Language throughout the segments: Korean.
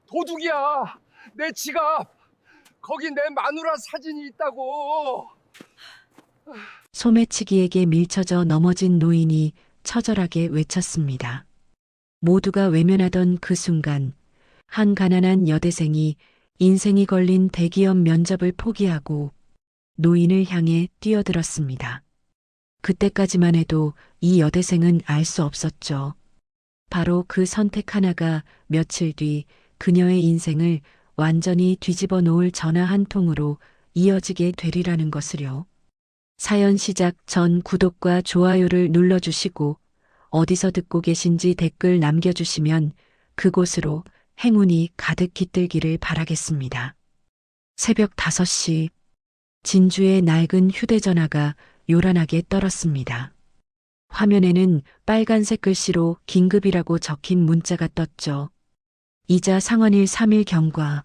도둑이야. 내 지갑. 거기 내 마누라 사진이 있다고. 소매치기에게 밀쳐져 넘어진 노인이 처절하게 외쳤습니다. 모두가 외면하던 그 순간 한 가난한 여대생이 인생이 걸린 대기업 면접을 포기하고 노인을 향해 뛰어들었습니다. 그때까지만 해도 이 여대생은 알 수 없었죠. 바로 그 선택 하나가 며칠 뒤 그녀의 인생을 완전히 뒤집어 놓을 전화 한 통으로 이어지게 되리라는 것을요. 사연 시작 전 구독과 좋아요를 눌러주시고 어디서 듣고 계신지 댓글 남겨주시면 그곳으로 행운이 가득 깃들기를 바라겠습니다. 새벽 5시 진주의 낡은 휴대전화가 요란하게 떨었습니다. 화면에는 빨간색 글씨로 긴급이라고 적힌 문자가 떴죠. 이자 상환일 3일 경과.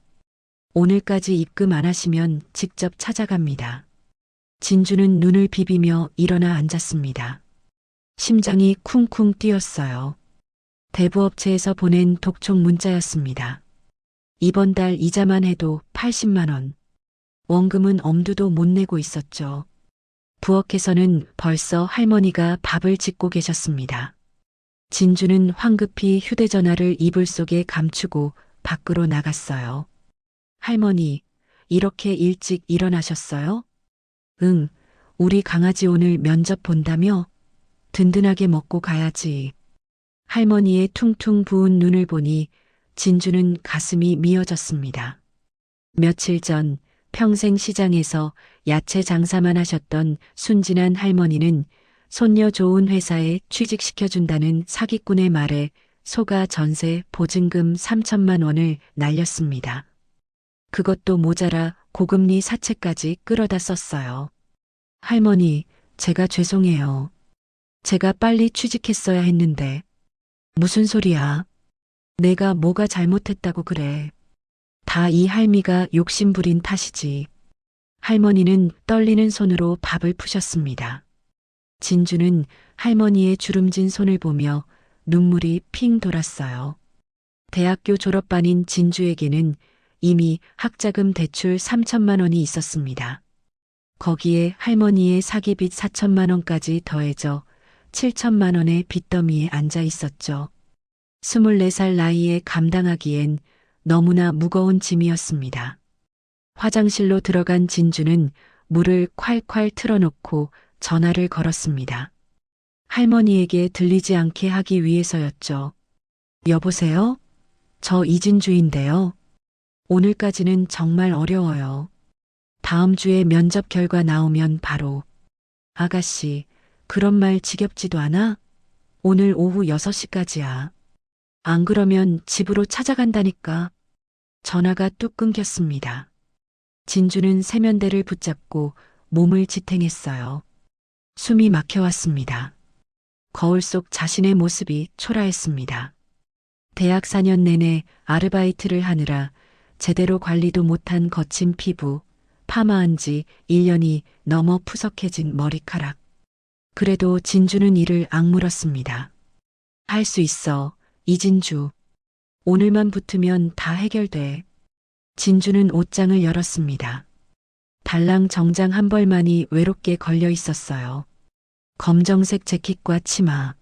오늘까지 입금 안 하시면 직접 찾아갑니다. 진주는 눈을 비비며 일어나 앉았습니다. 심장이 쿵쿵 뛰었어요. 대부업체에서 보낸 독촉 문자였습니다. 이번 달 이자만 해도 80만 원. 원금은 엄두도 못 내고 있었죠. 부엌에서는 벌써 할머니가 밥을 짓고 계셨습니다. 진주는 황급히 휴대전화를 이불 속에 감추고 밖으로 나갔어요. 할머니, 이렇게 일찍 일어나셨어요? 응, 우리 강아지 오늘 면접 본다며? 든든하게 먹고 가야지. 할머니의 퉁퉁 부은 눈을 보니 진주는 가슴이 미어졌습니다. 며칠 전 평생 시장에서 야채 장사만 하셨던 순진한 할머니는 손녀 좋은 회사에 취직시켜준다는 사기꾼의 말에 속아 전세 보증금 3천만 원을 날렸습니다. 그것도 모자라 고금리 사채까지 끌어다 썼어요. 할머니, 제가 죄송해요. 제가 빨리 취직했어야 했는데. 무슨 소리야? 내가 뭐가 잘못했다고 그래. 다 이 할미가 욕심부린 탓이지. 할머니는 떨리는 손으로 밥을 푸셨습니다. 진주는 할머니의 주름진 손을 보며 눈물이 핑 돌았어요. 대학교 졸업반인 진주에게는 이미 학자금 대출 3천만 원이 있었습니다. 거기에 할머니의 사기빚 4천만 원까지 더해져 7천만 원의 빚더미에 앉아 있었죠. 24살 나이에 감당하기엔 너무나 무거운 짐이었습니다. 화장실로 들어간 진주는 물을 콸콸 틀어놓고 전화를 걸었습니다. 할머니에게 들리지 않게 하기 위해서였죠. 여보세요? 저 이진주인데요. 오늘까지는 정말 어려워요. 다음 주에 면접 결과 나오면 바로. 아가씨, 그런 말 지겹지도 않아? 오늘 오후 6시까지야. 안 그러면 집으로 찾아간다니까. 전화가 뚝 끊겼습니다. 진주는 세면대를 붙잡고 몸을 지탱했어요. 숨이 막혀왔습니다. 거울 속 자신의 모습이 초라했습니다. 대학 4년 내내 아르바이트를 하느라 제대로 관리도 못한 거친 피부, 파마한 지 1년이 넘어 푸석해진 머리카락. 그래도 진주는 이를 악물었습니다. 할 수 있어, 이진주. 오늘만 붙으면 다 해결돼. 진주는 옷장을 열었습니다. 달랑 정장 한 벌만이 외롭게 걸려 있었어요. 검정색 재킷과 치마.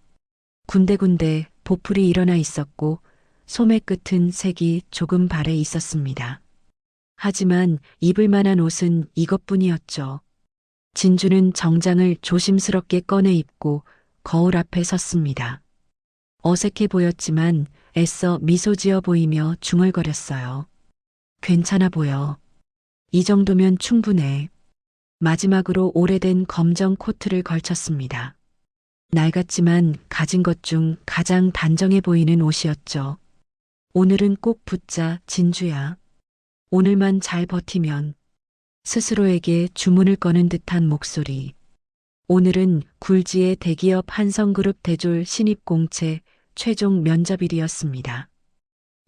군데군데 보풀이 일어나 있었고 소매 끝은 색이 조금 발해 있었습니다. 하지만 입을 만한 옷은 이것뿐이었죠. 진주는 정장을 조심스럽게 꺼내 입고 거울 앞에 섰습니다. 어색해 보였지만 애써 미소 지어 보이며 중얼거렸어요. 괜찮아 보여. 이 정도면 충분해. 마지막으로 오래된 검정 코트를 걸쳤습니다. 낡았지만 가진 것 중 가장 단정해 보이는 옷이었죠. 오늘은 꼭 붙자, 진주야. 오늘만 잘 버티면. 스스로에게 주문을 거는 듯한 목소리. 오늘은 굴지의 대기업 한성그룹 대졸 신입 공채 최종 면접일이었습니다.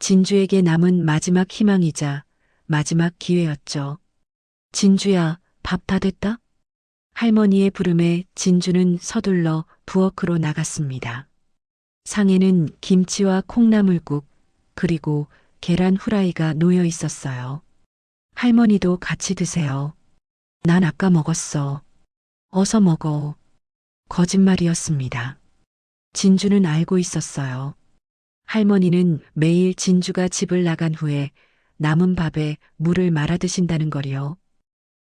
진주에게 남은 마지막 희망이자 마지막 기회였죠. 진주야, 밥 다 됐다? 할머니의 부름에 진주는 서둘러 부엌으로 나갔습니다. 상에는 김치와 콩나물국, 그리고 계란 후라이가 놓여 있었어요. 할머니도 같이 드세요. 난 아까 먹었어. 어서 먹어. 거짓말이었습니다. 진주는 알고 있었어요. 할머니는 매일 진주가 집을 나간 후에 남은 밥에 물을 말아 드신다는 거리요.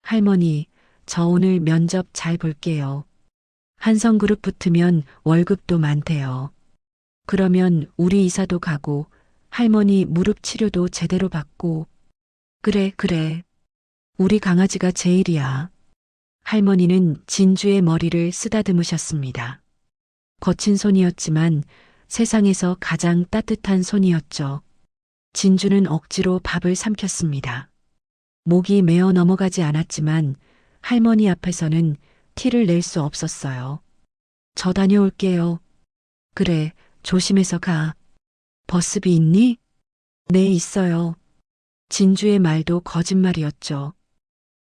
할머니, 저 오늘 면접 잘 볼게요. 한성그룹 붙으면 월급도 많대요. 그러면 우리 이사도 가고 할머니 무릎 치료도 제대로 받고. 그래, 그래. 우리 강아지가 제일이야. 할머니는 진주의 머리를 쓰다듬으셨습니다. 거친 손이었지만 세상에서 가장 따뜻한 손이었죠. 진주는 억지로 밥을 삼켰습니다. 목이 메어 넘어가지 않았지만 할머니 앞에서는 티를 낼 수 없었어요. 저 다녀올게요. 그래, 조심해서 가. 버스비 있니? 네, 있어요. 진주의 말도 거짓말이었죠.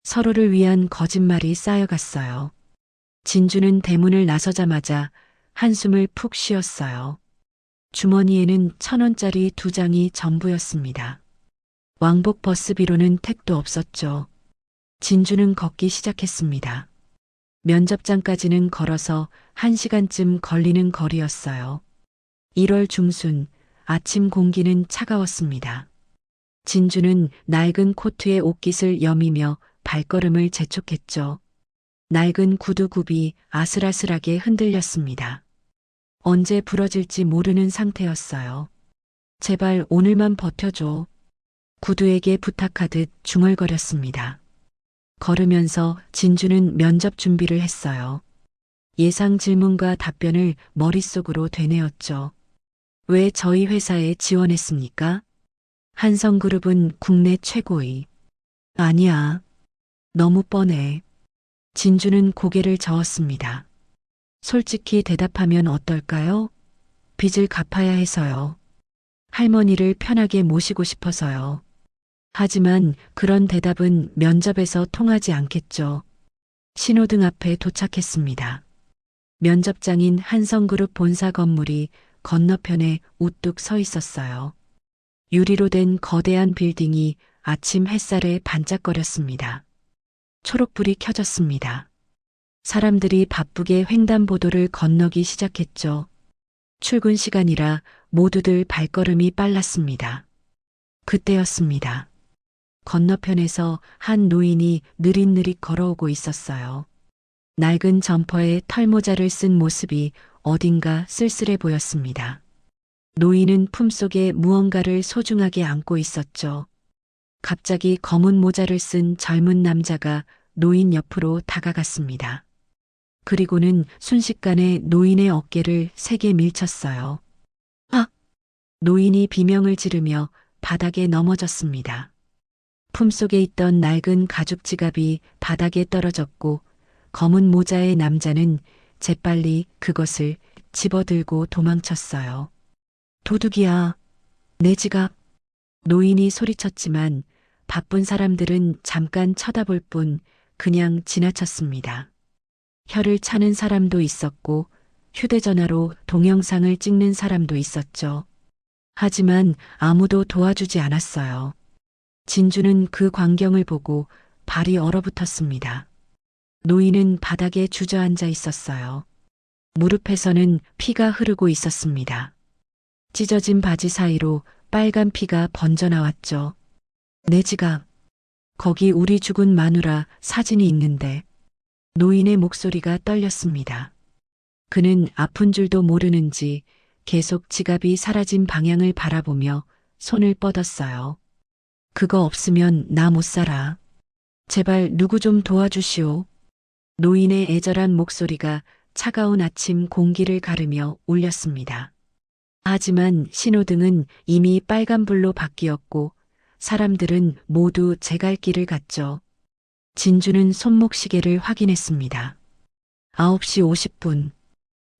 서로를 위한 거짓말이 쌓여갔어요. 진주는 대문을 나서자마자 한숨을 푹 쉬었어요. 주머니에는 1,000원짜리 2장이 전부였습니다. 왕복 버스비로는 택도 없었죠. 진주는 걷기 시작했습니다. 면접장까지는 걸어서 1시간쯤 걸리는 거리였어요. 1월 중순, 아침 공기는 차가웠습니다. 진주는 낡은 코트에 옷깃을 여미며 발걸음을 재촉했죠. 낡은 구두굽이 아슬아슬하게 흔들렸습니다. 언제 부러질지 모르는 상태였어요. 제발 오늘만 버텨줘. 구두에게 부탁하듯 중얼거렸습니다. 걸으면서 진주는 면접 준비를 했어요. 예상 질문과 답변을 머릿속으로 되뇌었죠. 왜 저희 회사에 지원했습니까? 한성그룹은 국내 최고의. 아니야. 너무 뻔해. 진주는 고개를 저었습니다. 솔직히 대답하면 어떨까요? 빚을 갚아야 해서요. 할머니를 편하게 모시고 싶어서요. 하지만 그런 대답은 면접에서 통하지 않겠죠. 신호등 앞에 도착했습니다. 면접장인 한성그룹 본사 건물이 건너편에 우뚝 서 있었어요. 유리로 된 거대한 빌딩이 아침 햇살에 반짝거렸습니다. 초록불이 켜졌습니다. 사람들이 바쁘게 횡단보도를 건너기 시작했죠. 출근 시간이라 모두들 발걸음이 빨랐습니다. 그때였습니다. 건너편에서 한 노인이 느릿느릿 걸어오고 있었어요. 낡은 점퍼에 털모자를 쓴 모습이 어딘가 쓸쓸해 보였습니다. 노인은 품속에 무언가를 소중하게 안고 있었죠. 갑자기 검은 모자를 쓴 젊은 남자가 노인 옆으로 다가갔습니다. 그리고는 순식간에 노인의 어깨를 세게 밀쳤어요. 아! 노인이 비명을 지르며 바닥에 넘어졌습니다. 품속에 있던 낡은 가죽 지갑이 바닥에 떨어졌고 검은 모자의 남자는 재빨리 그것을 집어들고 도망쳤어요. 도둑이야. 내 지갑. 노인이 소리쳤지만 바쁜 사람들은 잠깐 쳐다볼 뿐 그냥 지나쳤습니다. 혀를 차는 사람도 있었고 휴대전화로 동영상을 찍는 사람도 있었죠. 하지만 아무도 도와주지 않았어요. 진주는 그 광경을 보고 발이 얼어붙었습니다. 노인은 바닥에 주저앉아 있었어요. 무릎에서는 피가 흐르고 있었습니다. 찢어진 바지 사이로 빨간 피가 번져나왔죠. 내 지갑. 거기 우리 죽은 마누라 사진이 있는데. 노인의 목소리가 떨렸습니다. 그는 아픈 줄도 모르는지 계속 지갑이 사라진 방향을 바라보며 손을 뻗었어요. 그거 없으면 나 못 살아. 제발 누구 좀 도와주시오. 노인의 애절한 목소리가 차가운 아침 공기를 가르며 울렸습니다. 하지만 신호등은 이미 빨간불로 바뀌었고 사람들은 모두 제 갈 길을 갔죠. 진주는 손목시계를 확인했습니다. 9시 50분.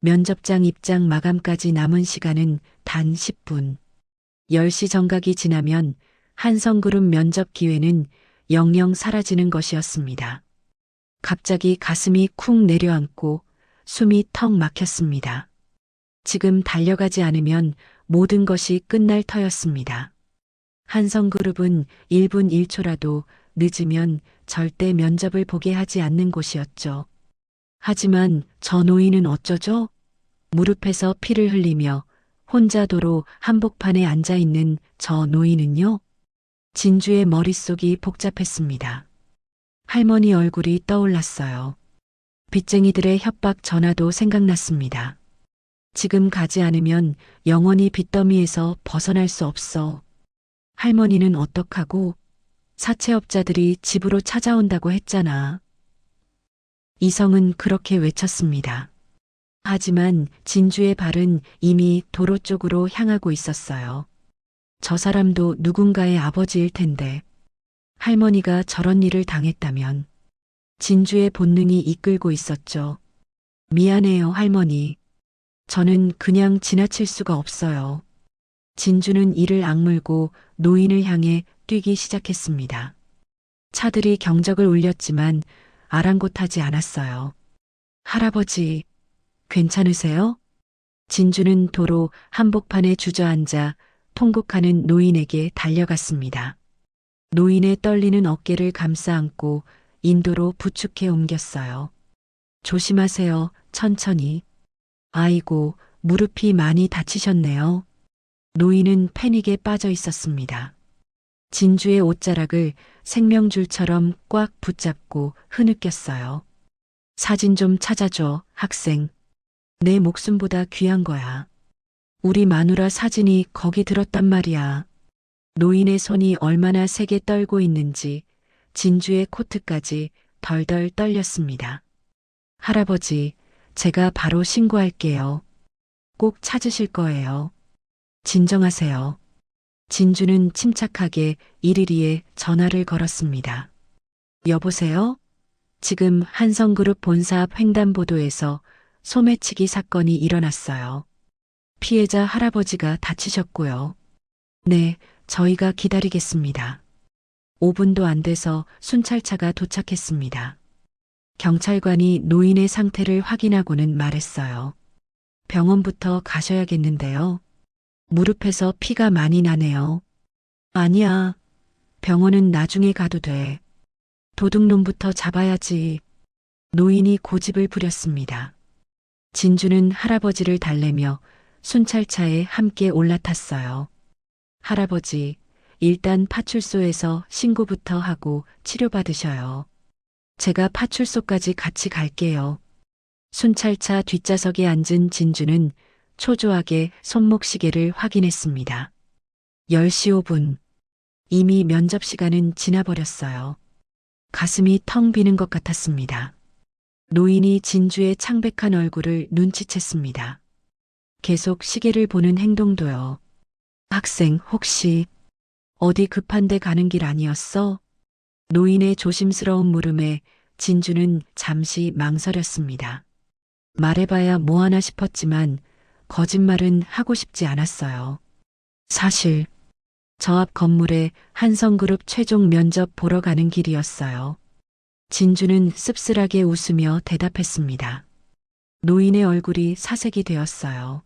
면접장 입장 마감까지 남은 시간은 단 10분. 10시 정각이 지나면 한성그룹 면접 기회는 영영 사라지는 것이었습니다. 갑자기 가슴이 쿵 내려앉고 숨이 턱 막혔습니다. 지금 달려가지 않으면 모든 것이 끝날 터였습니다. 한성그룹은 1분 1초라도 늦으면 절대 면접을 보게 하지 않는 곳이었죠. 하지만 저 노인은 어쩌죠? 무릎에서 피를 흘리며 혼자 도로 한복판에 앉아 있는 저 노인은요? 진주의 머릿속이 복잡했습니다. 할머니 얼굴이 떠올랐어요. 빚쟁이들의 협박 전화도 생각났습니다. 지금 가지 않으면 영원히 빚더미에서 벗어날 수 없어. 할머니는 어떡하고? 사채업자들이 집으로 찾아온다고 했잖아. 이성은 그렇게 외쳤습니다. 하지만 진주의 발은 이미 도로 쪽으로 향하고 있었어요. 저 사람도 누군가의 아버지일 텐데 할머니가 저런 일을 당했다면 진주의 본능이 이끌고 있었죠. 미안해요, 할머니. 저는 그냥 지나칠 수가 없어요. 진주는 이를 악물고 노인을 향해 뛰기 시작했습니다. 차들이 경적을 울렸지만 아랑곳하지 않았어요. 할아버지, 괜찮으세요? 진주는 도로 한복판에 주저앉아 통곡하는 노인에게 달려갔습니다. 노인의 떨리는 어깨를 감싸 안고 인도로 부축해 옮겼어요. 조심하세요, 천천히. 아이고, 무릎이 많이 다치셨네요. 노인은 패닉에 빠져 있었습니다. 진주의 옷자락을 생명줄처럼 꽉 붙잡고 흐느꼈어요. 사진 좀 찾아줘, 학생. 내 목숨보다 귀한 거야. 우리 마누라 사진이 거기 들었단 말이야. 노인의 손이 얼마나 세게 떨고 있는지 진주의 코트까지 덜덜 떨렸습니다. 할아버지, 제가 바로 신고할게요. 꼭 찾으실 거예요. 진정하세요. 진주는 침착하게 이리리에 전화를 걸었습니다. 여보세요? 지금 한성그룹 본사 앞 횡단보도에서 소매치기 사건이 일어났어요. 피해자 할아버지가 다치셨고요. 네, 저희가 기다리겠습니다. 5분도 안 돼서 순찰차가 도착했습니다. 경찰관이 노인의 상태를 확인하고는 말했어요. 병원부터 가셔야겠는데요. 무릎에서 피가 많이 나네요. 아니야. 병원은 나중에 가도 돼. 도둑놈부터 잡아야지. 노인이 고집을 부렸습니다. 진주는 할아버지를 달래며 순찰차에 함께 올라탔어요. 할아버지, 일단 파출소에서 신고부터 하고 치료받으셔요. 제가 파출소까지 같이 갈게요. 순찰차 뒷좌석에 앉은 진주는 초조하게 손목시계를 확인했습니다. 10시 5분. 이미 면접 시간은 지나버렸어요. 가슴이 텅 비는 것 같았습니다. 노인이 진주의 창백한 얼굴을 눈치챘습니다. 계속 시계를 보는 행동도요. 학생, 혹시 어디 급한 데 가는 길 아니었어? 노인의 조심스러운 물음에 진주는 잠시 망설였습니다. 말해봐야 뭐하나 싶었지만 거짓말은 하고 싶지 않았어요. 사실 저 앞 건물에 한성그룹 최종 면접 보러 가는 길이었어요. 진주는 씁쓸하게 웃으며 대답했습니다. 노인의 얼굴이 사색이 되었어요.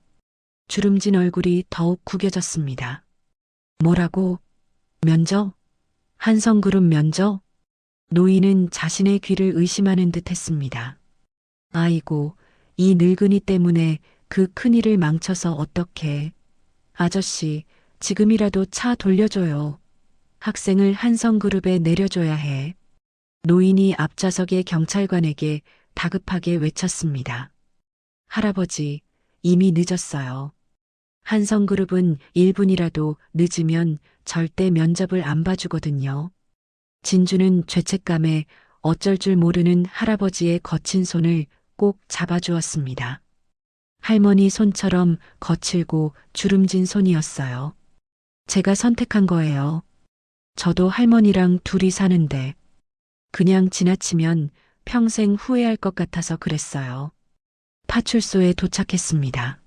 주름진 얼굴이 더욱 구겨졌습니다. 뭐라고? 면접? 한성그룹 면접? 노인은 자신의 귀를 의심하는 듯 했습니다. 아이고, 이 늙은이 때문에 그 큰일을 망쳐서 어떡해. 아저씨, 지금이라도 차 돌려줘요. 학생을 한성그룹에 내려줘야 해. 노인이 앞좌석의 경찰관에게 다급하게 외쳤습니다. 할아버지, 이미 늦었어요. 한성그룹은 1분이라도 늦으면 절대 면접을 안 봐주거든요. 진주는 죄책감에 어쩔 줄 모르는 할아버지의 거친 손을 꼭 잡아주었습니다. 할머니 손처럼 거칠고 주름진 손이었어요. 제가 선택한 거예요. 저도 할머니랑 둘이 사는데 그냥 지나치면 평생 후회할 것 같아서 그랬어요. 파출소에 도착했습니다.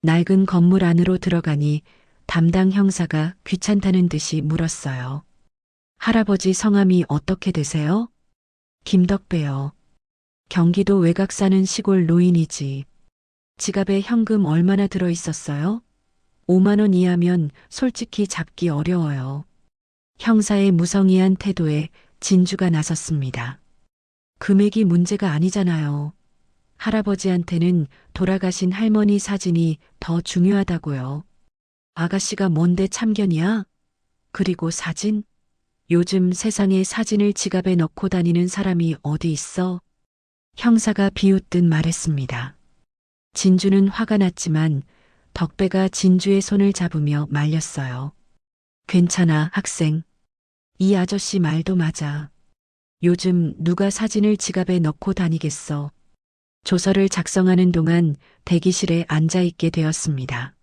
낡은 건물 안으로 들어가니 담당 형사가 귀찮다는 듯이 물었어요. 할아버지 성함이 어떻게 되세요? 김덕배요. 경기도 외곽 사는 시골 노인이지. 지갑에 현금 얼마나 들어 있었어요? 5만 원 이하면 솔직히 잡기 어려워요. 형사의 무성의한 태도에 진주가 나섰습니다. 금액이 문제가 아니잖아요. 할아버지한테는 돌아가신 할머니 사진이 더 중요하다고요. 아가씨가 뭔데 참견이야? 그리고 사진? 요즘 세상에 사진을 지갑에 넣고 다니는 사람이 어디 있어? 형사가 비웃듯 말했습니다. 진주는 화가 났지만 덕배가 진주의 손을 잡으며 말렸어요. 괜찮아, 학생. 이 아저씨 말도 맞아. 요즘 누가 사진을 지갑에 넣고 다니겠어. 조서를 작성하는 동안 대기실에 앉아 있게 되었습니다.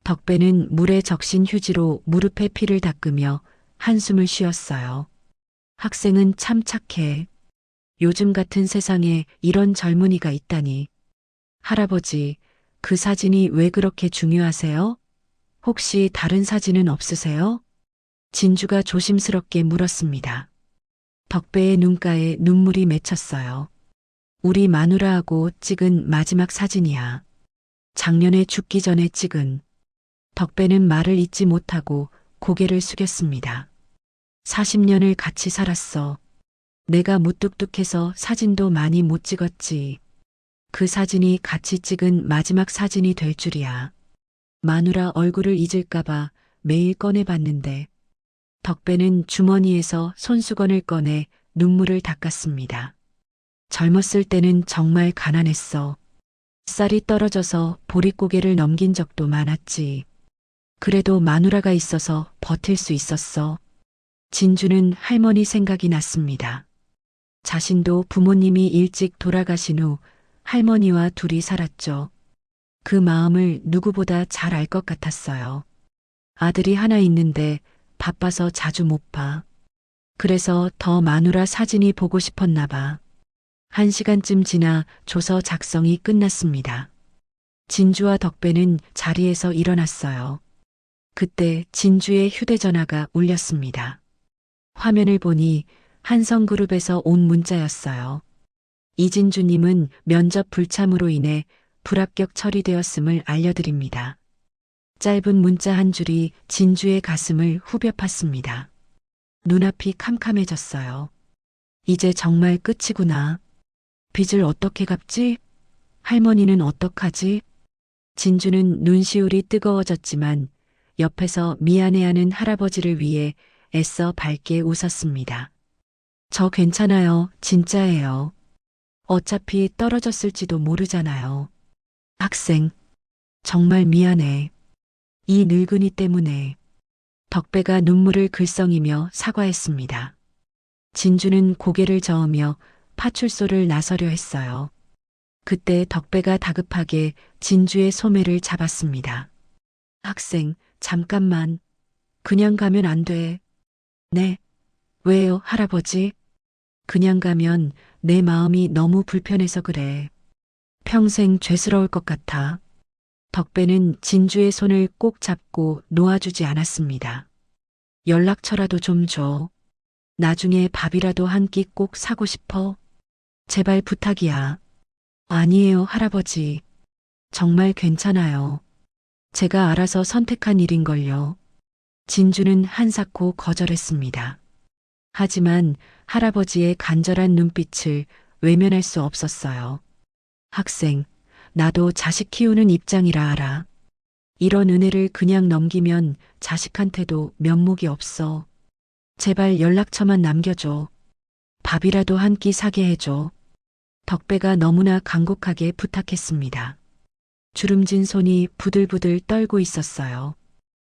덕배는 물에 적신 휴지로 무릎에 피를 닦으며 한숨을 쉬었어요. 학생은 참 착해. 요즘 같은 세상에 이런 젊은이가 있다니. 할아버지, 그 사진이 왜 그렇게 중요하세요? 혹시 다른 사진은 없으세요? 진주가 조심스럽게 물었습니다. 덕배의 눈가에 눈물이 맺혔어요. 우리 마누라하고 찍은 마지막 사진이야. 작년에 죽기 전에 찍은. 덕배는 말을 잇지 못하고 고개를 숙였습니다. 40년을 같이 살았어. 내가 무뚝뚝해서 사진도 많이 못 찍었지. 그 사진이 같이 찍은 마지막 사진이 될 줄이야. 마누라 얼굴을 잊을까봐 매일 꺼내봤는데 덕배는 주머니에서 손수건을 꺼내 눈물을 닦았습니다. 젊었을 때는 정말 가난했어. 쌀이 떨어져서 보릿고개를 넘긴 적도 많았지. 그래도 마누라가 있어서 버틸 수 있었어. 진주는 할머니 생각이 났습니다. 자신도 부모님이 일찍 돌아가신 후 할머니와 둘이 살았죠. 그 마음을 누구보다 잘 알 것 같았어요. 아들이 하나 있는데 바빠서 자주 못 봐. 그래서 더 마누라 사진이 보고 싶었나 봐. 1시간쯤 지나 조서 작성이 끝났습니다. 진주와 덕배는 자리에서 일어났어요. 그때 진주의 휴대전화가 울렸습니다. 화면을 보니 한성그룹에서 온 문자였어요. 이진주님은 면접 불참으로 인해 불합격 처리되었음을 알려드립니다. 짧은 문자 한 줄이 진주의 가슴을 후벼 팠습니다. 눈앞이 캄캄해졌어요. 이제 정말 끝이구나. 빚을 어떻게 갚지? 할머니는 어떡하지? 진주는 눈시울이 뜨거워졌지만 옆에서 미안해하는 할아버지를 위해 애써 밝게 웃었습니다. 저 괜찮아요. 진짜예요. 어차피 떨어졌을지도 모르잖아요. 학생, 정말 미안해. 이 늙은이 때문에. 덕배가 눈물을 글썽이며 사과했습니다. 진주는 고개를 저으며 파출소를 나서려 했어요. 그때 덕배가 다급하게 진주의 소매를 잡았습니다. 학생, 잠깐만. 그냥 가면 안 돼. 네. 왜요, 할아버지? 그냥 가면 내 마음이 너무 불편해서 그래. 평생 죄스러울 것 같아. 덕배는 진주의 손을 꼭 잡고 놓아주지 않았습니다. 연락처라도 좀 줘. 나중에 밥이라도 한 끼 꼭 사고 싶어. 제발 부탁이야. 아니에요, 할아버지. 정말 괜찮아요. 제가 알아서 선택한 일인걸요. 진주는 한사코 거절했습니다. 하지만 할아버지의 간절한 눈빛을 외면할 수 없었어요. 학생, 나도 자식 키우는 입장이라 알아. 이런 은혜를 그냥 넘기면 자식한테도 면목이 없어. 제발 연락처만 남겨줘. 밥이라도 한 끼 사게 해줘. 덕배가 너무나 간곡하게 부탁했습니다. 주름진 손이 부들부들 떨고 있었어요.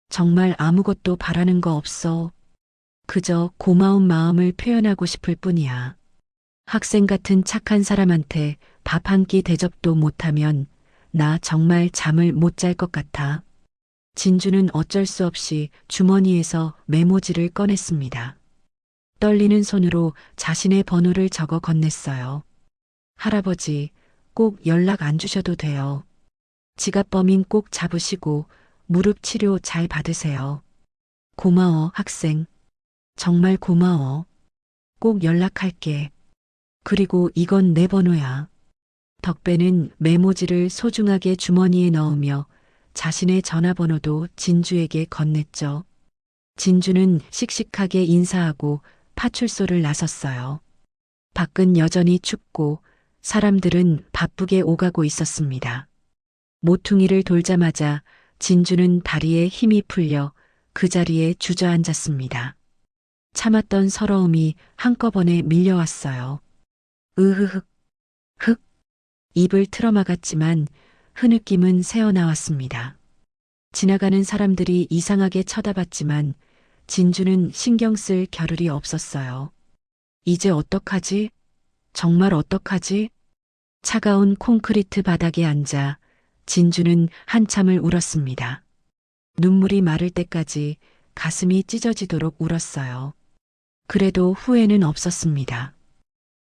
정말 아무것도 바라는 거 없어. 그저 고마운 마음을 표현하고 싶을 뿐이야. 학생 같은 착한 사람한테 밥 한 끼 대접도 못하면 나 정말 잠을 못 잘 것 같아. 진주는 어쩔 수 없이 주머니에서 메모지를 꺼냈습니다. 떨리는 손으로 자신의 번호를 적어 건넸어요. 할아버지, 꼭 연락 안 주셔도 돼요. 지갑범인 꼭 잡으시고 무릎 치료 잘 받으세요. 고마워, 학생. 정말 고마워. 꼭 연락할게. 그리고 이건 내 번호야. 덕배는 메모지를 소중하게 주머니에 넣으며 자신의 전화번호도 진주에게 건넸죠. 진주는 씩씩하게 인사하고 파출소를 나섰어요. 밖은 여전히 춥고 사람들은 바쁘게 오가고 있었습니다. 모퉁이를 돌자마자 진주는 다리에 힘이 풀려 그 자리에 주저앉았습니다. 참았던 서러움이 한꺼번에 밀려왔어요. 으흐흑, 흑, 입을 틀어막았지만 흐느낌은 새어나왔습니다. 지나가는 사람들이 이상하게 쳐다봤지만 진주는 신경 쓸 겨를이 없었어요. 이제 어떡하지? 정말 어떡하지? 차가운 콘크리트 바닥에 앉아 진주는 한참을 울었습니다. 눈물이 마를 때까지 가슴이 찢어지도록 울었어요. 그래도 후회는 없었습니다.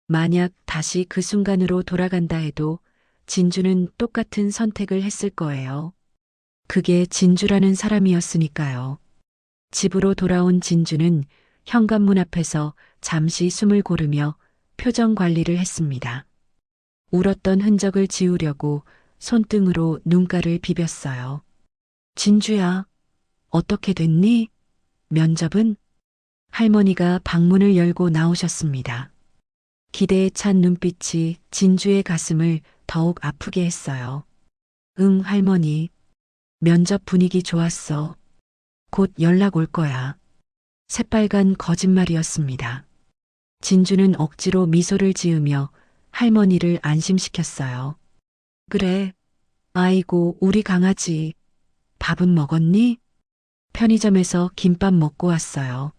만약 다시 그 순간으로 돌아간다 해도 진주는 똑같은 선택을 했을 거예요. 그게 진주라는 사람이었으니까요. 집으로 돌아온 진주는 현관문 앞에서 잠시 숨을 고르며 표정 관리를 했습니다. 울었던 흔적을 지우려고 손등으로 눈가를 비볐어요. 진주야, 어떻게 됐니? 면접은? 할머니가 방문을 열고 나오셨습니다. 기대에 찬 눈빛이 진주의 가슴을 더욱 아프게 했어요. 응, 할머니. 면접 분위기 좋았어. 곧 연락 올 거야. 새빨간 거짓말이었습니다. 진주는 억지로 미소를 지으며 할머니를 안심시켰어요. 그래. 아이고, 우리 강아지. 밥은 먹었니? 편의점에서 김밥 먹고 왔어요.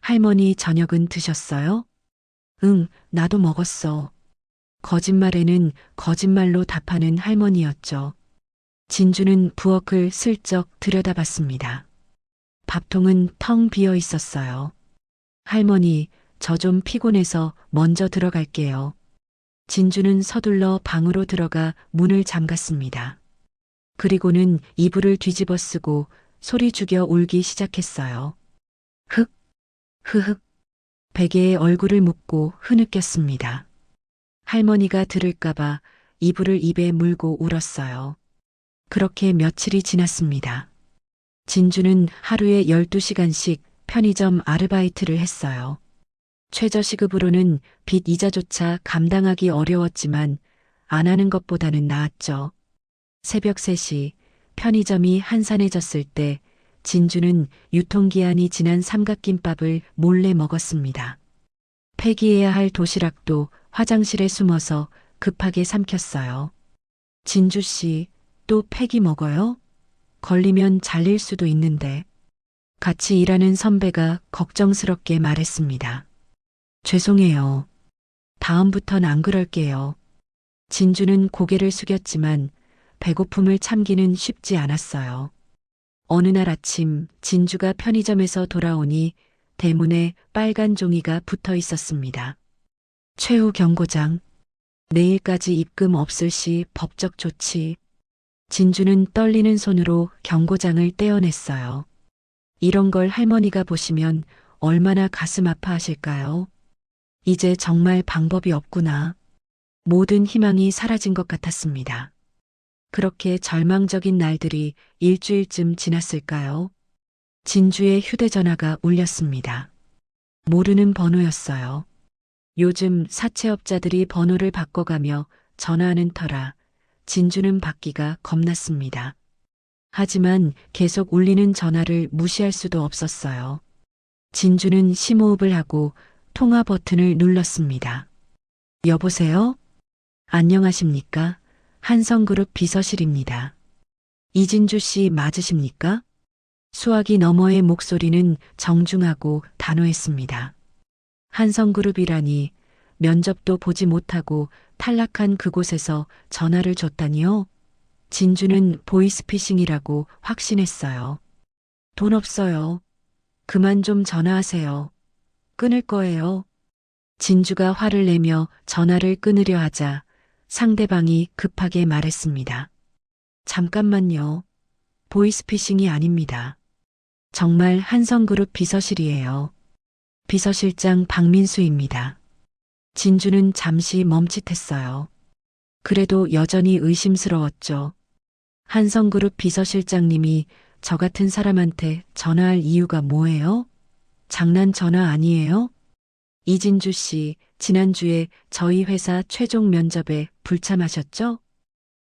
할머니 저녁은 드셨어요? 응, 나도 먹었어. 거짓말에는 거짓말로 답하는 할머니였죠. 진주는 부엌을 슬쩍 들여다봤습니다. 밥통은 텅 비어 있었어요. 할머니, 저 좀 피곤해서 먼저 들어갈게요. 진주는 서둘러 방으로 들어가 문을 잠갔습니다. 그리고는 이불을 뒤집어 쓰고 소리 죽여 울기 시작했어요. 흑, 흐흑. 베개에 얼굴을 묻고 흐느꼈습니다. 할머니가 들을까봐 이불을 입에 물고 울었어요. 그렇게 며칠이 지났습니다. 진주는 하루에 12시간씩 편의점 아르바이트를 했어요. 최저시급으로는 빚 이자조차 감당하기 어려웠지만 안 하는 것보다는 나았죠. 새벽 3시 편의점이 한산해졌을 때 진주는 유통기한이 지난 삼각김밥을 몰래 먹었습니다. 폐기해야 할 도시락도 화장실에 숨어서 급하게 삼켰어요. 진주 씨, 또 폐기 먹어요? 걸리면 잘릴 수도 있는데. 같이 일하는 선배가 걱정스럽게 말했습니다. 죄송해요. 다음부턴 안 그럴게요. 진주는 고개를 숙였지만 배고픔을 참기는 쉽지 않았어요. 어느 날 아침 진주가 편의점에서 돌아오니 대문에 빨간 종이가 붙어 있었습니다. 최후 경고장. 내일까지 입금 없을 시 법적 조치. 진주는 떨리는 손으로 경고장을 떼어냈어요. 이런 걸 할머니가 보시면 얼마나 가슴 아파하실까요? 이제 정말 방법이 없구나. 모든 희망이 사라진 것 같았습니다. 그렇게 절망적인 날들이 일주일쯤 지났을까요? 진주의 휴대전화가 울렸습니다. 모르는 번호였어요. 요즘 사채업자들이 번호를 바꿔가며 전화하는 터라 진주는 받기가 겁났습니다. 하지만 계속 울리는 전화를 무시할 수도 없었어요. 진주는 심호흡을 하고 통화 버튼을 눌렀습니다. 여보세요? 안녕하십니까? 한성그룹 비서실입니다. 이진주 씨 맞으십니까? 수화기 너머의 목소리는 정중하고 단호했습니다. 한성그룹이라니 면접도 보지 못하고 탈락한 그곳에서 전화를 줬다니요? 진주는 보이스피싱이라고 확신했어요. 돈 없어요. 그만 좀 전화하세요. 끊을 거예요. 진주가 화를 내며 전화를 끊으려 하자 상대방이 급하게 말했습니다. 잠깐만요. 보이스피싱이 아닙니다. 정말 한성그룹 비서실이에요. 비서실장 박민수입니다. 진주는 잠시 멈칫했어요. 그래도 여전히 의심스러웠죠. 한성그룹 비서실장님이 저 같은 사람한테 전화할 이유가 뭐예요? 장난 전화 아니에요? 이진주 씨, 지난주에 저희 회사 최종 면접에 불참하셨죠?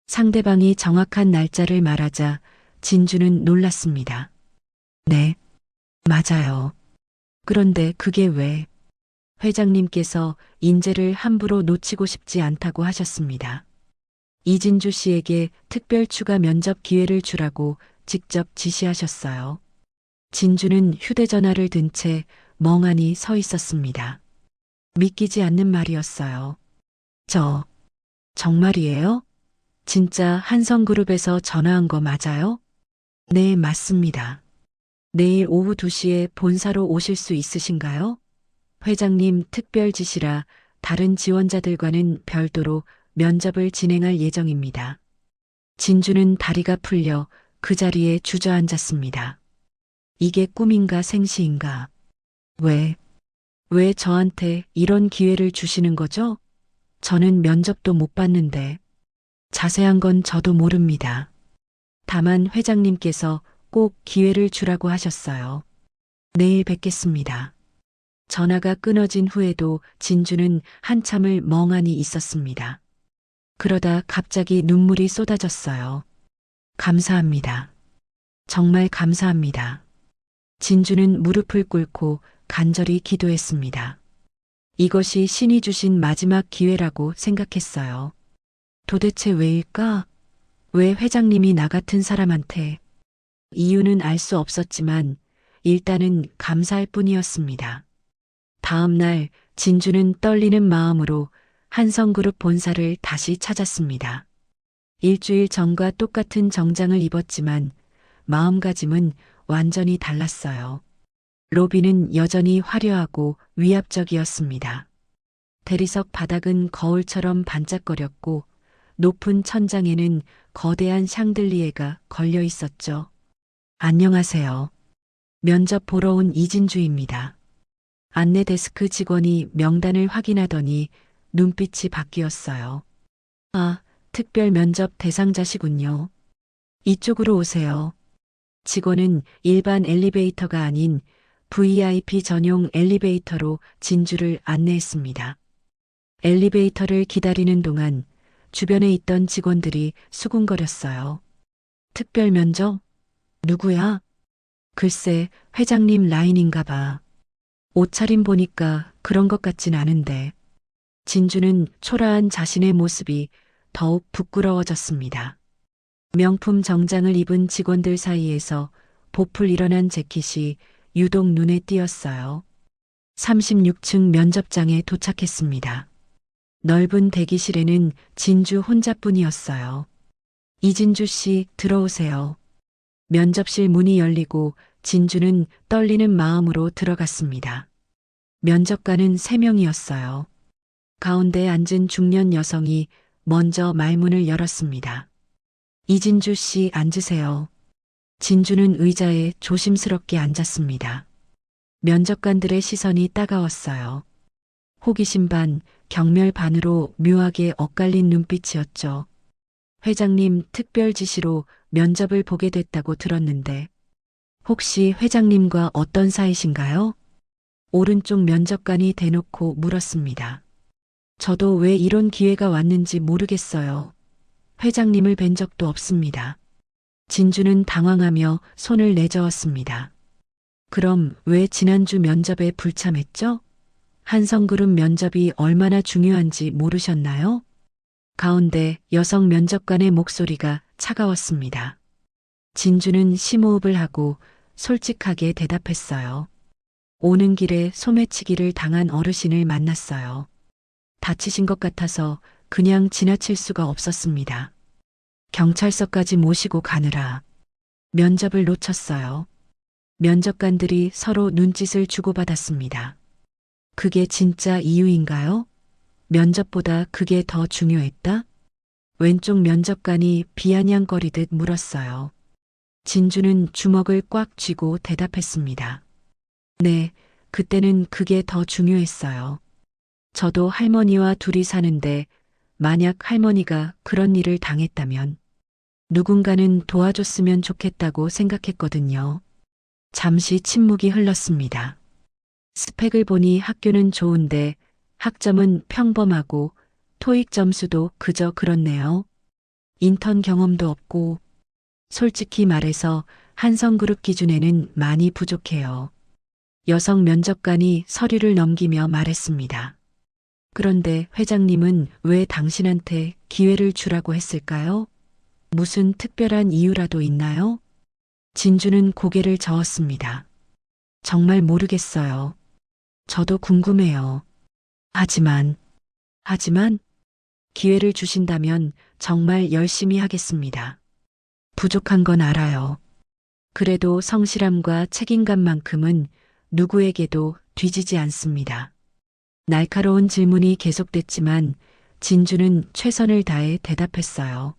상대방이 정확한 날짜를 말하자 진주는 놀랐습니다. 네, 맞아요. 그런데 그게 왜? 회장님께서 인재를 함부로 놓치고 싶지 않다고 하셨습니다. 이진주 씨에게 특별 추가 면접 기회를 주라고 직접 지시하셨어요. 진주는 휴대전화를 든 채 멍하니 서 있었습니다. 믿기지 않는 말이었어요. 정말이에요? 진짜 한성그룹에서 전화한 거 맞아요? 네, 맞습니다. 내일 오후 2시에 본사로 오실 수 있으신가요? 회장님 특별 지시라 다른 지원자들과는 별도로 면접을 진행할 예정입니다. 진주는 다리가 풀려 그 자리에 주저앉았습니다. 이게 꿈인가 생시인가? 왜 저한테 이런 기회를 주시는 거죠? 저는 면접도 못 봤는데. 자세한 건 저도 모릅니다. 다만 회장님께서 꼭 기회를 주라고 하셨어요. 내일 뵙겠습니다. 전화가 끊어진 후에도 진주는 한참을 멍하니 있었습니다. 그러다 갑자기 눈물이 쏟아졌어요. 감사합니다. 정말 감사합니다. 진주는 무릎을 꿇고 간절히 기도했습니다. 이것이 신이 주신 마지막 기회라고 생각했어요. 도대체 왜일까? 왜 회장님이 나 같은 사람한테? 이유는 알 수 없었지만 일단은 감사할 뿐이었습니다. 다음 날 진주는 떨리는 마음으로 한성그룹 본사를 다시 찾았습니다. 일주일 전과 똑같은 정장을 입었지만 마음가짐은 완전히 달랐어요. 로비는 여전히 화려하고 위압적이었습니다. 대리석 바닥은 거울처럼 반짝거렸고 높은 천장에는 거대한 샹들리에가 걸려 있었죠. 안녕하세요. 면접 보러 온 이진주입니다. 안내 데스크 직원이 명단을 확인하더니 눈빛이 바뀌었어요. 아, 특별 면접 대상자시군요. 이쪽으로 오세요. 직원은 일반 엘리베이터가 아닌 VIP 전용 엘리베이터로 진주를 안내했습니다. 엘리베이터를 기다리는 동안 주변에 있던 직원들이 수군거렸어요. 특별 면접? 누구야? 글쎄, 회장님 라인인가 봐. 옷차림 보니까 그런 것 같진 않은데. 진주는 초라한 자신의 모습이 더욱 부끄러워졌습니다. 명품 정장을 입은 직원들 사이에서 보풀 일어난 재킷이 유독 눈에 띄었어요. 36층 면접장에 도착했습니다. 넓은 대기실에는 진주 혼자뿐이었어요. 이진주 씨, 들어오세요. 면접실 문이 열리고 진주는 떨리는 마음으로 들어갔습니다. 면접관은 3명이었어요. 가운데 앉은 중년 여성이 먼저 말문을 열었습니다. 이진주 씨, 앉으세요. 진주는 의자에 조심스럽게 앉았습니다. 면접관들의 시선이 따가웠어요. 호기심 반, 경멸 반으로 묘하게 엇갈린 눈빛이었죠. 회장님 특별 지시로 면접을 보게 됐다고 들었는데 혹시 회장님과 어떤 사이신가요? 오른쪽 면접관이 대놓고 물었습니다. 저도 왜 이런 기회가 왔는지 모르겠어요. 회장님을 뵌 적도 없습니다. 진주는 당황하며 손을 내저었습니다. 그럼 왜 지난주 면접에 불참했죠? 한성그룹 면접이 얼마나 중요한지 모르셨나요? 가운데 여성 면접관의 목소리가 차가웠습니다. 진주는 심호흡을 하고 솔직하게 대답했어요. 오는 길에 소매치기를 당한 어르신을 만났어요. 다치신 것 같아서 그냥 지나칠 수가 없었습니다. 경찰서까지 모시고 가느라 면접을 놓쳤어요. 면접관들이 서로 눈짓을 주고받았습니다. 그게 진짜 이유인가요? 면접보다 그게 더 중요했다? 왼쪽 면접관이 비아냥거리듯 물었어요. 진주는 주먹을 꽉 쥐고 대답했습니다. 네, 그때는 그게 더 중요했어요. 저도 할머니와 둘이 사는데 만약 할머니가 그런 일을 당했다면 누군가는 도와줬으면 좋겠다고 생각했거든요. 잠시 침묵이 흘렀습니다. 스펙을 보니 학교는 좋은데 학점은 평범하고 토익 점수도 그저 그렇네요. 인턴 경험도 없고 솔직히 말해서 한성그룹 기준에는 많이 부족해요. 여성 면접관이 서류를 넘기며 말했습니다. 그런데 회장님은 왜 당신한테 기회를 주라고 했을까요? 무슨 특별한 이유라도 있나요? 진주는 고개를 저었습니다. 정말 모르겠어요. 저도 궁금해요. 하지만 기회를 주신다면 정말 열심히 하겠습니다. 부족한 건 알아요. 그래도 성실함과 책임감만큼은 누구에게도 뒤지지 않습니다. 날카로운 질문이 계속됐지만 진주는 최선을 다해 대답했어요.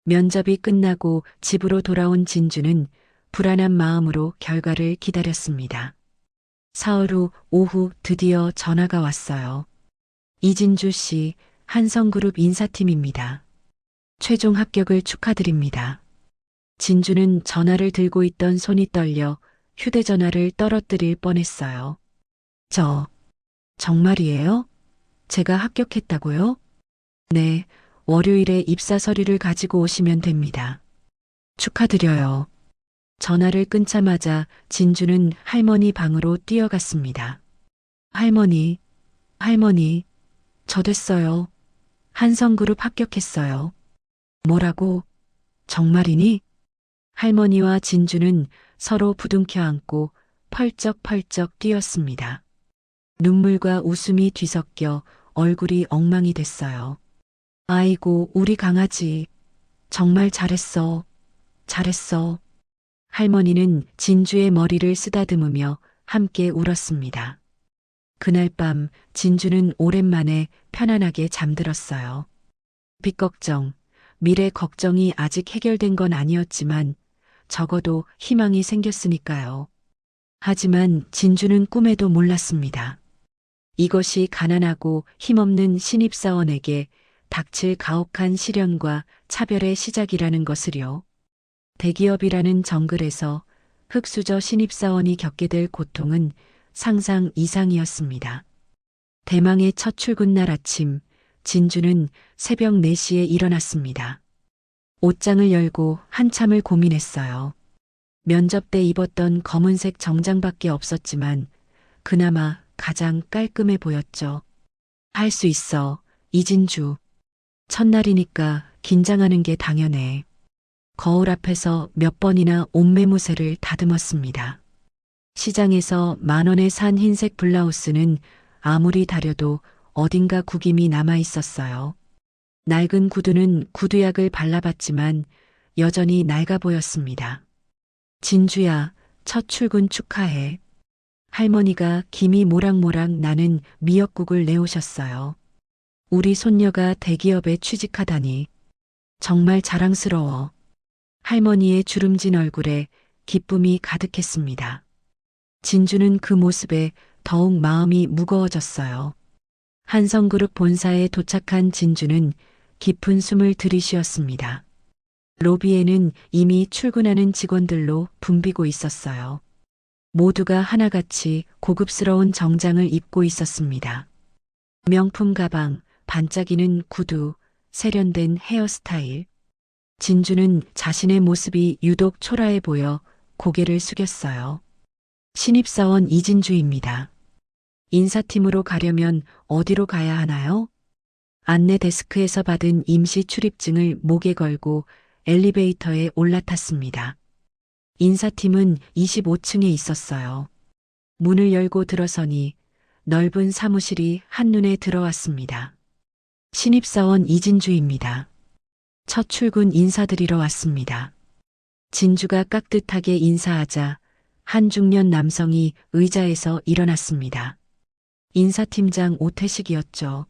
면접이 끝나고 집으로 돌아온 진주는 불안한 마음으로 결과를 기다렸습니다. 사흘 후 오후 드디어 전화가 왔어요. 이진주 씨, 한성그룹 인사팀입니다. 최종 합격을 축하드립니다. 진주는 전화를 들고 있던 손이 떨려 휴대전화를 떨어뜨릴 뻔했어요. 정말이에요? 제가 합격했다고요? 네, 월요일에 입사 서류를 가지고 오시면 됩니다. 축하드려요. 전화를 끊자마자 진주는 할머니 방으로 뛰어갔습니다. 할머니, 저 됐어요. 한성그룹 합격했어요. 뭐라고? 정말이니? 할머니와 진주는 서로 부둥켜 안고 펄쩍펄쩍 뛰었습니다. 눈물과 웃음이 뒤섞여 얼굴이 엉망이 됐어요. 아이고, 우리 강아지. 정말 잘했어. 할머니는 진주의 머리를 쓰다듬으며 함께 울었습니다. 그날 밤 진주는 오랜만에 편안하게 잠들었어요. 빚 걱정, 미래 걱정이 아직 해결된 건 아니었지만 적어도 희망이 생겼으니까요. 하지만 진주는 꿈에도 몰랐습니다. 이것이 가난하고 힘없는 신입사원에게 닥칠 가혹한 시련과 차별의 시작이라는 것을요. 대기업이라는 정글에서 흙수저 신입사원이 겪게 될 고통은 상상 이상이었습니다. 대망의 첫 출근 날 아침, 진주는 새벽 4시에 일어났습니다. 옷장을 열고 한참을 고민했어요. 면접 때 입었던 검은색 정장밖에 없었지만 그나마 가장 깔끔해 보였죠. 할 수 있어, 이진주. 첫날이니까 긴장하는 게 당연해. 거울 앞에서 몇 번이나 옷매무새를 다듬었습니다. 시장에서 10,000원에 산 흰색 블라우스는 아무리 다려도 어딘가 구김이 남아 있었어요. 낡은 구두는 구두약을 발라봤지만 여전히 낡아 보였습니다. 진주야, 첫 출근 축하해. 할머니가 김이 모락모락 나는 미역국을 내오셨어요. 우리 손녀가 대기업에 취직하다니. 정말 자랑스러워. 할머니의 주름진 얼굴에 기쁨이 가득했습니다. 진주는 그 모습에 더욱 마음이 무거워졌어요. 한성그룹 본사에 도착한 진주는 깊은 숨을 들이쉬었습니다. 로비에는 이미 출근하는 직원들로 붐비고 있었어요. 모두가 하나같이 고급스러운 정장을 입고 있었습니다. 명품 가방, 반짝이는 구두, 세련된 헤어스타일. 진주는 자신의 모습이 유독 초라해 보여 고개를 숙였어요. 신입사원 이진주입니다. 인사팀으로 가려면 어디로 가야 하나요? 안내 데스크에서 받은 임시 출입증을 목에 걸고 엘리베이터에 올라탔습니다. 인사팀은 25층에 있었어요. 문을 열고 들어서니 넓은 사무실이 한눈에 들어왔습니다. 신입사원 이진주입니다. 첫 출근 인사드리러 왔습니다. 진주가 깍듯하게 인사하자 한 중년 남성이 의자에서 일어났습니다. 인사팀장 오태식이었죠.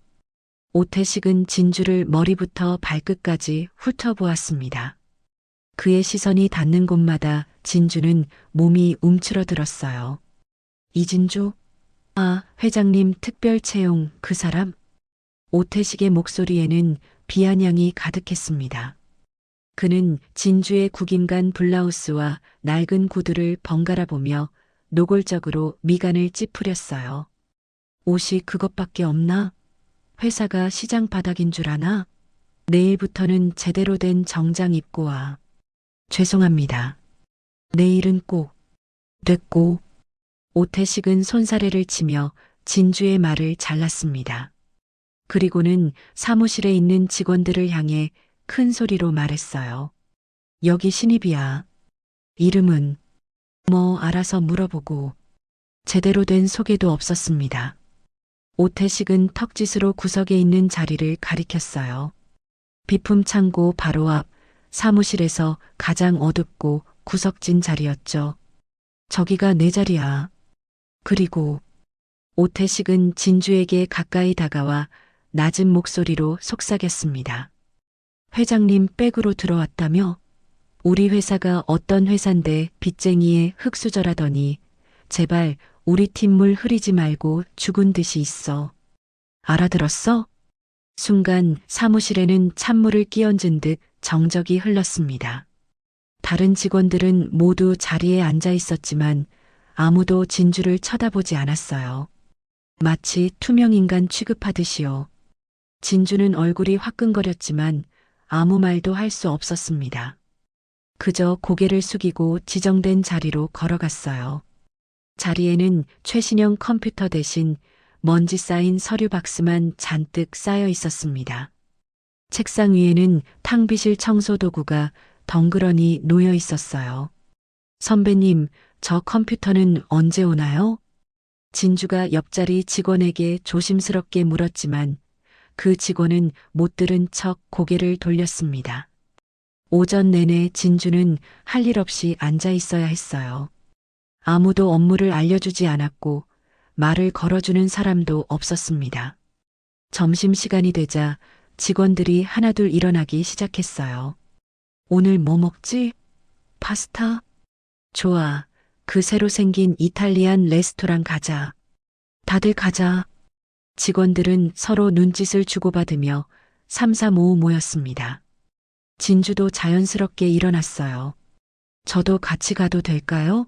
오태식은 진주를 머리부터 발끝까지 훑어보았습니다. 그의 시선이 닿는 곳마다 진주는 몸이 움츠러들었어요. 이진주? 아, 회장님 특별 채용 그 사람? 오태식의 목소리에는 비아냥이 가득했습니다. 그는 진주의 구김간 블라우스와 낡은 구두를 번갈아 보며 노골적으로 미간을 찌푸렸어요. 옷이 그것밖에 없나? 회사가 시장 바닥인 줄 아나? 내일부터는 제대로 된 정장 입고 와. 죄송합니다. 내일은 꼭. 됐고. 오태식은 손사래를 치며 진주의 말을 잘랐습니다. 그리고는 사무실에 있는 직원들을 향해 큰 소리로 말했어요. 여기 신입이야. 이름은? 뭐 알아서 물어보고. 제대로 된 소개도 없었습니다. 오태식은 턱짓으로 구석에 있는 자리를 가리켰어요. 비품 창고 바로 앞 사무실에서 가장 어둡고 구석진 자리였죠. 저기가 내 자리야. 그리고 오태식은 진주에게 가까이 다가와 낮은 목소리로 속삭였습니다. 회장님 백으로 들어왔다며? 우리 회사가 어떤 회사인데 빚쟁이에 흙수저라더니 제발 우리 팀물 흐리지 말고 죽은 듯이 있어. 알아들었어? 순간 사무실에는 찬물을 끼얹은 듯 정적이 흘렀습니다. 다른 직원들은 모두 자리에 앉아 있었지만 아무도 진주를 쳐다보지 않았어요. 마치 투명인간 취급하듯이요. 진주는 얼굴이 화끈거렸지만 아무 말도 할 수 없었습니다. 그저 고개를 숙이고 지정된 자리로 걸어갔어요. 자리에는 최신형 컴퓨터 대신 먼지 쌓인 서류 박스만 잔뜩 쌓여 있었습니다. 책상 위에는 탕비실 청소 도구가 덩그러니 놓여 있었어요. 선배님, 저 컴퓨터는 언제 오나요? 진주가 옆자리 직원에게 조심스럽게 물었지만 그 직원은 못 들은 척 고개를 돌렸습니다. 오전 내내 진주는 할 일 없이 앉아 있어야 했어요. 아무도 업무를 알려주지 않았고 말을 걸어주는 사람도 없었습니다. 점심시간이 되자 직원들이 하나둘 일어나기 시작했어요. 오늘 뭐 먹지? 파스타? 좋아. 그 새로 생긴 이탈리안 레스토랑 가자. 다들 가자. 직원들은 서로 눈짓을 주고받으며 삼삼오오 모였습니다. 진주도 자연스럽게 일어났어요. 저도 같이 가도 될까요?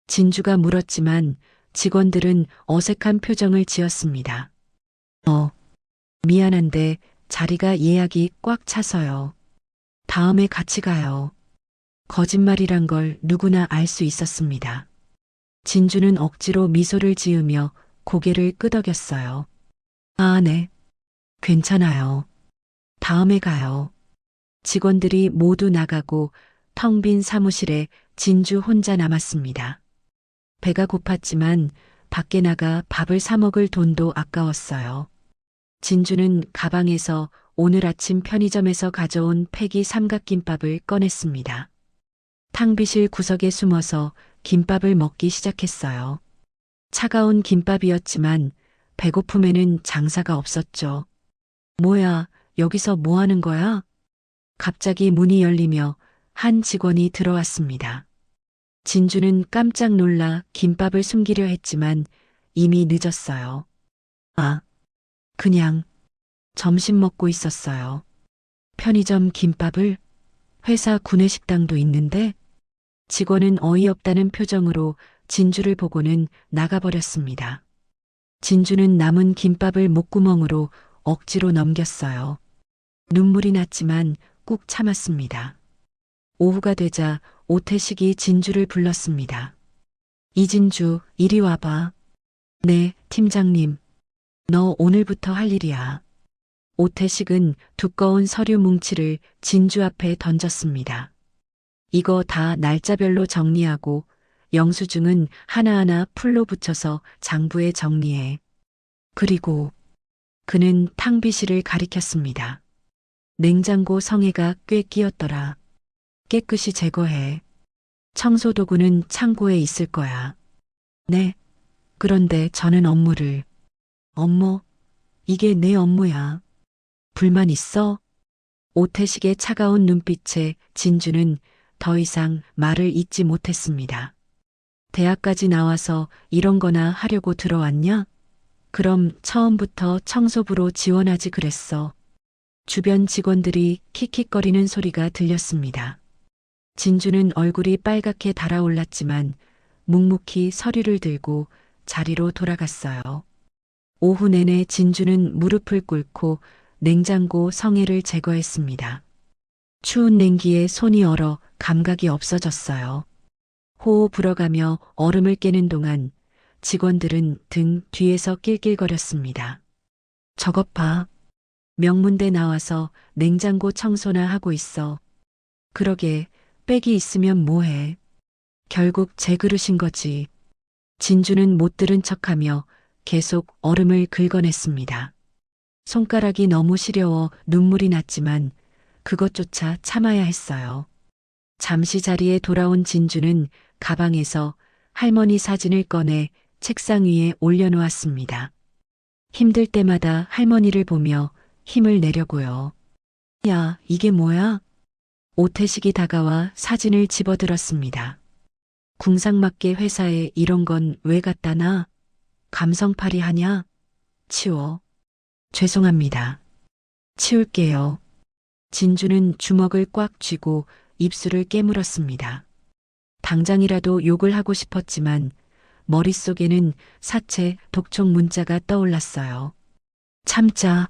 진주가 물었지만 직원들은 어색한 표정을 지었습니다. 미안한데 자리가 예약이 꽉 차서요. 다음에 같이 가요. 거짓말이란 걸 누구나 알 수 있었습니다. 진주는 억지로 미소를 지으며 고개를 끄덕였어요. 아, 네. 괜찮아요. 다음에 가요. 직원들이 모두 나가고 텅 빈 사무실에 진주 혼자 남았습니다. 배가 고팠지만 밖에 나가 밥을 사 먹을 돈도 아까웠어요. 진주는 가방에서 오늘 아침 편의점에서 가져온 팩이 삼각김밥을 꺼냈습니다. 탕비실 구석에 숨어서 김밥을 먹기 시작했어요. 차가운 김밥이었지만 배고픔에는 장사가 없었죠. 뭐야, 여기서 뭐 하는 거야? 갑자기 문이 열리며 한 직원이 들어왔습니다. 진주는 깜짝 놀라 김밥을 숨기려 했지만 이미 늦었어요. 아, 그냥 점심 먹고 있었어요. 편의점 김밥을? 회사 구내식당도 있는데? 직원은 어이없다는 표정으로 진주를 보고는 나가버렸습니다. 진주는 남은 김밥을 목구멍으로 억지로 넘겼어요. 눈물이 났지만 꾹 참았습니다. 오후가 되자 오태식이 진주를 불렀습니다. 이진주, 이리 와봐. 네, 팀장님. 너 오늘부터 할 일이야. 오태식은 두꺼운 서류 뭉치를 진주 앞에 던졌습니다. 이거 다 날짜별로 정리하고 영수증은 하나하나 풀로 붙여서 장부에 정리해. 그리고 그는 탕비실을 가리켰습니다. 냉장고 성에가 꽤 끼었더라. 깨끗이 제거해. 청소도구는 창고에 있을 거야. 네. 그런데 저는 업무를. 업무? 이게 내 업무야. 불만 있어? 오태식의 차가운 눈빛에 진주는 더 이상 말을 잇지 못했습니다. 대학까지 나와서 이런 거나 하려고 들어왔냐? 그럼 처음부터 청소부로 지원하지 그랬어. 주변 직원들이 킥킥거리는 소리가 들렸습니다. 진주는 얼굴이 빨갛게 달아올랐지만 묵묵히 서류를 들고 자리로 돌아갔어요. 오후 내내 진주는 무릎을 꿇고 냉장고 성에를 제거했습니다. 추운 냉기에 손이 얼어 감각이 없어졌어요. 호호 불어가며 얼음을 깨는 동안 직원들은 등 뒤에서 낄낄거렸습니다. 저것 봐. 명문대 나와서 냉장고 청소나 하고 있어. 그러게 백이 있으면 뭐해. 결국 제 그릇인 거지. 진주는 못 들은 척하며 계속 얼음을 긁어냈습니다. 손가락이 너무 시려워 눈물이 났지만 그것조차 참아야 했어요. 잠시 자리에 돌아온 진주는 가방에서 할머니 사진을 꺼내 책상 위에 올려놓았습니다. 힘들 때마다 할머니를 보며 힘을 내려고요. 야, 이게 뭐야? 오태식이 다가와 사진을 집어들었습니다. 궁상맞게 회사에 이런 건 왜 갖다 놔? 감성팔이 하냐? 치워. 죄송합니다. 치울게요. 진주는 주먹을 꽉 쥐고 입술을 깨물었습니다. 당장이라도 욕을 하고 싶었지만 머릿속에는 사채 독촉 문자가 떠올랐어요. 참자.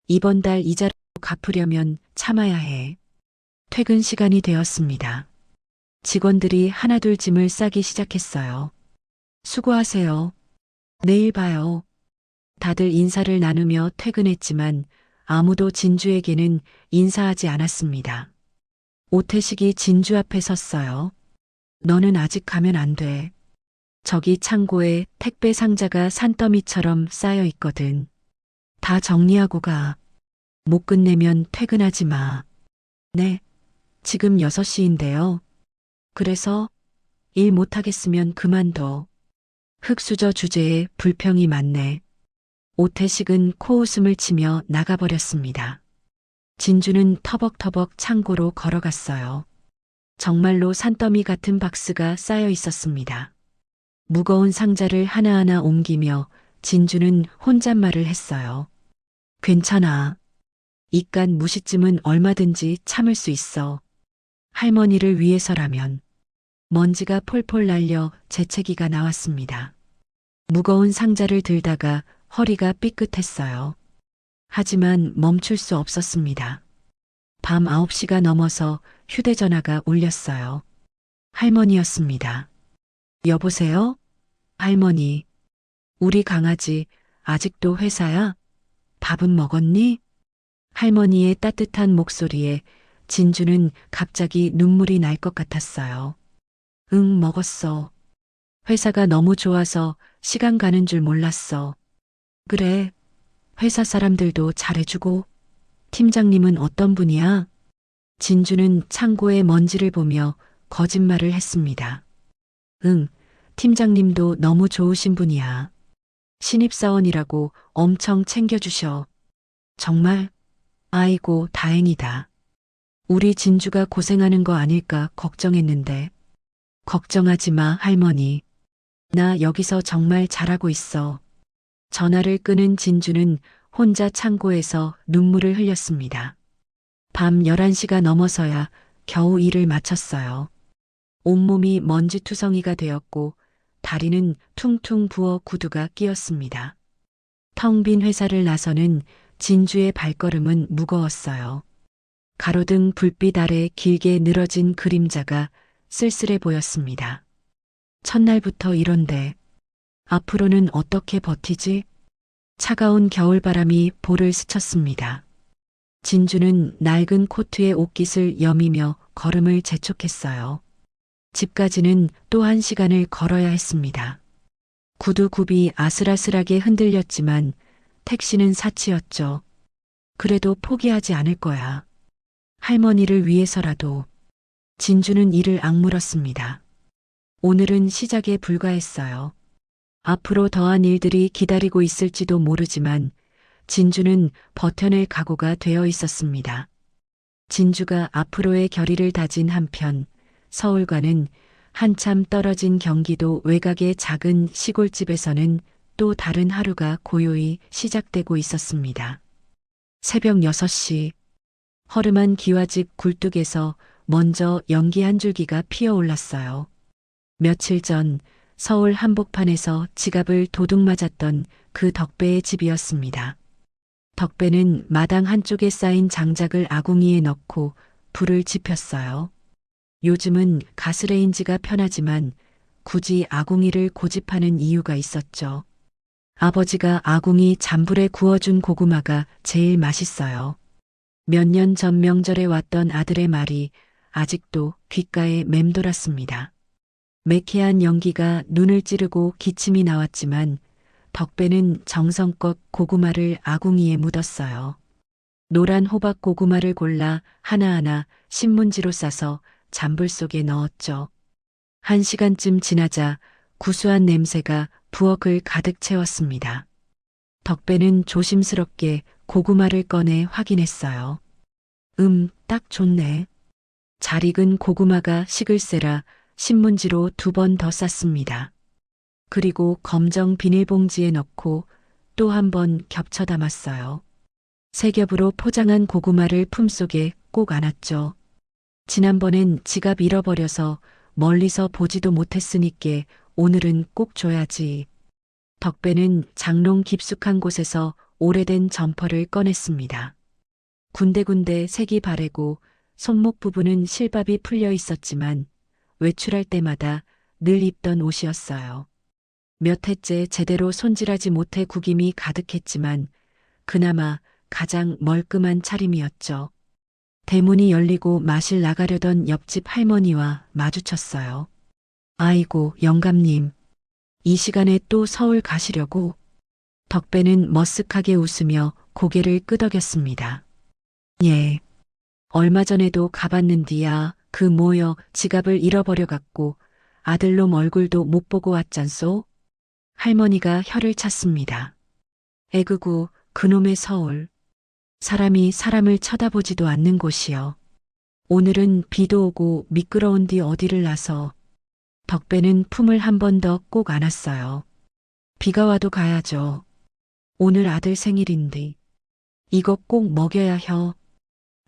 이번 달 이자로 갚으려면 참아야 해. 퇴근 시간이 되었습니다. 직원들이 하나둘 짐을 싸기 시작했어요. 수고하세요. 내일 봐요. 다들 인사를 나누며 퇴근했지만 아무도 진주에게는 인사하지 않았습니다. 오태식이 진주 앞에 섰어요. 너는 아직 가면 안 돼. 저기 창고에 택배 상자가 산더미처럼 쌓여 있거든. 다 정리하고 가. 못 끝내면 퇴근하지 마. 네, 지금 6시인데요. 그래서 일 못하겠으면 그만둬. 흙수저 주제에 불평이 많네. 오태식은 코웃음을 치며 나가버렸습니다. 진주는 터벅터벅 창고로 걸어갔어요. 정말로 산더미 같은 박스가 쌓여 있었습니다. 무거운 상자를 하나하나 옮기며 진주는 혼잣말을 했어요. 괜찮아. 이깟 무시쯤은 얼마든지 참을 수 있어. 할머니를 위해서라면. 먼지가 폴폴 날려 재채기가 나왔습니다. 무거운 상자를 들다가 허리가 삐끗했어요. 하지만 멈출 수 없었습니다. 밤 9시가 넘어서 휴대전화가 울렸어요. 할머니였습니다. 여보세요? 할머니. 우리 강아지 아직도 회사야? 밥은 먹었니? 할머니의 따뜻한 목소리에 진주는 갑자기 눈물이 날 것 같았어요. 응, 먹었어. 회사가 너무 좋아서 시간 가는 줄 몰랐어. 그래, 회사 사람들도 잘해주고. 팀장님은 어떤 분이야? 진주는 창고의 먼지를 보며 거짓말을 했습니다. 응, 팀장님도 너무 좋으신 분이야. 신입사원이라고 엄청 챙겨주셔. 정말? 아이고, 다행이다. 우리 진주가 고생하는 거 아닐까 걱정했는데. 걱정하지 마, 할머니. 나 여기서 정말 잘하고 있어. 전화를 끄는 진주는 혼자 창고에서 눈물을 흘렸습니다. 밤 11시가 넘어서야 겨우 일을 마쳤어요. 온몸이 먼지투성이가 되었고 다리는 퉁퉁 부어 구두가 끼었습니다. 텅 빈 회사를 나서는 진주의 발걸음은 무거웠어요. 가로등 불빛 아래 길게 늘어진 그림자가 쓸쓸해 보였습니다. 첫날부터 이런데 앞으로는 어떻게 버티지? 차가운 겨울바람이 볼을 스쳤습니다. 진주는 낡은 코트에 옷깃을 여미며 걸음을 재촉했어요. 집까지는 또 1시간을 걸어야 했습니다. 구두 굽이 아슬아슬하게 흔들렸지만 택시는 사치였죠. 그래도 포기하지 않을 거야. 할머니를 위해서라도. 진주는 이를 악물었습니다. 오늘은 시작에 불과했어요. 앞으로 더한 일들이 기다리고 있을지도 모르지만 진주는 버텨낼 각오가 되어 있었습니다. 진주가 앞으로의 결의를 다진 한편 서울과는 한참 떨어진 경기도 외곽의 작은 시골집에서는 또 다른 하루가 고요히 시작되고 있었습니다. 새벽 6시. 허름한 기와집 굴뚝에서 먼저 연기 한 줄기가 피어올랐어요. 며칠 전 서울 한복판에서 지갑을 도둑 맞았던 그 덕배의 집이었습니다. 덕배는 마당 한쪽에 쌓인 장작을 아궁이에 넣고 불을 지폈어요. 요즘은 가스레인지가 편하지만 굳이 아궁이를 고집하는 이유가 있었죠. 아버지가 아궁이 잔불에 구워준 고구마가 제일 맛있어요. 몇 년 전 명절에 왔던 아들의 말이 아직도 귓가에 맴돌았습니다. 매캐한 연기가 눈을 찌르고 기침이 나왔지만 덕배는 정성껏 고구마를 아궁이에 묻었어요. 노란 호박 고구마를 골라 하나하나 신문지로 싸서 잔불 속에 넣었죠. 1시간쯤 지나자 구수한 냄새가 부엌을 가득 채웠습니다. 덕배는 조심스럽게 고구마를 꺼내 확인했어요. 딱 좋네. 잘 익은 고구마가 식을세라 신문지로 2번 더 쌌습니다. 그리고 검정 비닐봉지에 넣고 또 한 번 겹쳐 담았어요. 세 겹으로 포장한 고구마를 품속에 꼭 안았죠. 지난번엔 지갑 잃어버려서 멀리서 보지도 못했으니께 오늘은 꼭 줘야지. 덕배는 장롱 깊숙한 곳에서 오래된 점퍼를 꺼냈습니다. 군데군데 색이 바래고 손목 부분은 실밥이 풀려 있었지만 외출할 때마다 늘 입던 옷이었어요. 몇 해째 제대로 손질하지 못해 구김이 가득했지만 그나마 가장 멀끔한 차림이었죠. 대문이 열리고 마실 나가려던 옆집 할머니와 마주쳤어요. 아이고, 영감님. 이 시간에 또 서울 가시려고? 덕배는 머쓱하게 웃으며 고개를 끄덕였습니다. 예. 얼마 전에도 가봤는디야. 그 뭐여 지갑을 잃어버려갖고 아들놈 얼굴도 못 보고 왔잖소? 할머니가 혀를 찼습니다. 에그구, 그놈의 서울. 사람이 사람을 쳐다보지도 않는 곳이여. 오늘은 비도 오고 미끄러운 뒤 어디를 나서. 덕배는 품을 한 번 더 꼭 안았어요. 비가 와도 가야죠. 오늘 아들 생일인데. 이거 꼭 먹여야 혀.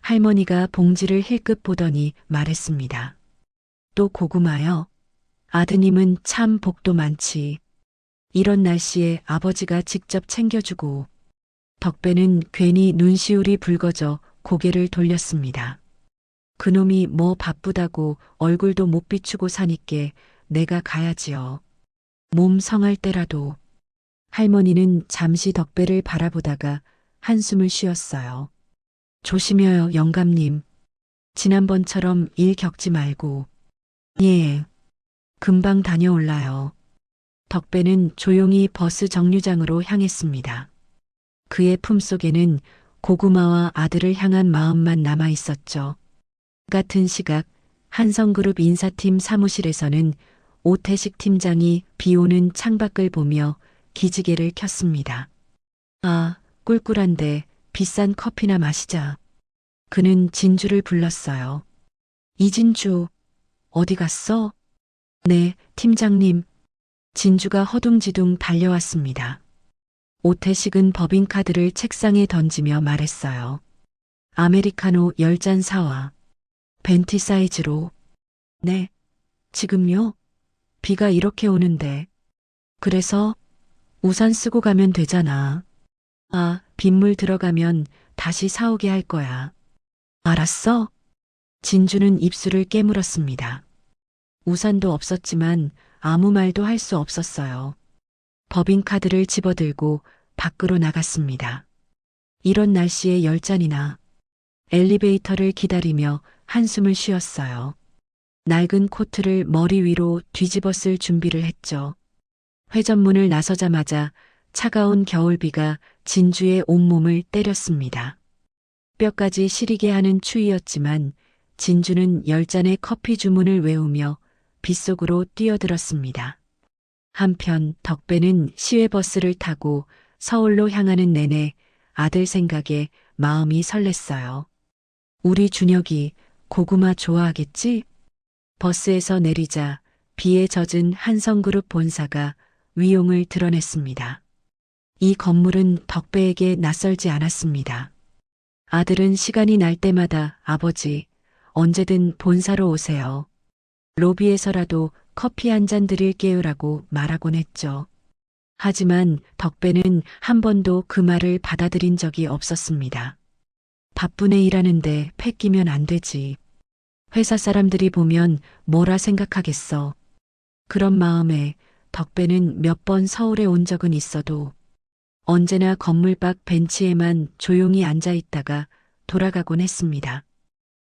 할머니가 봉지를 힐끗 보더니 말했습니다. 또 고구마요? 아드님은 참 복도 많지. 이런 날씨에 아버지가 직접 챙겨주고. 덕배는 괜히 눈시울이 붉어져 고개를 돌렸습니다. 그놈이 뭐 바쁘다고 얼굴도 못 비추고 사니께 내가 가야지요. 몸 성할 때라도. 할머니는 잠시 덕배를 바라보다가 한숨을 쉬었어요. 조심해요, 영감님. 지난번처럼 일 겪지 말고. 예. 금방 다녀올라요. 덕배는 조용히 버스 정류장으로 향했습니다. 그의 품속에는 고구마와 아들을 향한 마음만 남아 있었죠. 같은 시각 한성그룹 인사팀 사무실에서는 오태식 팀장이 비오는 창밖을 보며 기지개를 켰습니다. 아, 꿀꿀한데 비싼 커피나 마시자. 그는 진주를 불렀어요. 이진주, 어디 갔어? 네, 팀장님. 진주가 허둥지둥 달려왔습니다. 오태식은 법인카드를 책상에 던지며 말했어요. 아메리카노 10잔 사와. 벤티 사이즈로. 네, 지금요? 비가 이렇게 오는데. 그래서 우산 쓰고 가면 되잖아. 아, 빗물 들어가면 다시 사오게 할 거야. 알았어? 진주는 입술을 깨물었습니다. 우산도 없었지만 아무 말도 할 수 없었어요. 법인카드를 집어들고 밖으로 나갔습니다. 이런 날씨에 10잔이나. 엘리베이터를 기다리며 한숨을 쉬었어요. 낡은 코트를 머리 위로 뒤집어 쓸 준비를 했죠. 회전문을 나서자마자 차가운 겨울비가 진주의 온몸을 때렸습니다. 뼈까지 시리게 하는 추위였지만 진주는 10잔의 커피 주문을 외우며 빗속으로 뛰어들었습니다. 한편 덕배는 시외버스를 타고 서울로 향하는 내내 아들 생각에 마음이 설렜어요. 우리 준혁이 고구마 좋아하겠지? 버스에서 내리자 비에 젖은 한성그룹 본사가 위용을 드러냈습니다. 이 건물은 덕배에게 낯설지 않았습니다. 아들은 시간이 날 때마다 아버지, 언제든 본사로 오세요. 로비에서라도 커피 한 잔 드릴게요라고 말하곤 했죠. 하지만 덕배는 한 번도 그 말을 받아들인 적이 없었습니다. 바쁘네 일하는데 패 끼면 안 되지. 회사 사람들이 보면 뭐라 생각하겠어. 그런 마음에 덕배는 몇 번 서울에 온 적은 있어도 언제나 건물 밖 벤치에만 조용히 앉아 있다가 돌아가곤 했습니다.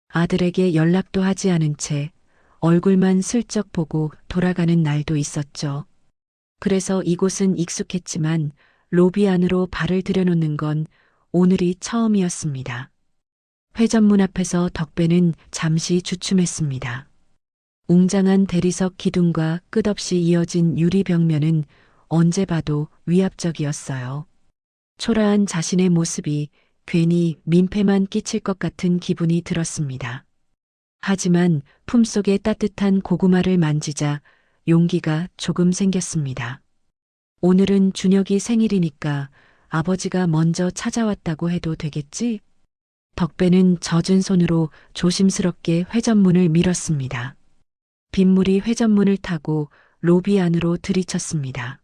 아들에게 연락도 하지 않은 채 얼굴만 슬쩍 보고 돌아가는 날도 있었죠. 그래서 이곳은 익숙했지만 로비 안으로 발을 들여놓는 건 오늘이 처음이었습니다. 회전문 앞에서 덕배는 잠시 주춤했습니다. 웅장한 대리석 기둥과 끝없이 이어진 유리 벽면은 언제 봐도 위압적이었어요. 초라한 자신의 모습이 괜히 민폐만 끼칠 것 같은 기분이 들었습니다. 하지만 품속에 따뜻한 고구마를 만지자 용기가 조금 생겼습니다. 오늘은 준혁이 생일이니까 아버지가 먼저 찾아왔다고 해도 되겠지? 덕배는 젖은 손으로 조심스럽게 회전문을 밀었습니다. 빗물이 회전문을 타고 로비 안으로 들이쳤습니다.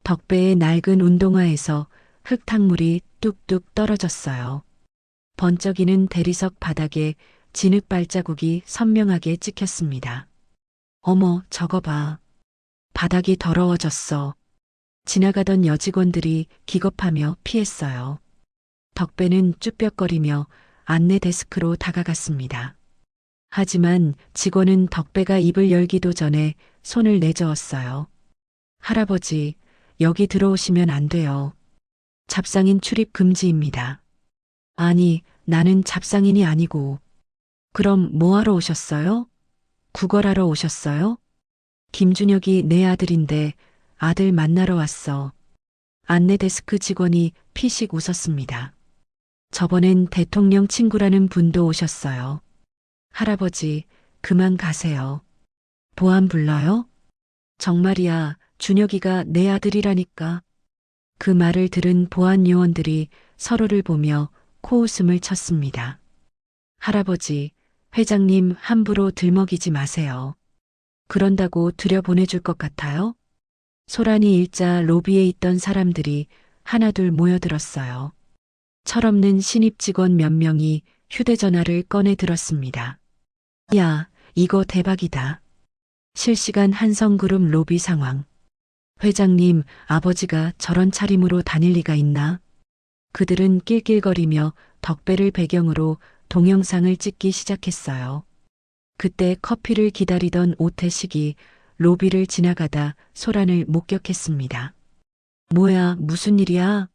덕배의 낡은 운동화에서 흙탕물이 뚝뚝 떨어졌어요. 번쩍이는 대리석 바닥에 진흙 발자국이 선명하게 찍혔습니다. 어머, 저거 봐. 바닥이 더러워졌어. 지나가던 여직원들이 기겁하며 피했어요. 덕배는 쭈뼛거리며 안내 데스크로 다가갔습니다. 하지만 직원은 덕배가 입을 열기도 전에 손을 내저었어요. 할아버지, 여기 들어오시면 안 돼요. 잡상인 출입 금지입니다. 아니, 나는 잡상인이 아니고. 그럼 뭐하러 오셨어요? 구걸하러 오셨어요? 김준혁이 내 아들인데 아들 만나러 왔어. 안내 데스크 직원이 피식 웃었습니다. 저번엔 대통령 친구라는 분도 오셨어요. 할아버지, 그만 가세요. 보안 불러요? 정말이야, 준혁이가 내 아들이라니까. 그 말을 들은 보안 요원들이 서로를 보며 코웃음을 쳤습니다. 할아버지, 회장님 함부로 들먹이지 마세요. 그런다고 들여보내줄 것 같아요? 소란이 일자 로비에 있던 사람들이 하나둘 모여들었어요. 철없는 신입 직원 몇 명이 휴대전화를 꺼내 들었습니다. 야, 이거 대박이다. 실시간 한성그룹 로비 상황. 회장님, 아버지가 저런 차림으로 다닐 리가 있나? 그들은 낄낄거리며 덕배를 배경으로 동영상을 찍기 시작했어요. 그때 커피를 기다리던 오태식이 로비를 지나가다 소란을 목격했습니다. 뭐야, 무슨 일이야?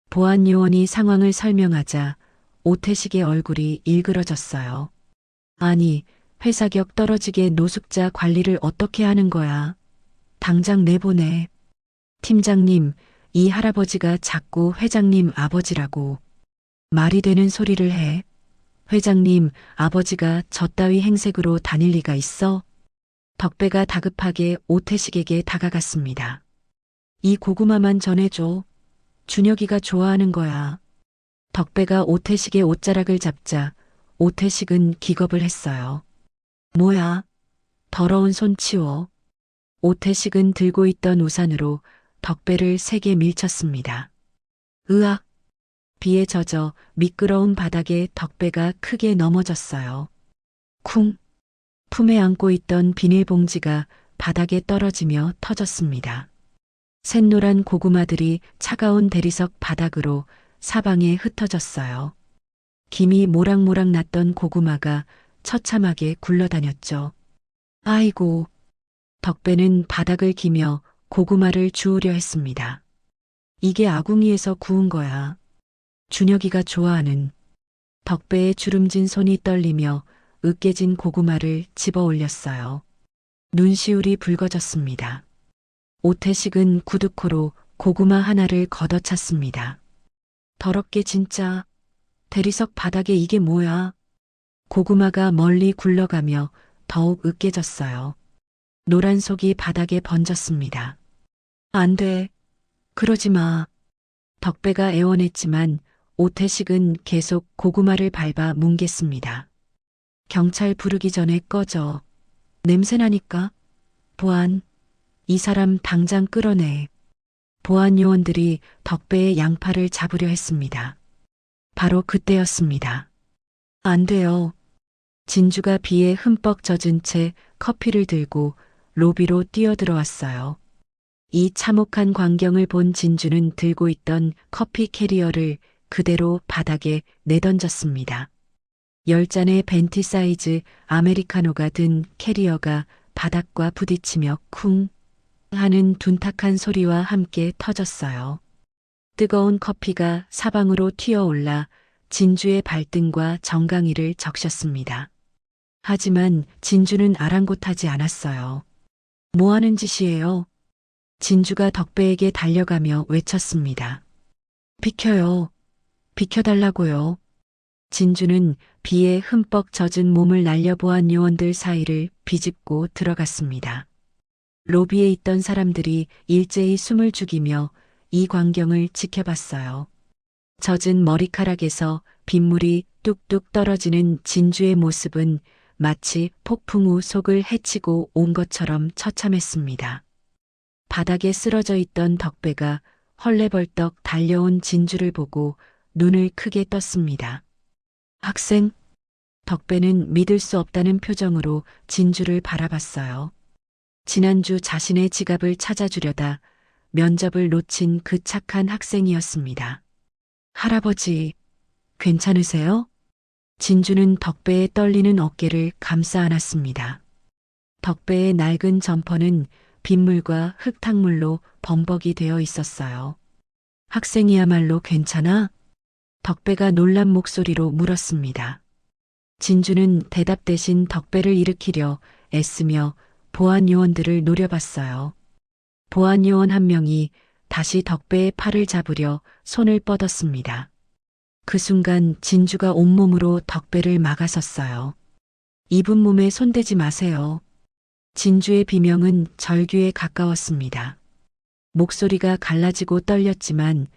보안 요원이 상황을 설명하자 오태식의 얼굴이 일그러졌어요. 아니, 회사격 떨어지게 노숙자 관리를 어떻게 하는 거야? 당장 내보내. 팀장님, 이 할아버지가 자꾸 회장님 아버지라고. 말이 되는 소리를 해. 회장님, 아버지가 저 따위 행색으로 다닐 리가 있어? 덕배가 다급하게 오태식에게 다가갔습니다. 이 고구마만 전해줘. 준혁이가 좋아하는 거야. 덕배가 오태식의 옷자락을 잡자 오태식은 기겁을 했어요. 뭐야? 더러운 손 치워. 오태식은 들고 있던 우산으로 덕배를 세게 밀쳤습니다. 으악! 비에 젖어 미끄러운 바닥에 덕배가 크게 넘어졌어요. 쿵! 품에 안고 있던 비닐봉지가 바닥에 떨어지며 터졌습니다. 샛노란 고구마들이 차가운 대리석 바닥으로 사방에 흩어졌어요. 김이 모락모락 났던 고구마가 처참하게 굴러다녔죠. 아이고! 덕배는 바닥을 기며 고구마를 주우려 했습니다. 이게 아궁이에서 구운 거야. 준혁이가 좋아하는. 덕배의 주름진 손이 떨리며 으깨진 고구마를 집어 올렸어요. 눈시울이 붉어졌습니다. 오태식은 구두코로 고구마 하나를 걷어찼습니다. 더럽게 진짜. 대리석 바닥에 이게 뭐야? 고구마가 멀리 굴러가며 더욱 으깨졌어요. 노란 속이 바닥에 번졌습니다. 안 돼. 그러지 마. 덕배가 애원했지만 오태식은 계속 고구마를 밟아 뭉갰습니다. 경찰 부르기 전에 꺼져. 냄새나니까. 보안. 이 사람 당장 끌어내. 보안 요원들이 덕배의 양팔을 잡으려 했습니다. 바로 그때였습니다. 안 돼요. 진주가 비에 흠뻑 젖은 채 커피를 들고 로비로 뛰어들어왔어요. 이 참혹한 광경을 본 진주는 들고 있던 커피 캐리어를 그대로 바닥에 내던졌습니다. 10잔의 벤티 사이즈 아메리카노가 든 캐리어가 바닥과 부딪히며 쿵 하는 둔탁한 소리와 함께 터졌어요. 뜨거운 커피가 사방으로 튀어올라 진주의 발등과 정강이를 적셨습니다. 하지만 진주는 아랑곳하지 않았어요. 뭐 하는 짓이에요? 진주가 덕배에게 달려가며 외쳤습니다. 비켜요. 비켜달라고요. 진주는 비에 흠뻑 젖은 몸을 날려보안 요원들 사이를 비집고 들어갔습니다. 로비에 있던 사람들이 일제히 숨을 죽이며 이 광경을 지켜봤어요. 젖은 머리카락에서 빗물이 뚝뚝 떨어지는 진주의 모습은 마치 폭풍 후 속을 헤치고 온 것처럼 처참했습니다. 바닥에 쓰러져 있던 덕배가 헐레벌떡 달려온 진주를 보고 눈을 크게 떴습니다. 학생? 덕배는 믿을 수 없다는 표정으로 진주를 바라봤어요. 지난주 자신의 지갑을 찾아주려다 면접을 놓친 그 착한 학생이었습니다. 할아버지, 괜찮으세요? 진주는 덕배의 떨리는 어깨를 감싸 안았습니다. 덕배의 낡은 점퍼는 빗물과 흙탕물로 범벅이 되어 있었어요. 학생이야말로 괜찮아? 덕배가 놀란 목소리로 물었습니다. 진주는 대답 대신 덕배를 일으키려 애쓰며 보안 요원들을 노려봤어요. 보안 요원 한 명이 다시 덕배의 팔을 잡으려 손을 뻗었습니다. 그 순간 진주가 온몸으로 덕배를 막아섰어요. 이분 몸에 손대지 마세요. 진주의 비명은 절규에 가까웠습니다. 목소리가 갈라지고 떨렸지만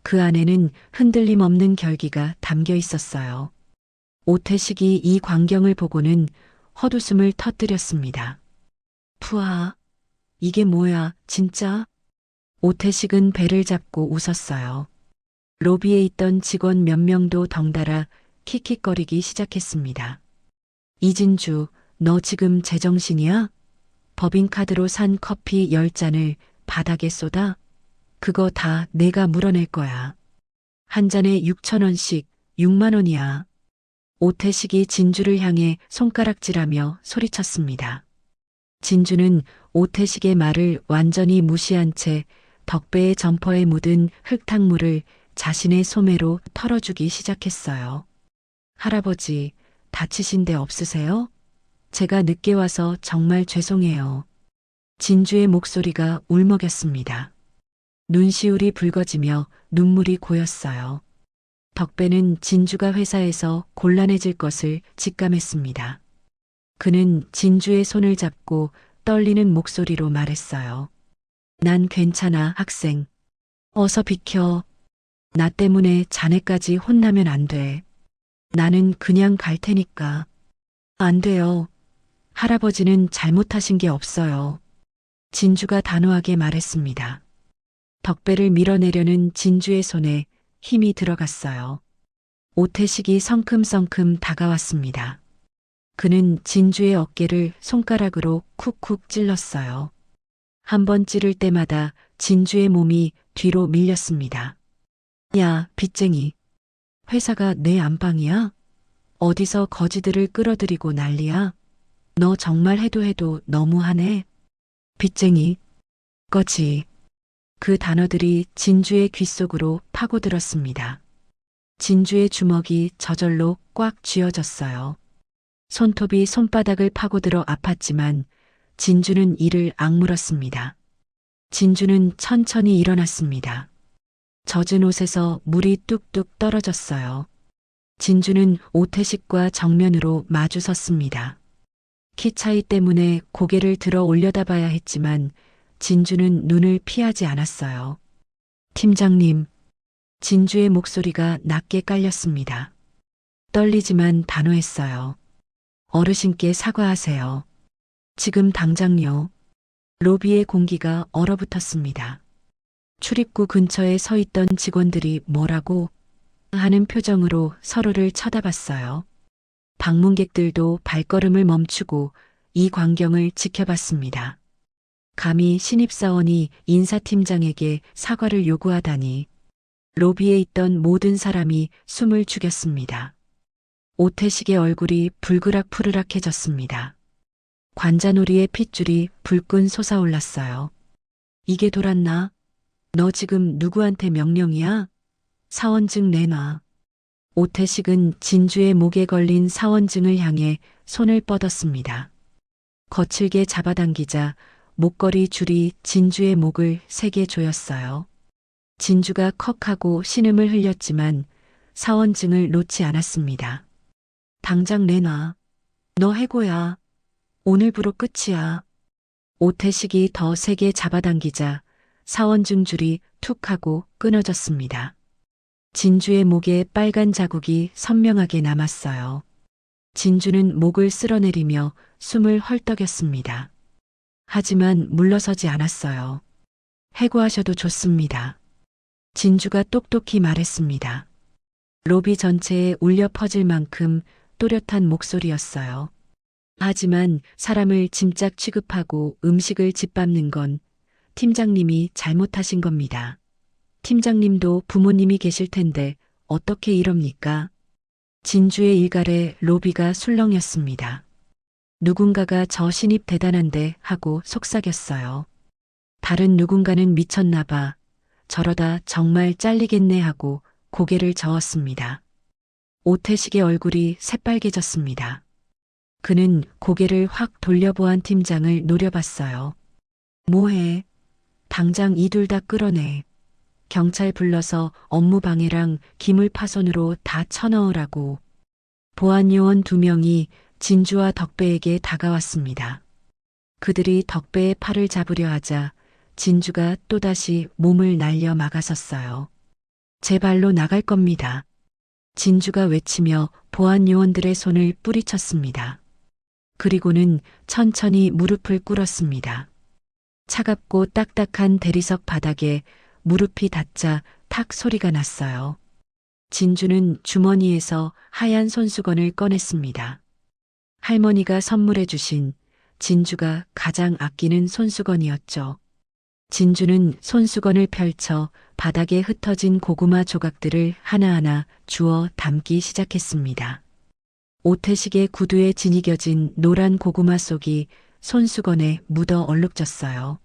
그 안에는 흔들림 없는 결기가 담겨 있었어요. 오태식이 이 광경을 보고는 헛웃음을 터뜨렸습니다. 푸아, 이게 뭐야, 진짜? 오태식은 배를 잡고 웃었어요. 로비에 있던 직원 몇 명도 덩달아 킥킥거리기 시작했습니다. 이진주, 너 지금 제정신이야? 법인카드로 산 커피 10잔을 바닥에 쏟아? 그거 다 내가 물어낼 거야. 한 잔에 6,000원씩 6만 원이야. 오태식이 진주를 향해 손가락질하며 소리쳤습니다. 진주는 오태식의 말을 완전히 무시한 채 덕배의 점퍼에 묻은 흙탕물을 자신의 소매로 털어주기 시작했어요. 할아버지, 다치신 데 없으세요? 제가 늦게 와서 정말 죄송해요. 진주의 목소리가 울먹였습니다. 눈시울이 붉어지며 눈물이 고였어요. 덕배는 진주가 회사에서 곤란해질 것을 직감했습니다. 그는 진주의 손을 잡고 떨리는 목소리로 말했어요. 난 괜찮아, 학생. 어서 비켜. 나 때문에 자네까지 혼나면 안 돼. 나는 그냥 갈 테니까. 안 돼요. 할아버지는 잘못하신 게 없어요. 진주가 단호하게 말했습니다. 덕배를 밀어내려는 진주의 손에 힘이 들어갔어요. 오태식이 성큼성큼 다가왔습니다. 그는 진주의 어깨를 손가락으로 쿡쿡 찔렀어요. 한 번 찌를 때마다 진주의 몸이 뒤로 밀렸습니다. 야, 빚쟁이. 회사가 내 안방이야? 어디서 거지들을 끌어들이고 난리야? 너 정말 해도 너무하네. 빚쟁이. 거지. 그 단어들이 진주의 귓속으로 파고들었습니다. 진주의 주먹이 저절로 꽉 쥐어졌어요. 손톱이 손바닥을 파고들어 아팠지만 진주는 이를 악물었습니다. 진주는 천천히 일어났습니다. 젖은 옷에서 물이 뚝뚝 떨어졌어요. 진주는 오태식과 정면으로 마주 섰습니다. 키 차이 때문에 고개를 들어 올려다봐야 했지만 진주는 눈을 피하지 않았어요. 팀장님. 진주의 목소리가 낮게 깔렸습니다. 떨리지만 단호했어요. 어르신께 사과하세요. 지금 당장요. 로비의 공기가 얼어붙었습니다. 출입구 근처에 서 있던 직원들이 뭐라고 하는 표정으로 서로를 쳐다봤어요. 방문객들도 발걸음을 멈추고 이 광경을 지켜봤습니다. 감히 신입사원이 인사팀장에게 사과를 요구하다니. 로비에 있던 모든 사람이 숨을 죽였습니다. 오태식의 얼굴이 불그락푸르락해졌습니다. 관자놀이의 핏줄이 불끈 솟아올랐어요. 이게 돌았나? 너 지금 누구한테 명령이야? 사원증 내놔. 오태식은 진주의 목에 걸린 사원증을 향해 손을 뻗었습니다. 거칠게 잡아당기자 목걸이 줄이 진주의 목을 세게 조였어요. 진주가 컥하고 신음을 흘렸지만 사원증을 놓지 않았습니다. 당장 내놔. 너 해고야. 오늘부로 끝이야. 오태식이 더 세게 잡아당기자 사원증 줄이 툭 하고 끊어졌습니다. 진주의 목에 빨간 자국이 선명하게 남았어요. 진주는 목을 쓸어내리며 숨을 헐떡였습니다. 하지만 물러서지 않았어요. 해고하셔도 좋습니다. 진주가 똑똑히 말했습니다. 로비 전체에 울려 퍼질 만큼 또렷한 목소리였어요. 하지만 사람을 짐짝 취급하고 음식을 짓밟는 건 팀장님이 잘못하신 겁니다. 팀장님도 부모님이 계실 텐데 어떻게 이럽니까? 진주의 일갈에 로비가 술렁였습니다. 누군가가 저 신입 대단한데 하고 속삭였어요. 다른 누군가는 미쳤나 봐. 저러다 정말 잘리겠네 하고 고개를 저었습니다. 오태식의 얼굴이 새빨개졌습니다. 그는 고개를 확 돌려보안 팀장을 노려봤어요. 뭐해? 당장 이 둘 다 끌어내. 경찰 불러서 업무 방해랑 기물 파손으로 다 쳐넣으라고. 보안요원 2명이 진주와 덕배에게 다가왔습니다. 그들이 덕배의 팔을 잡으려 하자 진주가 또다시 몸을 날려 막아섰어요. 제 발로 나갈 겁니다. 진주가 외치며 보안요원들의 손을 뿌리쳤습니다. 그리고는 천천히 무릎을 꿇었습니다. 차갑고 딱딱한 대리석 바닥에 무릎이 닿자 탁 소리가 났어요. 진주는 주머니에서 하얀 손수건을 꺼냈습니다. 할머니가 선물해 주신 진주가 가장 아끼는 손수건이었죠. 진주는 손수건을 펼쳐 바닥에 흩어진 고구마 조각들을 하나하나 주워 담기 시작했습니다. 오태식의 구두에 지니겨진 노란 고구마 속이 손수건에 묻어 얼룩졌어요.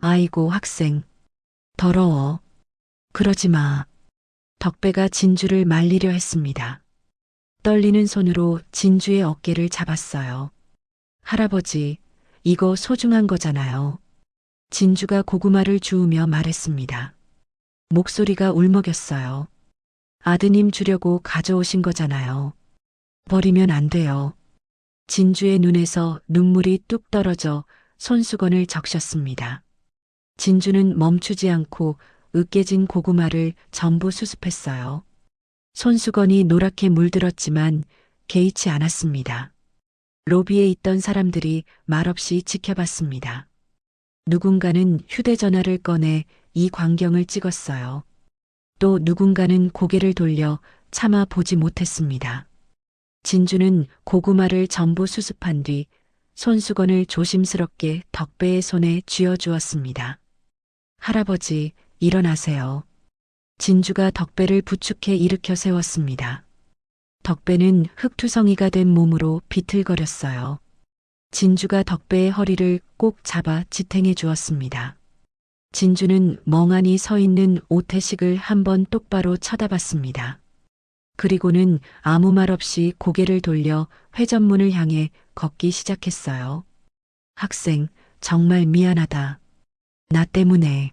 아이고 학생. 더러워. 그러지 마. 덕배가 진주를 말리려 했습니다. 떨리는 손으로 진주의 어깨를 잡았어요. 할아버지, 이거 소중한 거잖아요. 진주가 고구마를 주우며 말했습니다. 목소리가 울먹였어요. 아드님 주려고 가져오신 거잖아요. 버리면 안 돼요. 진주의 눈에서 눈물이 뚝 떨어져 손수건을 적셨습니다. 진주는 멈추지 않고 으깨진 고구마를 전부 수습했어요. 손수건이 노랗게 물들었지만 개의치 않았습니다. 로비에 있던 사람들이 말없이 지켜봤습니다. 누군가는 휴대전화를 꺼내 이 광경을 찍었어요. 또 누군가는 고개를 돌려 차마 보지 못했습니다. 진주는 고구마를 전부 수습한 뒤 손수건을 조심스럽게 덕배의 손에 쥐어주었습니다. 할아버지, 일어나세요. 진주가 덕배를 부축해 일으켜 세웠습니다. 덕배는 흙투성이가 된 몸으로 비틀거렸어요. 진주가 덕배의 허리를 꼭 잡아 지탱해 주었습니다. 진주는 멍하니 서 있는 오태식을 한번 똑바로 쳐다봤습니다. 그리고는 아무 말 없이 고개를 돌려 회전문을 향해 걷기 시작했어요. 학생, 정말 미안하다. 나 때문에.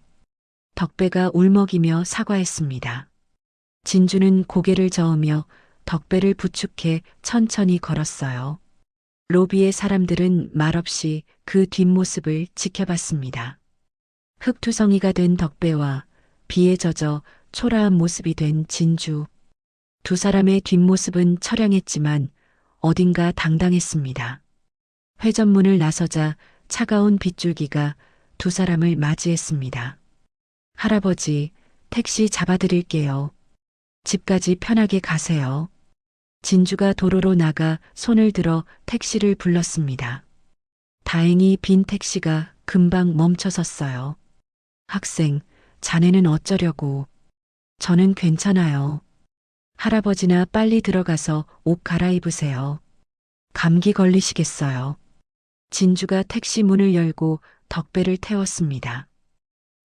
덕배가 울먹이며 사과했습니다. 진주는 고개를 저으며 덕배를 부축해 천천히 걸었어요. 로비의 사람들은 말없이 그 뒷모습을 지켜봤습니다. 흙투성이가 된 덕배와 비에 젖어 초라한 모습이 된 진주. 두 사람의 뒷모습은 처량했지만 어딘가 당당했습니다. 회전문을 나서자 차가운 빗줄기가 두 사람을 맞이했습니다. 할아버지, 택시 잡아드릴게요. 집까지 편하게 가세요. 진주가 도로로 나가 손을 들어 택시를 불렀습니다. 다행히 빈 택시가 금방 멈춰섰어요. 학생, 자네는 어쩌려고? 저는 괜찮아요. 할아버지나 빨리 들어가서 옷 갈아입으세요. 감기 걸리시겠어요. 진주가 택시 문을 열고 덕배를 태웠습니다.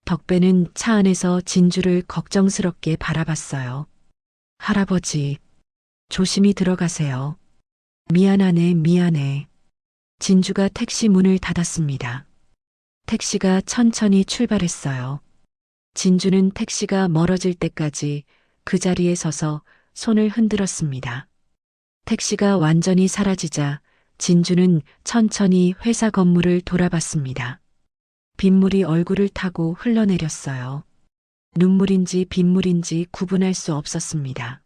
덕배는 차 안에서 진주를 걱정스럽게 바라봤어요. 할아버지, 조심히 들어가세요. 미안하네, 미안해. 진주가 택시 문을 닫았습니다. 택시가 천천히 출발했어요. 진주는 택시가 멀어질 때까지 그 자리에 서서 손을 흔들었습니다. 택시가 완전히 사라지자 진주는 천천히 회사 건물을 돌아봤습니다. 빗물이 얼굴을 타고 흘러내렸어요. 눈물인지 빗물인지 구분할 수 없었습니다.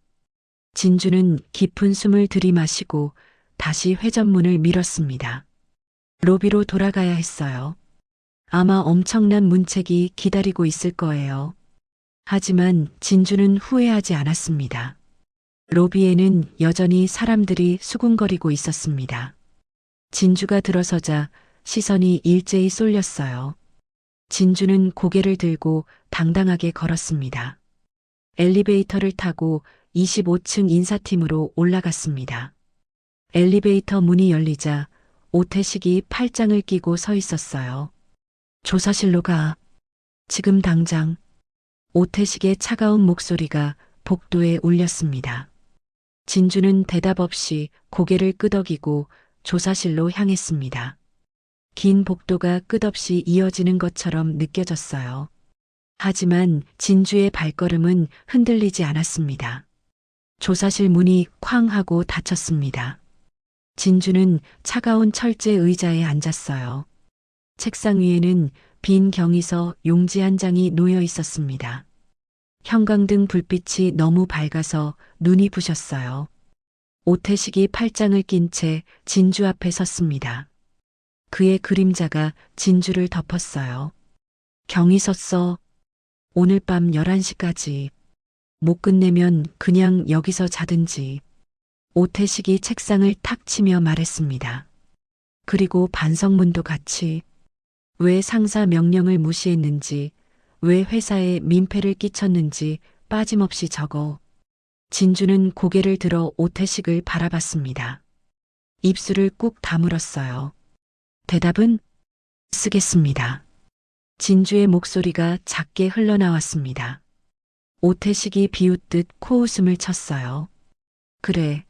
진주는 깊은 숨을 들이마시고 다시 회전문을 밀었습니다. 로비로 돌아가야 했어요. 아마 엄청난 문책이 기다리고 있을 거예요. 하지만 진주는 후회하지 않았습니다. 로비에는 여전히 사람들이 수군거리고 있었습니다. 진주가 들어서자 시선이 일제히 쏠렸어요. 진주는 고개를 들고 당당하게 걸었습니다. 엘리베이터를 타고 25층 인사팀으로 올라갔습니다. 엘리베이터 문이 열리자 오태식이 팔짱을 끼고 서 있었어요. 조사실로 가. 지금 당장. 오태식의 차가운 목소리가 복도에 울렸습니다. 진주는 대답 없이 고개를 끄덕이고 조사실로 향했습니다. 긴 복도가 끝없이 이어지는 것처럼 느껴졌어요. 하지만 진주의 발걸음은 흔들리지 않았습니다. 조사실 문이 쾅 하고 닫혔습니다. 진주는 차가운 철제 의자에 앉았어요. 책상 위에는 빈 경위서 용지 한 장이 놓여 있었습니다. 형광등 불빛이 너무 밝아서 눈이 부셨어요. 오태식이 팔짱을 낀 채 진주 앞에 섰습니다. 그의 그림자가 진주를 덮었어요. 경위서 써. 오늘 밤 11시까지. 못 끝내면 그냥 여기서 자든지. 오태식이 책상을 탁 치며 말했습니다. 그리고 반성문도 같이. 왜 상사 명령을 무시했는지, 왜 회사에 민폐를 끼쳤는지 빠짐없이 적어. 진주는 고개를 들어 오태식을 바라봤습니다. 입술을 꾹 다물었어요. 대답은 쓰겠습니다. 진주의 목소리가 작게 흘러나왔습니다. 오태식이 비웃듯 코웃음을 쳤어요. 그래,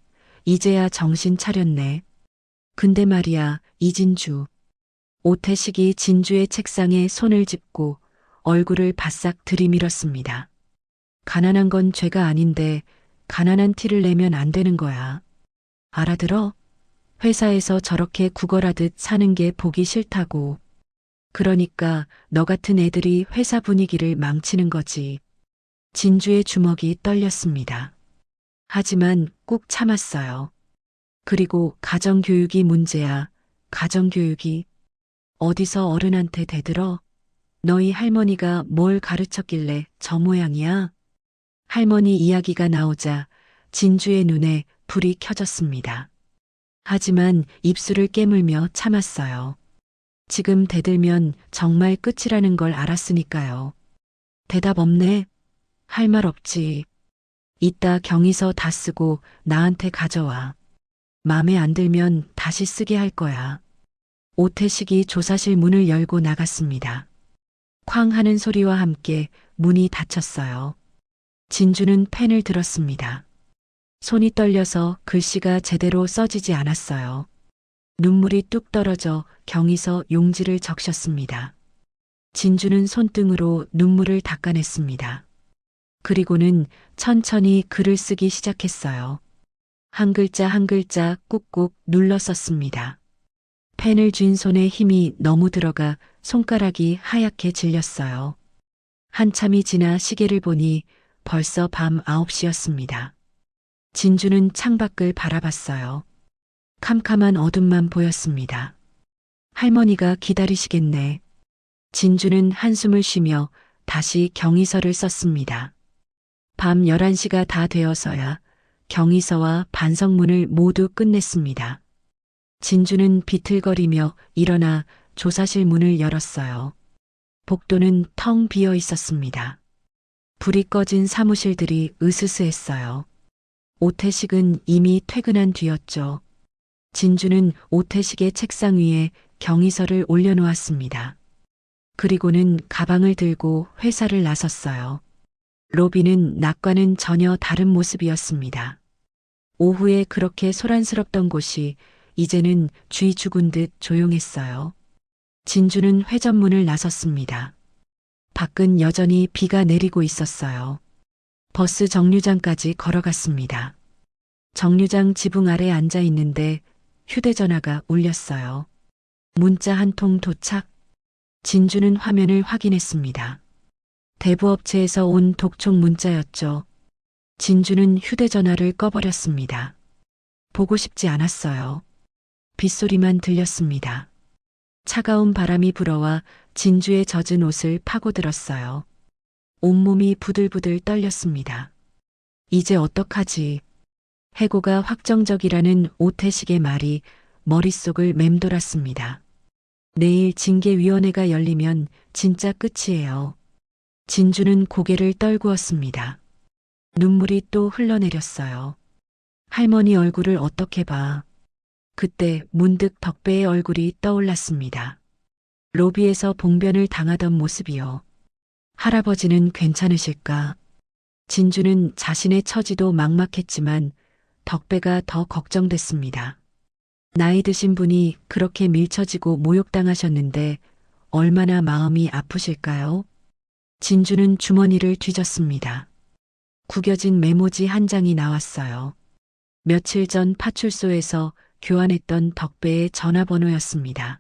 이제야 정신 차렸네. 근데 말이야, 이진주. 오태식이 진주의 책상에 손을 짚고 얼굴을 바싹 들이밀었습니다. 가난한 건 죄가 아닌데 가난한 티를 내면 안 되는 거야. 알아들어? 회사에서 저렇게 구걸하듯 사는 게 보기 싫다고. 그러니까 너 같은 애들이 회사 분위기를 망치는 거지. 진주의 주먹이 떨렸습니다. 하지만 꾹 참았어요. 그리고 가정교육이 문제야. 가정교육이. 어디서 어른한테 대들어? 너희 할머니가 뭘 가르쳤길래 저 모양이야? 할머니 이야기가 나오자 진주의 눈에 불이 켜졌습니다. 하지만 입술을 깨물며 참았어요. 지금 대들면 정말 끝이라는 걸 알았으니까요. 대답 없네? 할 말 없지. 이따 경위서 다 쓰고 나한테 가져와. 맘에 안 들면 다시 쓰게 할 거야. 오태식이 조사실 문을 열고 나갔습니다. 쾅 하는 소리와 함께 문이 닫혔어요. 진주는 펜을 들었습니다. 손이 떨려서 글씨가 제대로 써지지 않았어요. 눈물이 뚝 떨어져 경위서 용지를 적셨습니다. 진주는 손등으로 눈물을 닦아냈습니다. 그리고는 천천히 글을 쓰기 시작했어요. 한 글자 한 글자 꾹꾹 눌러 썼습니다. 펜을 쥔 손에 힘이 너무 들어가 손가락이 하얗게 질렸어요. 한참이 지나 시계를 보니 벌써 밤 9시였습니다. 진주는 창밖을 바라봤어요. 캄캄한 어둠만 보였습니다. 할머니가 기다리시겠네. 진주는 한숨을 쉬며 다시 경위서를 썼습니다. 밤 11시가 다 되어서야 경위서와 반성문을 모두 끝냈습니다. 진주는 비틀거리며 일어나 조사실 문을 열었어요. 복도는 텅 비어 있었습니다. 불이 꺼진 사무실들이 으스스했어요. 오태식은 이미 퇴근한 뒤였죠. 진주는 오태식의 책상 위에 경위서를 올려놓았습니다. 그리고는 가방을 들고 회사를 나섰어요. 로비는 낮과는 전혀 다른 모습이었습니다. 오후에 그렇게 소란스럽던 곳이 이제는 쥐 죽은 듯 조용했어요. 진주는 회전문을 나섰습니다. 밖은 여전히 비가 내리고 있었어요. 버스 정류장까지 걸어갔습니다. 정류장 지붕 아래 앉아 있는데 휴대전화가 울렸어요. 문자 한 통 도착. 진주는 화면을 확인했습니다. 대부업체에서 온 독촉 문자였죠. 진주는 휴대전화를 꺼버렸습니다. 보고 싶지 않았어요. 빗소리만 들렸습니다. 차가운 바람이 불어와 진주의 젖은 옷을 파고들었어요. 온몸이 부들부들 떨렸습니다. 이제 어떡하지? 해고가 확정적이라는 오태식의 말이 머릿속을 맴돌았습니다. 내일 징계위원회가 열리면 진짜 끝이에요. 진주는 고개를 떨구었습니다. 눈물이 또 흘러내렸어요. 할머니 얼굴을 어떻게 봐. 그때 문득 덕배의 얼굴이 떠올랐습니다. 로비에서 봉변을 당하던 모습이요. 할아버지는 괜찮으실까? 진주는 자신의 처지도 막막했지만 덕배가 더 걱정됐습니다. 나이 드신 분이 그렇게 밀쳐지고 모욕당하셨는데 얼마나 마음이 아프실까요? 진주는 주머니를 뒤졌습니다. 구겨진 메모지 한 장이 나왔어요. 며칠 전 파출소에서 교환했던 덕배의 전화번호였습니다.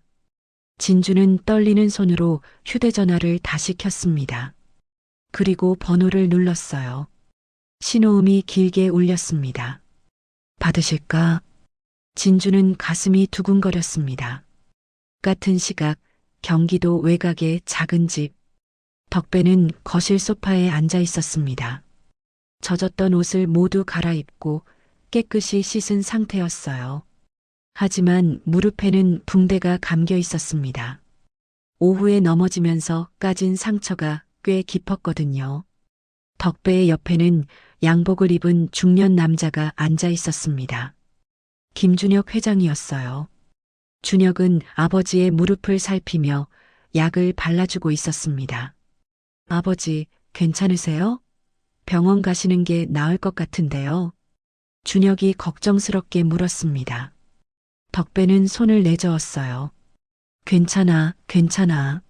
진주는 떨리는 손으로 휴대전화를 다시 켰습니다. 그리고 번호를 눌렀어요. 신호음이 길게 울렸습니다. 받으실까? 진주는 가슴이 두근거렸습니다. 같은 시각 경기도 외곽의 작은 집. 덕배는 거실 소파에 앉아 있었습니다. 젖었던 옷을 모두 갈아입고 깨끗이 씻은 상태였어요. 하지만 무릎에는 붕대가 감겨 있었습니다. 오후에 넘어지면서 까진 상처가 꽤 깊었거든요. 덕배의 옆에는 양복을 입은 중년 남자가 앉아 있었습니다. 김준혁 회장이었어요. 준혁은 아버지의 무릎을 살피며 약을 발라주고 있었습니다. 아버지, 괜찮으세요? 병원 가시는 게 나을 것 같은데요. 준혁이 걱정스럽게 물었습니다. 덕배는 손을 내저었어요. 괜찮아, 괜찮아.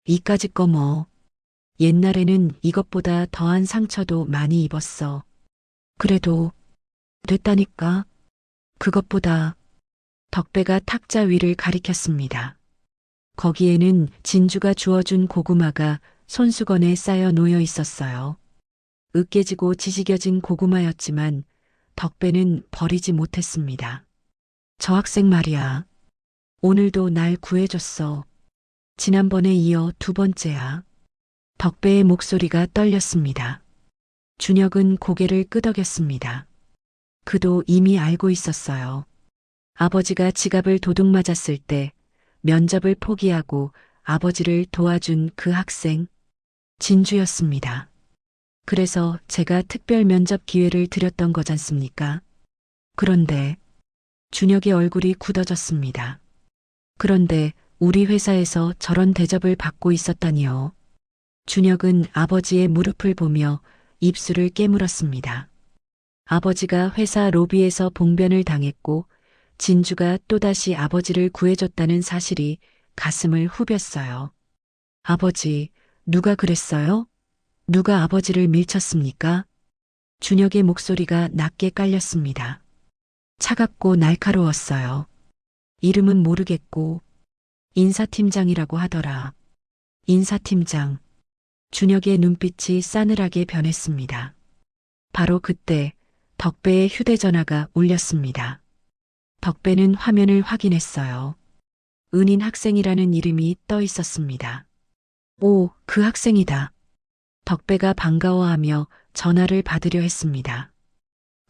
이까짓 거 뭐. 옛날에는 이것보다 더한 상처도 많이 입었어. 그래도 됐다니까. 그것보다. 덕배가 탁자 위를 가리켰습니다. 거기에는 진주가 주워준 고구마가 손수건에 쌓여 놓여 있었어요. 으깨지고 지지겨진 고구마였지만 덕배는 버리지 못했습니다. 저 학생 말이야. 오늘도 날 구해줬어. 지난번에 이어 두 번째야. 덕배의 목소리가 떨렸습니다. 준혁은 고개를 끄덕였습니다. 그도 이미 알고 있었어요. 아버지가 지갑을 도둑 맞았을 때 면접을 포기하고 아버지를 도와준 그 학생, 진주였습니다. 그래서 제가 특별 면접 기회를 드렸던 거잖습니까? 그런데 준혁의 얼굴이 굳어졌습니다. 그런데 우리 회사에서 저런 대접을 받고 있었다니요. 준혁은 아버지의 무릎을 보며 입술을 깨물었습니다. 아버지가 회사 로비에서 봉변을 당했고 진주가 또다시 아버지를 구해줬다는 사실이 가슴을 후볐어요. 아버지, 누가 그랬어요? 누가 아버지를 밀쳤습니까? 준혁의 목소리가 낮게 깔렸습니다. 차갑고 날카로웠어요. 이름은 모르겠고 인사팀장이라고 하더라. 인사팀장. 준혁의 눈빛이 싸늘하게 변했습니다. 바로 그때 덕배의 휴대전화가 울렸습니다. 덕배는 화면을 확인했어요. 은인 학생이라는 이름이 떠 있었습니다. 오, 그 학생이다. 덕배가 반가워하며 전화를 받으려 했습니다.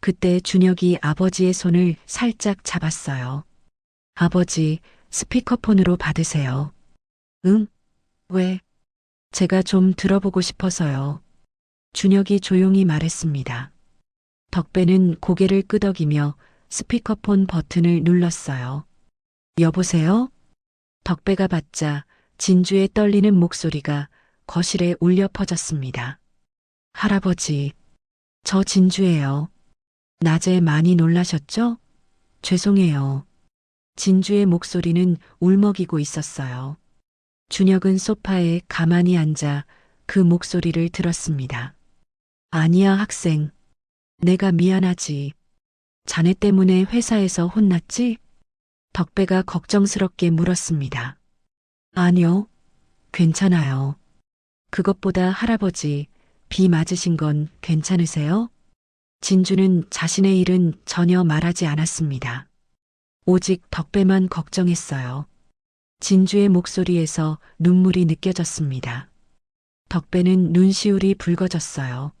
그때 준혁이 아버지의 손을 살짝 잡았어요. 아버지, 스피커폰으로 받으세요. 응? 왜? 제가 좀 들어보고 싶어서요. 준혁이 조용히 말했습니다. 덕배는 고개를 끄덕이며 스피커폰 버튼을 눌렀어요. 여보세요? 덕배가 받자 진주의 떨리는 목소리가 거실에 울려 퍼졌습니다. 할아버지, 저 진주예요. 낮에 많이 놀라셨죠? 죄송해요. 진주의 목소리는 울먹이고 있었어요. 준혁은 소파에 가만히 앉아 그 목소리를 들었습니다. 아니야, 학생. 내가 미안하지. 자네 때문에 회사에서 혼났지? 덕배가 걱정스럽게 물었습니다. 아니요, 괜찮아요. 그것보다 할아버지, 비 맞으신 건 괜찮으세요? 진주는 자신의 일은 전혀 말하지 않았습니다. 오직 덕배만 걱정했어요. 진주의 목소리에서 눈물이 느껴졌습니다. 덕배는 눈시울이 붉어졌어요.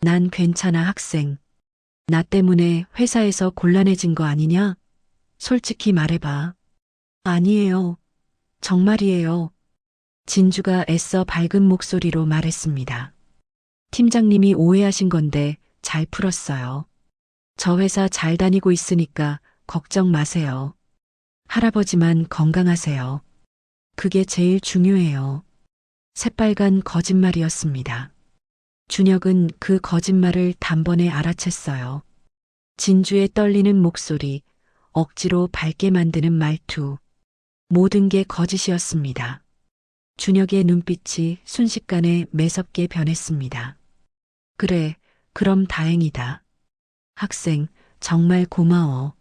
난 괜찮아, 학생. 나 때문에 회사에서 곤란해진 거 아니냐? 솔직히 말해봐. 아니에요. 정말이에요. 진주가 애써 밝은 목소리로 말했습니다. 팀장님이 오해하신 건데 잘 풀었어요. 저 회사 잘 다니고 있으니까 걱정 마세요. 할아버지만 건강하세요. 그게 제일 중요해요. 새빨간 거짓말이었습니다. 준혁은 그 거짓말을 단번에 알아챘어요. 진주의 떨리는 목소리, 억지로 밝게 만드는 말투, 모든 게 거짓이었습니다. 준혁의 눈빛이 순식간에 매섭게 변했습니다. 그래, 그럼 다행이다. 학생, 정말 고마워.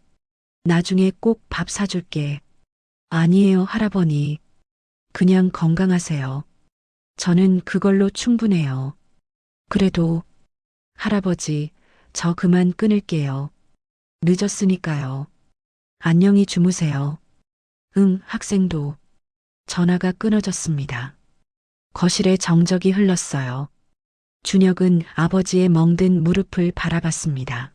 나중에 꼭 밥 사줄게. 아니에요, 할아버니. 그냥 건강하세요. 저는 그걸로 충분해요. 그래도, 할아버지, 저 그만 끊을게요. 늦었으니까요. 안녕히 주무세요. 응, 학생도. 전화가 끊어졌습니다. 거실에 정적이 흘렀어요. 준혁은 아버지의 멍든 무릎을 바라봤습니다.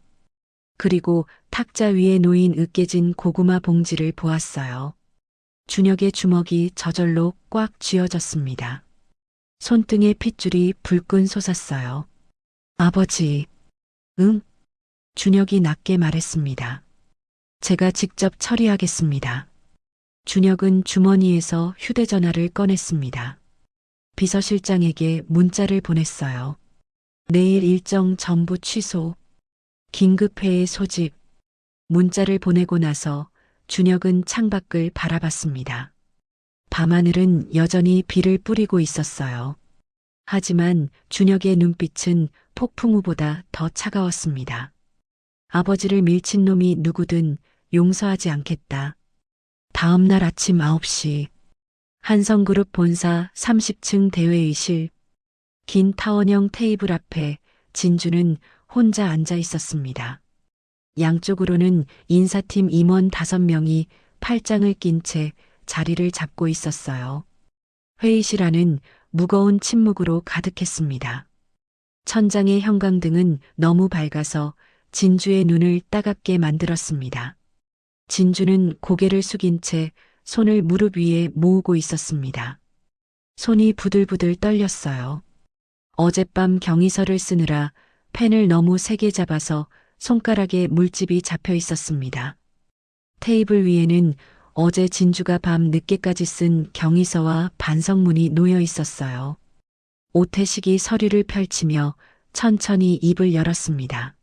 그리고 탁자 위에 놓인 으깨진 고구마 봉지를 보았어요. 준혁의 주먹이 저절로 꽉 쥐어졌습니다. 손등에 핏줄이 불끈 솟았어요. 아버지, 응? 준혁이 낮게 말했습니다. 제가 직접 처리하겠습니다. 준혁은 주머니에서 휴대전화를 꺼냈습니다. 비서실장에게 문자를 보냈어요. 내일 일정 전부 취소. 긴급회의 소집. 문자를 보내고 나서 준혁은 창밖을 바라봤습니다. 밤하늘은 여전히 비를 뿌리고 있었어요. 하지만 준혁의 눈빛은 폭풍우보다 더 차가웠습니다. 아버지를 밀친 놈이 누구든 용서하지 않겠다. 다음 날 아침 9시 한성그룹 본사 30층 대회의실, 긴 타원형 테이블 앞에 진주는 혼자 앉아 있었습니다. 양쪽으로는 인사팀 임원 5명이 팔짱을 낀 채 자리를 잡고 있었어요. 회의실 안은 무거운 침묵으로 가득했습니다. 천장의 형광등은 너무 밝아서 진주의 눈을 따갑게 만들었습니다. 진주는 고개를 숙인 채 손을 무릎 위에 모으고 있었습니다. 손이 부들부들 떨렸어요. 어젯밤 경위서를 쓰느라 펜을 너무 세게 잡아서 손가락에 물집이 잡혀 있었습니다. 테이블 위에는 어제 진주가 밤 늦게까지 쓴 경위서와 반성문이 놓여 있었어요. 오태식이 서류를 펼치며 천천히 입을 열었습니다.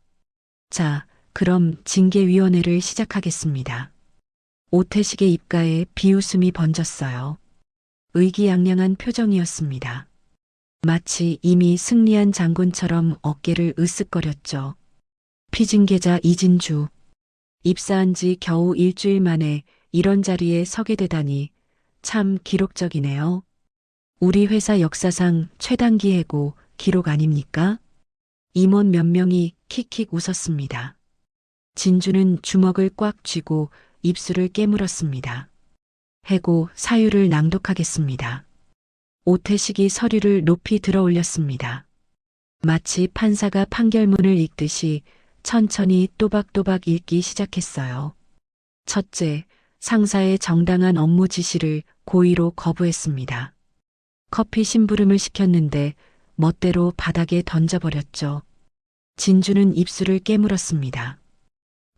자, 그럼 징계위원회를 시작하겠습니다. 오태식의 입가에 비웃음이 번졌어요. 의기양양한 표정이었습니다. 마치 이미 승리한 장군처럼 어깨를 으쓱거렸죠. 피징계자 이진주. 입사한 지 겨우 일주일 만에 이런 자리에 서게 되다니 참 기록적이네요. 우리 회사 역사상 최단기 해고 기록 아닙니까? 임원 몇 명이 킥킥 웃었습니다. 진주는 주먹을 꽉 쥐고 입술을 깨물었습니다. 해고 사유를 낭독하겠습니다. 오태식이 서류를 높이 들어 올렸습니다. 마치 판사가 판결문을 읽듯이 천천히 또박또박 읽기 시작했어요. 첫째, 상사의 정당한 업무 지시를 고의로 거부했습니다. 커피 심부름을 시켰는데 멋대로 바닥에 던져버렸죠. 진주는 입술을 깨물었습니다.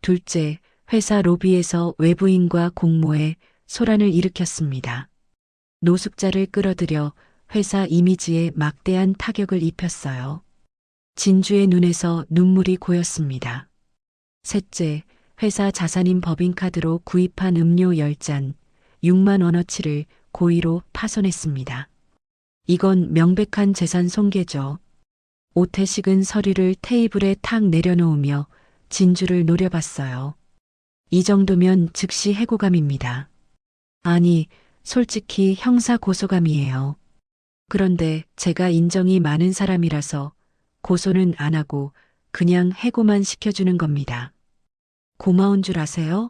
둘째, 회사 로비에서 외부인과 공모해 소란을 일으켰습니다. 노숙자를 끌어들여 회사 이미지에 막대한 타격을 입혔어요. 진주의 눈에서 눈물이 고였습니다. 셋째, 회사 자산인 법인카드로 구입한 음료 10잔, 6만 원어치를 고의로 파손했습니다. 이건 명백한 재산 손괴죠. 오태식은 서류를 테이블에 탁 내려놓으며 진주를 노려봤어요. 이 정도면 즉시 해고감입니다. 아니, 솔직히 형사 고소감이에요. 그런데 제가 인정이 많은 사람이라서 고소는 안 하고 그냥 해고만 시켜주는 겁니다. 고마운 줄 아세요?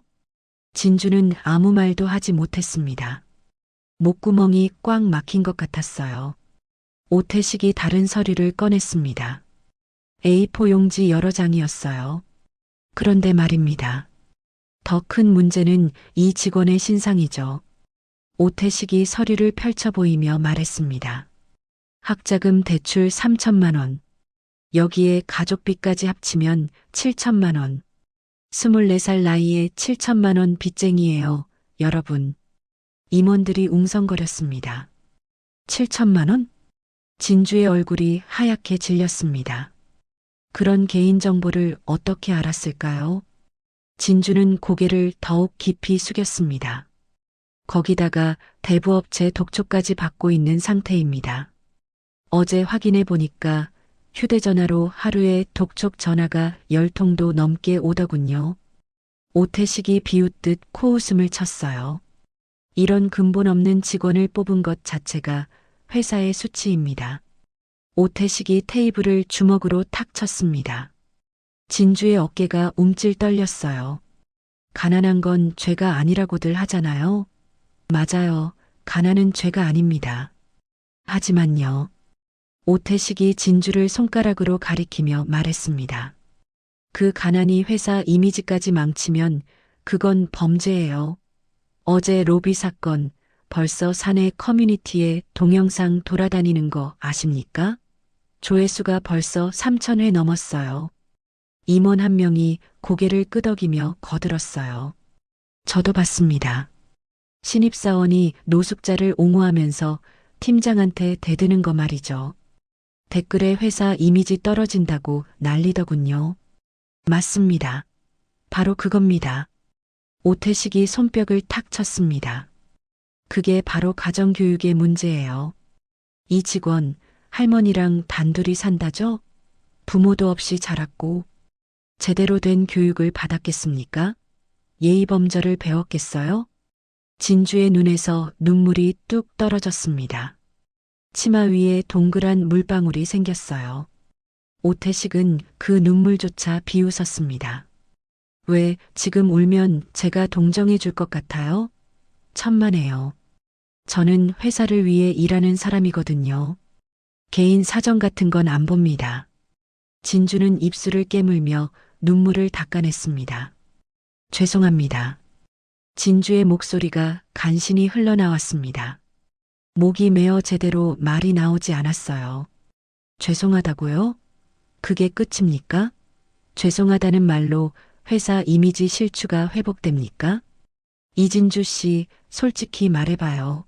진주는 아무 말도 하지 못했습니다. 목구멍이 꽉 막힌 것 같았어요. 오태식이 다른 서류를 꺼냈습니다. A4 용지 여러 장이었어요. 그런데 말입니다. 더 큰 문제는 이 직원의 신상이죠. 오태식이 서류를 펼쳐 보이며 말했습니다. 학자금 대출 3천만 원. 여기에 가족비까지 합치면 7천만 원. 24살 나이에 7천만 원 빚쟁이에요, 여러분. 임원들이 웅성거렸습니다. 7천만 원? 진주의 얼굴이 하얗게 질렸습니다. 그런 개인정보를 어떻게 알았을까요? 진주는 고개를 더욱 깊이 숙였습니다. 거기다가 대부업체 독촉까지 받고 있는 상태입니다. 어제 확인해 보니까 휴대전화로 하루에 독촉 전화가 10통도 넘게 오더군요. 오태식이 비웃듯 코웃음을 쳤어요. 이런 근본 없는 직원을 뽑은 것 자체가 회사의 수치입니다. 오태식이 테이블을 주먹으로 탁 쳤습니다. 진주의 어깨가 움찔 떨렸어요. 가난한 건 죄가 아니라고들 하잖아요. 맞아요. 가난은 죄가 아닙니다. 하지만요. 오태식이 진주를 손가락으로 가리키며 말했습니다. 그 가난이 회사 이미지까지 망치면 그건 범죄예요. 어제 로비 사건 벌써 사내 커뮤니티에 동영상 돌아다니는 거 아십니까? 조회수가 벌써 3,000회 넘었어요. 임원 한 명이 고개를 끄덕이며 거들었어요. 저도 봤습니다. 신입사원이 노숙자를 옹호하면서 팀장한테 대드는 거 말이죠. 댓글에 회사 이미지 떨어진다고 난리더군요. 맞습니다. 바로 그겁니다. 오태식이 손뼉을 탁 쳤습니다. 그게 바로 가정교육의 문제예요. 이 직원 할머니랑 단둘이 산다죠? 부모도 없이 자랐고 제대로 된 교육을 받았겠습니까? 예의범절을 배웠겠어요? 진주의 눈에서 눈물이 뚝 떨어졌습니다. 치마 위에 동그란 물방울이 생겼어요. 오태식은 그 눈물조차 비웃었습니다. 왜 지금 울면 제가 동정해 줄 것 같아요? 천만에요. 저는 회사를 위해 일하는 사람이거든요. 개인 사정 같은 건 안 봅니다. 진주는 입술을 깨물며 눈물을 닦아냈습니다. 죄송합니다. 진주의 목소리가 간신히 흘러나왔습니다. 목이 메어 제대로 말이 나오지 않았어요. 죄송하다고요? 그게 끝입니까? 죄송하다는 말로 회사 이미지 실추가 회복됩니까? 이진주 씨, 솔직히 말해봐요.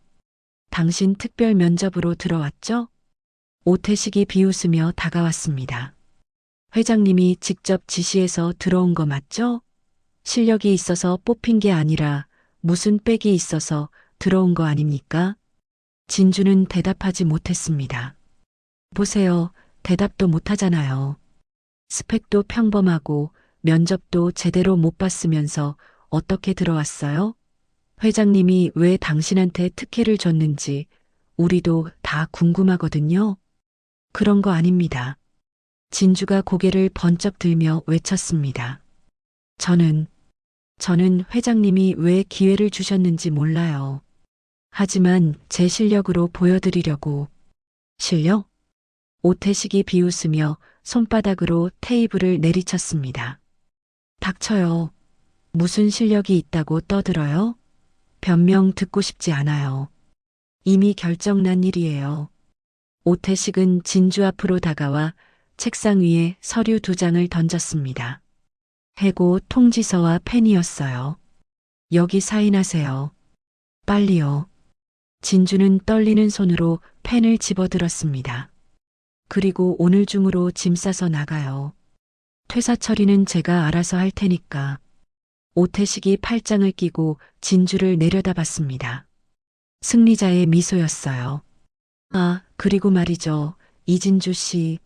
당신 특별 면접으로 들어왔죠? 오태식이 비웃으며 다가왔습니다. 회장님이 직접 지시해서 들어온 거 맞죠? 실력이 있어서 뽑힌 게 아니라 무슨 빽이 있어서 들어온 거 아닙니까? 진주는 대답하지 못했습니다. 보세요. 대답도 못하잖아요. 스펙도 평범하고 면접도 제대로 못 봤으면서 어떻게 들어왔어요? 회장님이 왜 당신한테 특혜를 줬는지 우리도 다 궁금하거든요. 그런 거 아닙니다. 진주가 고개를 번쩍 들며 외쳤습니다. 저는 회장님이 왜 기회를 주셨는지 몰라요. 하지만 제 실력으로 보여드리려고. 실력? 오태식이 비웃으며 손바닥으로 테이블을 내리쳤습니다. 닥쳐요. 무슨 실력이 있다고 떠들어요? 변명 듣고 싶지 않아요. 이미 결정난 일이에요. 오태식은 진주 앞으로 다가와 책상 위에 서류 2장을 던졌습니다. 해고 통지서와 펜이었어요. 여기 사인하세요. 빨리요. 진주는 떨리는 손으로 펜을 집어들었습니다. 그리고 오늘 중으로 짐 싸서 나가요. 퇴사 처리는 제가 알아서 할 테니까. 오태식이 팔짱을 끼고 진주를 내려다봤습니다. 승리자의 미소였어요. 아, 그리고 말이죠. 이진주 씨.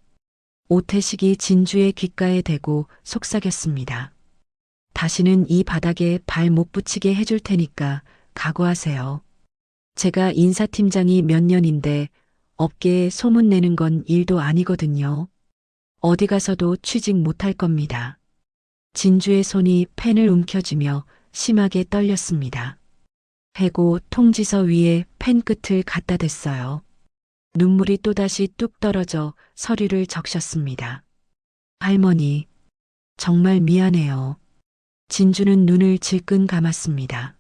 오태식이 진주의 귓가에 대고 속삭였습니다. 다시는 이 바닥에 발 못 붙이게 해줄 테니까 각오하세요. 제가 인사팀장이 몇 년인데 업계에 소문내는 건 일도 아니거든요. 어디 가서도 취직 못할 겁니다. 진주의 손이 펜을 움켜쥐며 심하게 떨렸습니다. 해고 통지서 위에 펜 끝을 갖다 댔어요. 눈물이 또다시 뚝 떨어져 서류를 적셨습니다. 할머니, 정말 미안해요. 진주는 눈을 질끈 감았습니다.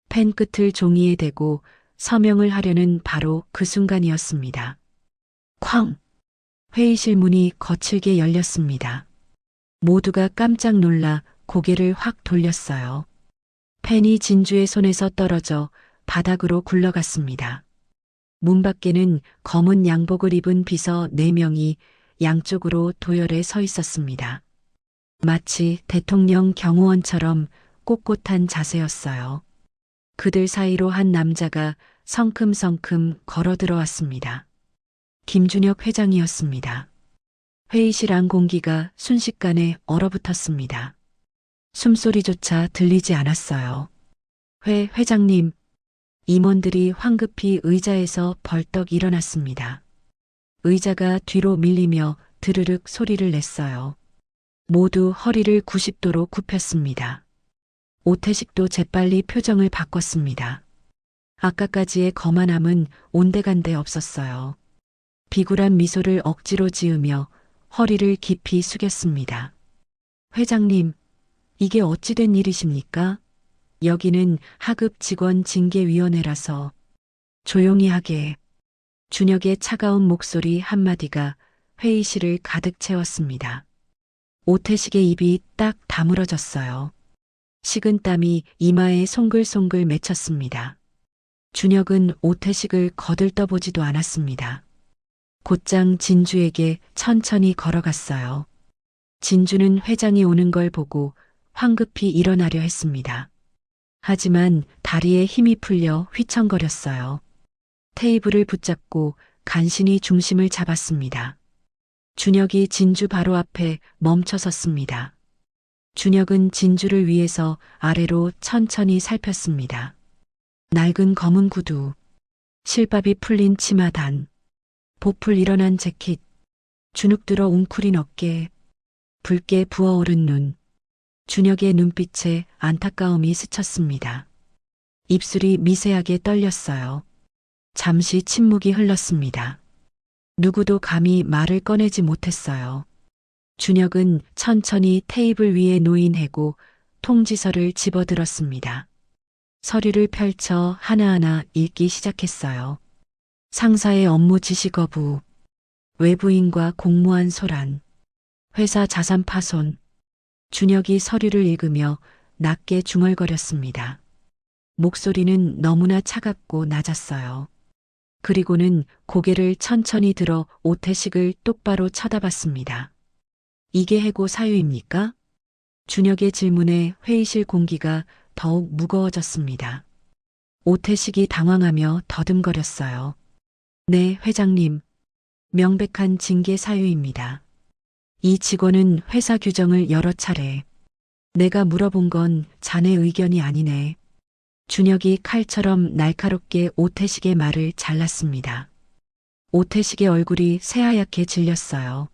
펜 끝을 종이에 대고 서명을 하려는 바로 그 순간이었습니다. 쾅! 회의실 문이 거칠게 열렸습니다. 모두가 깜짝 놀라 고개를 확 돌렸어요. 펜이 진주의 손에서 떨어져 바닥으로 굴러갔습니다. 문 밖에는 검은 양복을 입은 비서 4명이 양쪽으로 도열해 서 있었습니다. 마치 대통령 경호원처럼 꼿꼿한 자세였어요. 그들 사이로 한 남자가 성큼성큼 걸어 들어왔습니다. 김준혁 회장이었습니다. 회의실 안 공기가 순식간에 얼어붙었습니다. 숨소리조차 들리지 않았어요. 회장님, 임원들이 황급히 의자에서 벌떡 일어났습니다. 의자가 뒤로 밀리며 드르륵 소리를 냈어요. 모두 허리를 90도로 굽혔습니다. 오태식도 재빨리 표정을 바꿨습니다. 아까까지의 거만함은 온데간데 없었어요. 비굴한 미소를 억지로 지으며 허리를 깊이 숙였습니다. 회장님, 이게 어찌된 일이십니까? 여기는 하급 직원 징계위원회라서 조용히 하게. 준혁의 차가운 목소리 한마디가 회의실을 가득 채웠습니다. 오태식의 입이 딱 다물어졌어요. 식은땀이 이마에 송글송글 맺혔습니다. 준혁은 오태식을 거들떠보지도 않았습니다. 곧장 진주에게 천천히 걸어갔어요. 진주는 회장이 오는 걸 보고 황급히 일어나려 했습니다. 하지만 다리에 힘이 풀려 휘청거렸어요. 테이블을 붙잡고 간신히 중심을 잡았습니다. 준혁이 진주 바로 앞에 멈춰 섰습니다. 준혁은 진주를 위해서 아래로 천천히 살폈습니다. 낡은 검은 구두, 실밥이 풀린 치마단, 보풀 일어난 재킷, 주눅들어 웅크린 어깨, 붉게 부어오른 눈, 준혁의 눈빛에 안타까움이 스쳤습니다. 입술이 미세하게 떨렸어요. 잠시 침묵이 흘렀습니다. 누구도 감히 말을 꺼내지 못했어요. 준혁은 천천히 테이블 위에 놓인 해고 통지서를 집어들었습니다. 서류를 펼쳐 하나하나 읽기 시작했어요. 상사의 업무 지시 거부, 외부인과 공모한 소란, 회사 자산 파손. 준혁이 서류를 읽으며 낮게 중얼거렸습니다. 목소리는 너무나 차갑고 낮았어요. 그리고는 고개를 천천히 들어 오태식을 똑바로 쳐다봤습니다. 이게 해고 사유입니까? 준혁의 질문에 회의실 공기가 더욱 무거워졌습니다. 오태식이 당황하며 더듬거렸어요. 네, 회장님. 명백한 징계 사유입니다. 이 직원은 회사 규정을 여러 차례. 내가 물어본 건 자네 의견이 아니네. 준혁이 칼처럼 날카롭게 오태식의 말을 잘랐습니다. 오태식의 얼굴이 새하얗게 질렸어요.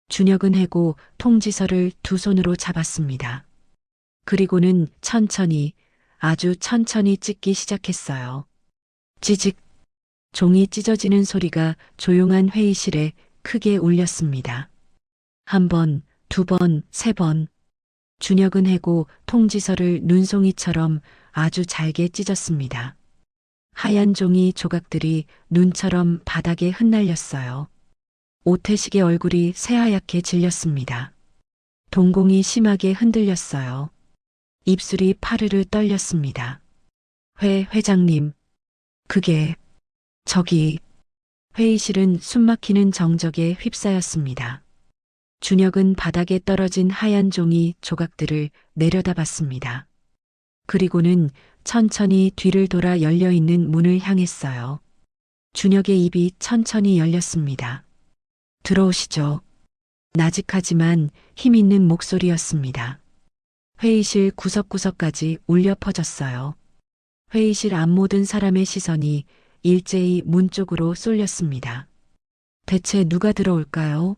준혁은 해고 통지서를 두 손으로 잡았습니다. 그리고는 천천히, 아주 천천히 찢기 시작했어요. 찌직, 종이 찢어지는 소리가 조용한 회의실에 크게 울렸습니다. 한 번, 두 번, 세 번. 준혁은 해고 통지서를 눈송이처럼 아주 잘게 찢었습니다. 하얀 종이 조각들이 눈처럼 바닥에 흩날렸어요. 오태식의 얼굴이 새하얗게 질렸습니다. 동공이 심하게 흔들렸어요. 입술이 파르르 떨렸습니다. 회장님. 그게, 저기. 회의실은 숨막히는 정적에 휩싸였습니다. 준혁은 바닥에 떨어진 하얀 종이 조각들을 내려다봤습니다. 그리고는 천천히 뒤를 돌아 열려있는 문을 향했어요. 준혁의 입이 천천히 열렸습니다. 들어오시죠. 나직하지만 힘있는 목소리였습니다. 회의실 구석구석까지 울려 퍼졌어요. 회의실 앞 모든 사람의 시선이 일제히 문 쪽으로 쏠렸습니다. 대체 누가 들어올까요?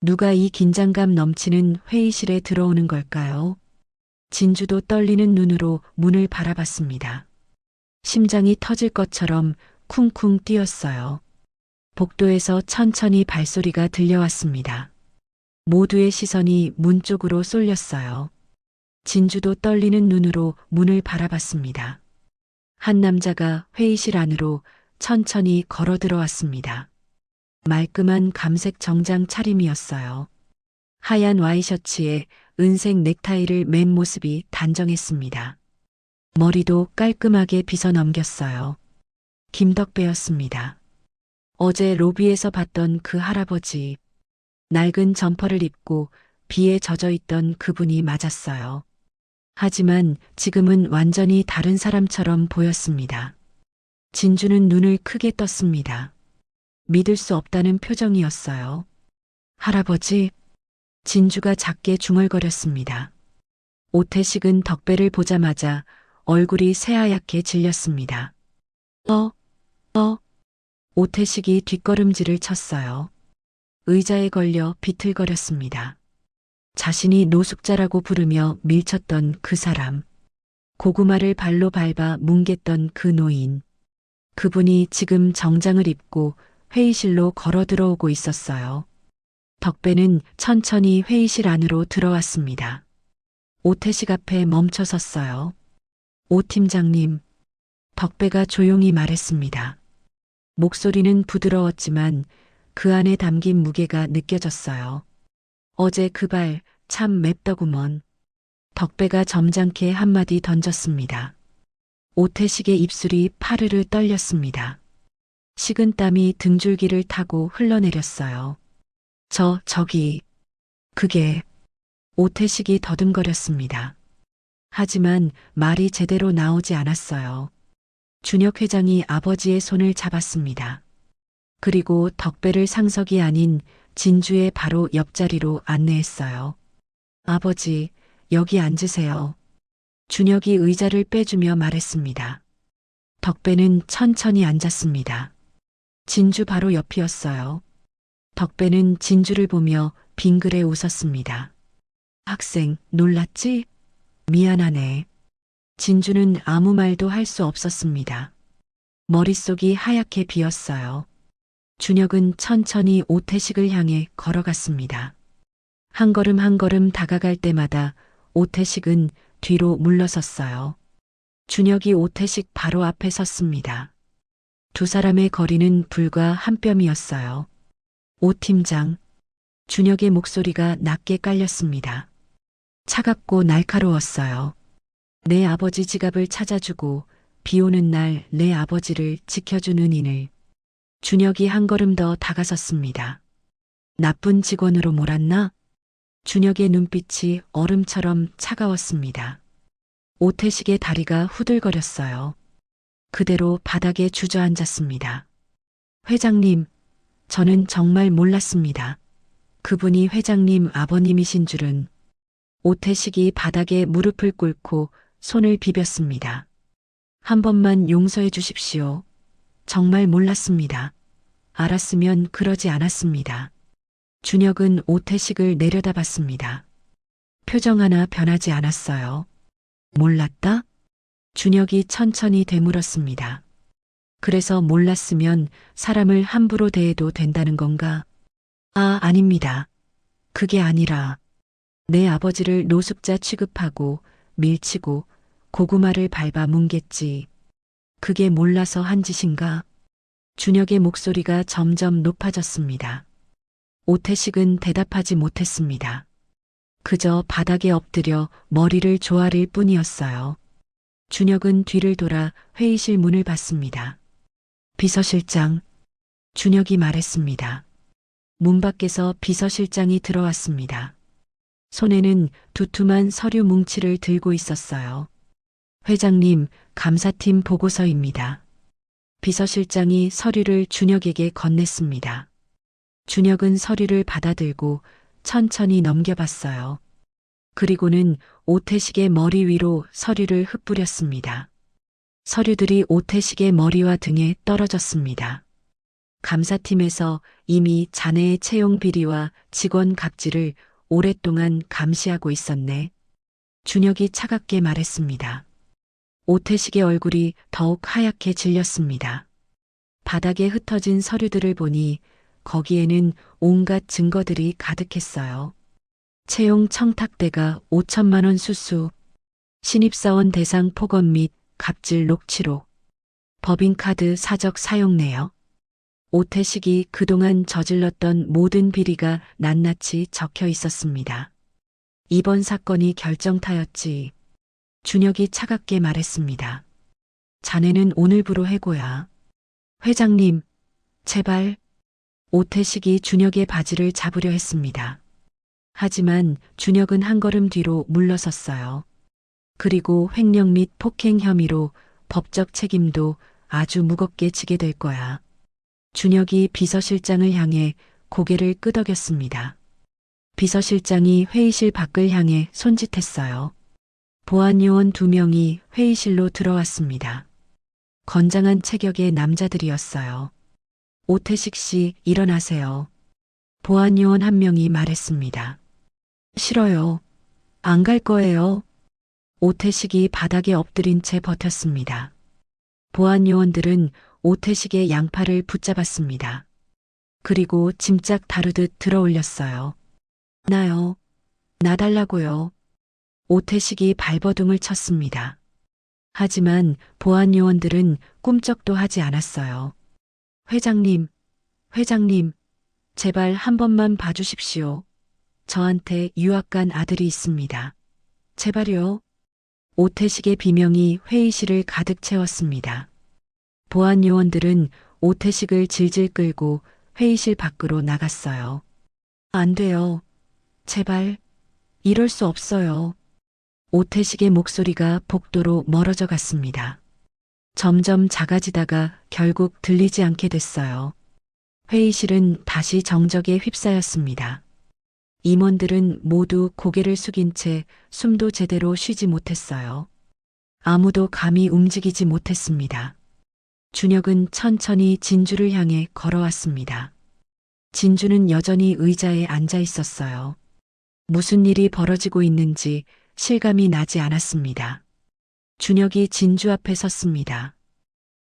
누가 이 긴장감 넘치는 회의실에 들어오는 걸까요? 진주도 떨리는 눈으로 문을 바라봤습니다. 심장이 터질 것처럼 쿵쿵 뛰었어요. 복도에서 천천히 발소리가 들려왔습니다. 모두의 시선이 문 쪽으로 쏠렸어요. 진주도 떨리는 눈으로 문을 바라봤습니다. 한 남자가 회의실 안으로 천천히 걸어 들어왔습니다. 말끔한 감색 정장 차림이었어요. 하얀 와이셔츠에 은색 넥타이를 맨 모습이 단정했습니다. 머리도 깔끔하게 빗어 넘겼어요. 김덕배였습니다. 어제 로비에서 봤던 그 할아버지, 낡은 점퍼를 입고 비에 젖어 있던 그분이 맞았어요. 하지만 지금은 완전히 다른 사람처럼 보였습니다. 진주는 눈을 크게 떴습니다. 믿을 수 없다는 표정이었어요. 할아버지, 진주가 작게 중얼거렸습니다. 오태식은 덕배를 보자마자 얼굴이 새하얗게 질렸습니다. 오태식이 뒷걸음질을 쳤어요. 의자에 걸려 비틀거렸습니다. 자신이 노숙자라고 부르며 밀쳤던 그 사람, 고구마를 발로 밟아 뭉갰던 그 노인, 그분이 지금 정장을 입고 회의실로 걸어 들어오고 있었어요. 덕배는 천천히 회의실 안으로 들어왔습니다. 오태식 앞에 멈춰 섰어요. 오 팀장님, 덕배가 조용히 말했습니다. 목소리는 부드러웠지만 그 안에 담긴 무게가 느껴졌어요. 어제 그 발 참 맵더구먼. 덕배가 점잖게 한마디 던졌습니다. 오태식의 입술이 파르르 떨렸습니다. 식은땀이 등줄기를 타고 흘러내렸어요. 그게. 오태식이 더듬거렸습니다. 하지만 말이 제대로 나오지 않았어요. 준혁 회장이 아버지의 손을 잡았습니다. 그리고 덕배를 상석이 아닌 진주의 바로 옆자리로 안내했어요. 아버지, 여기 앉으세요. 준혁이 의자를 빼주며 말했습니다. 덕배는 천천히 앉았습니다. 진주 바로 옆이었어요. 덕배는 진주를 보며 빙그레 웃었습니다. 학생, 놀랐지? 미안하네. 진주는 아무 말도 할 수 없었습니다. 머릿속이 하얗게 비었어요. 준혁은 천천히 오태식을 향해 걸어갔습니다. 한 걸음 한 걸음 다가갈 때마다 오태식은 뒤로 물러섰어요. 준혁이 오태식 바로 앞에 섰습니다. 두 사람의 거리는 불과 한 뼘이었어요. 오 팀장. 준혁의 목소리가 낮게 깔렸습니다. 차갑고 날카로웠어요. 내 아버지 지갑을 찾아주고 비 오는 날 내 아버지를 지켜준 은인을. 준혁이 한 걸음 더 다가섰습니다. 나쁜 직원으로 몰았나? 준혁의 눈빛이 얼음처럼 차가웠습니다. 오태식의 다리가 후들거렸어요. 그대로 바닥에 주저앉았습니다. 회장님, 저는 정말 몰랐습니다. 그분이 회장님 아버님이신 줄은. 오태식이 바닥에 무릎을 꿇고 손을 비볐습니다. 한 번만 용서해 주십시오. 정말 몰랐습니다. 알았으면 그러지 않았습니다. 준혁은 오태식을 내려다봤습니다. 표정 하나 변하지 않았어요. 몰랐다? 준혁이 천천히 되물었습니다. 그래서 몰랐으면 사람을 함부로 대해도 된다는 건가? 아, 아닙니다. 그게 아니라 내 아버지를 노숙자 취급하고 밀치고 고구마를 밟아 뭉갰지. 그게 몰라서 한 짓인가? 준혁의 목소리가 점점 높아졌습니다. 오태식은 대답하지 못했습니다. 그저 바닥에 엎드려 머리를 조아릴 뿐이었어요. 준혁은 뒤를 돌아 회의실 문을 봤습니다. 비서실장, 준혁이 말했습니다. 문 밖에서 비서실장이 들어왔습니다. 손에는 두툼한 서류 뭉치를 들고 있었어요. 회장님, 감사팀 보고서입니다. 비서실장이 서류를 준혁에게 건넸습니다. 준혁은 서류를 받아들고 천천히 넘겨봤어요. 그리고는 오태식의 머리 위로 서류를 흩뿌렸습니다. 서류들이 오태식의 머리와 등에 떨어졌습니다. 감사팀에서 이미 자네의 채용 비리와 직원 갑질을 오랫동안 감시하고 있었네. 준혁이 차갑게 말했습니다. 오태식의 얼굴이 더욱 하얗게 질렸습니다. 바닥에 흩어진 서류들을 보니 거기에는 온갖 증거들이 가득했어요. 채용 청탁대가 5천만 원 수수, 신입사원 대상 폭언 및 갑질 녹취록, 법인카드 사적 사용 내역, 오태식이 그동안 저질렀던 모든 비리가 낱낱이 적혀 있었습니다. 이번 사건이 결정타였지. 준혁이 차갑게 말했습니다. 자네는 오늘부로 해고야. 회장님, 제발. 오태식이 준혁의 바지를 잡으려 했습니다. 하지만 준혁은 한 걸음 뒤로 물러섰어요. 그리고 횡령 및 폭행 혐의로 법적 책임도 아주 무겁게 지게 될 거야. 준혁이 비서실장을 향해 고개를 끄덕였습니다. 비서실장이 회의실 밖을 향해 손짓했어요. 보안요원 2명이 회의실로 들어왔습니다. 건장한 체격의 남자들이었어요. 오태식 씨, 일어나세요. 보안요원 한 명이 말했습니다. 싫어요. 안 갈 거예요. 오태식이 바닥에 엎드린 채 버텼습니다. 보안요원들은 오태식의 양팔을 붙잡았습니다. 그리고 짐짝 다루듯 들어올렸어요. 나요. 나달라고요. 오태식이 발버둥을 쳤습니다. 하지만 보안요원들은 꿈쩍도 하지 않았어요. 회장님, 회장님, 제발 한 번만 봐주십시오. 저한테 유학 간 아들이 있습니다. 제발요. 오태식의 비명이 회의실을 가득 채웠습니다. 보안 요원들은 오태식을 질질 끌고 회의실 밖으로 나갔어요. 안 돼요. 제발. 이럴 수 없어요. 오태식의 목소리가 복도로 멀어져 갔습니다. 점점 작아지다가 결국 들리지 않게 됐어요. 회의실은 다시 정적에 휩싸였습니다. 임원들은 모두 고개를 숙인 채 숨도 제대로 쉬지 못했어요. 아무도 감히 움직이지 못했습니다. 준혁은 천천히 진주를 향해 걸어왔습니다. 진주는 여전히 의자에 앉아 있었어요. 무슨 일이 벌어지고 있는지 실감이 나지 않았습니다. 준혁이 진주 앞에 섰습니다.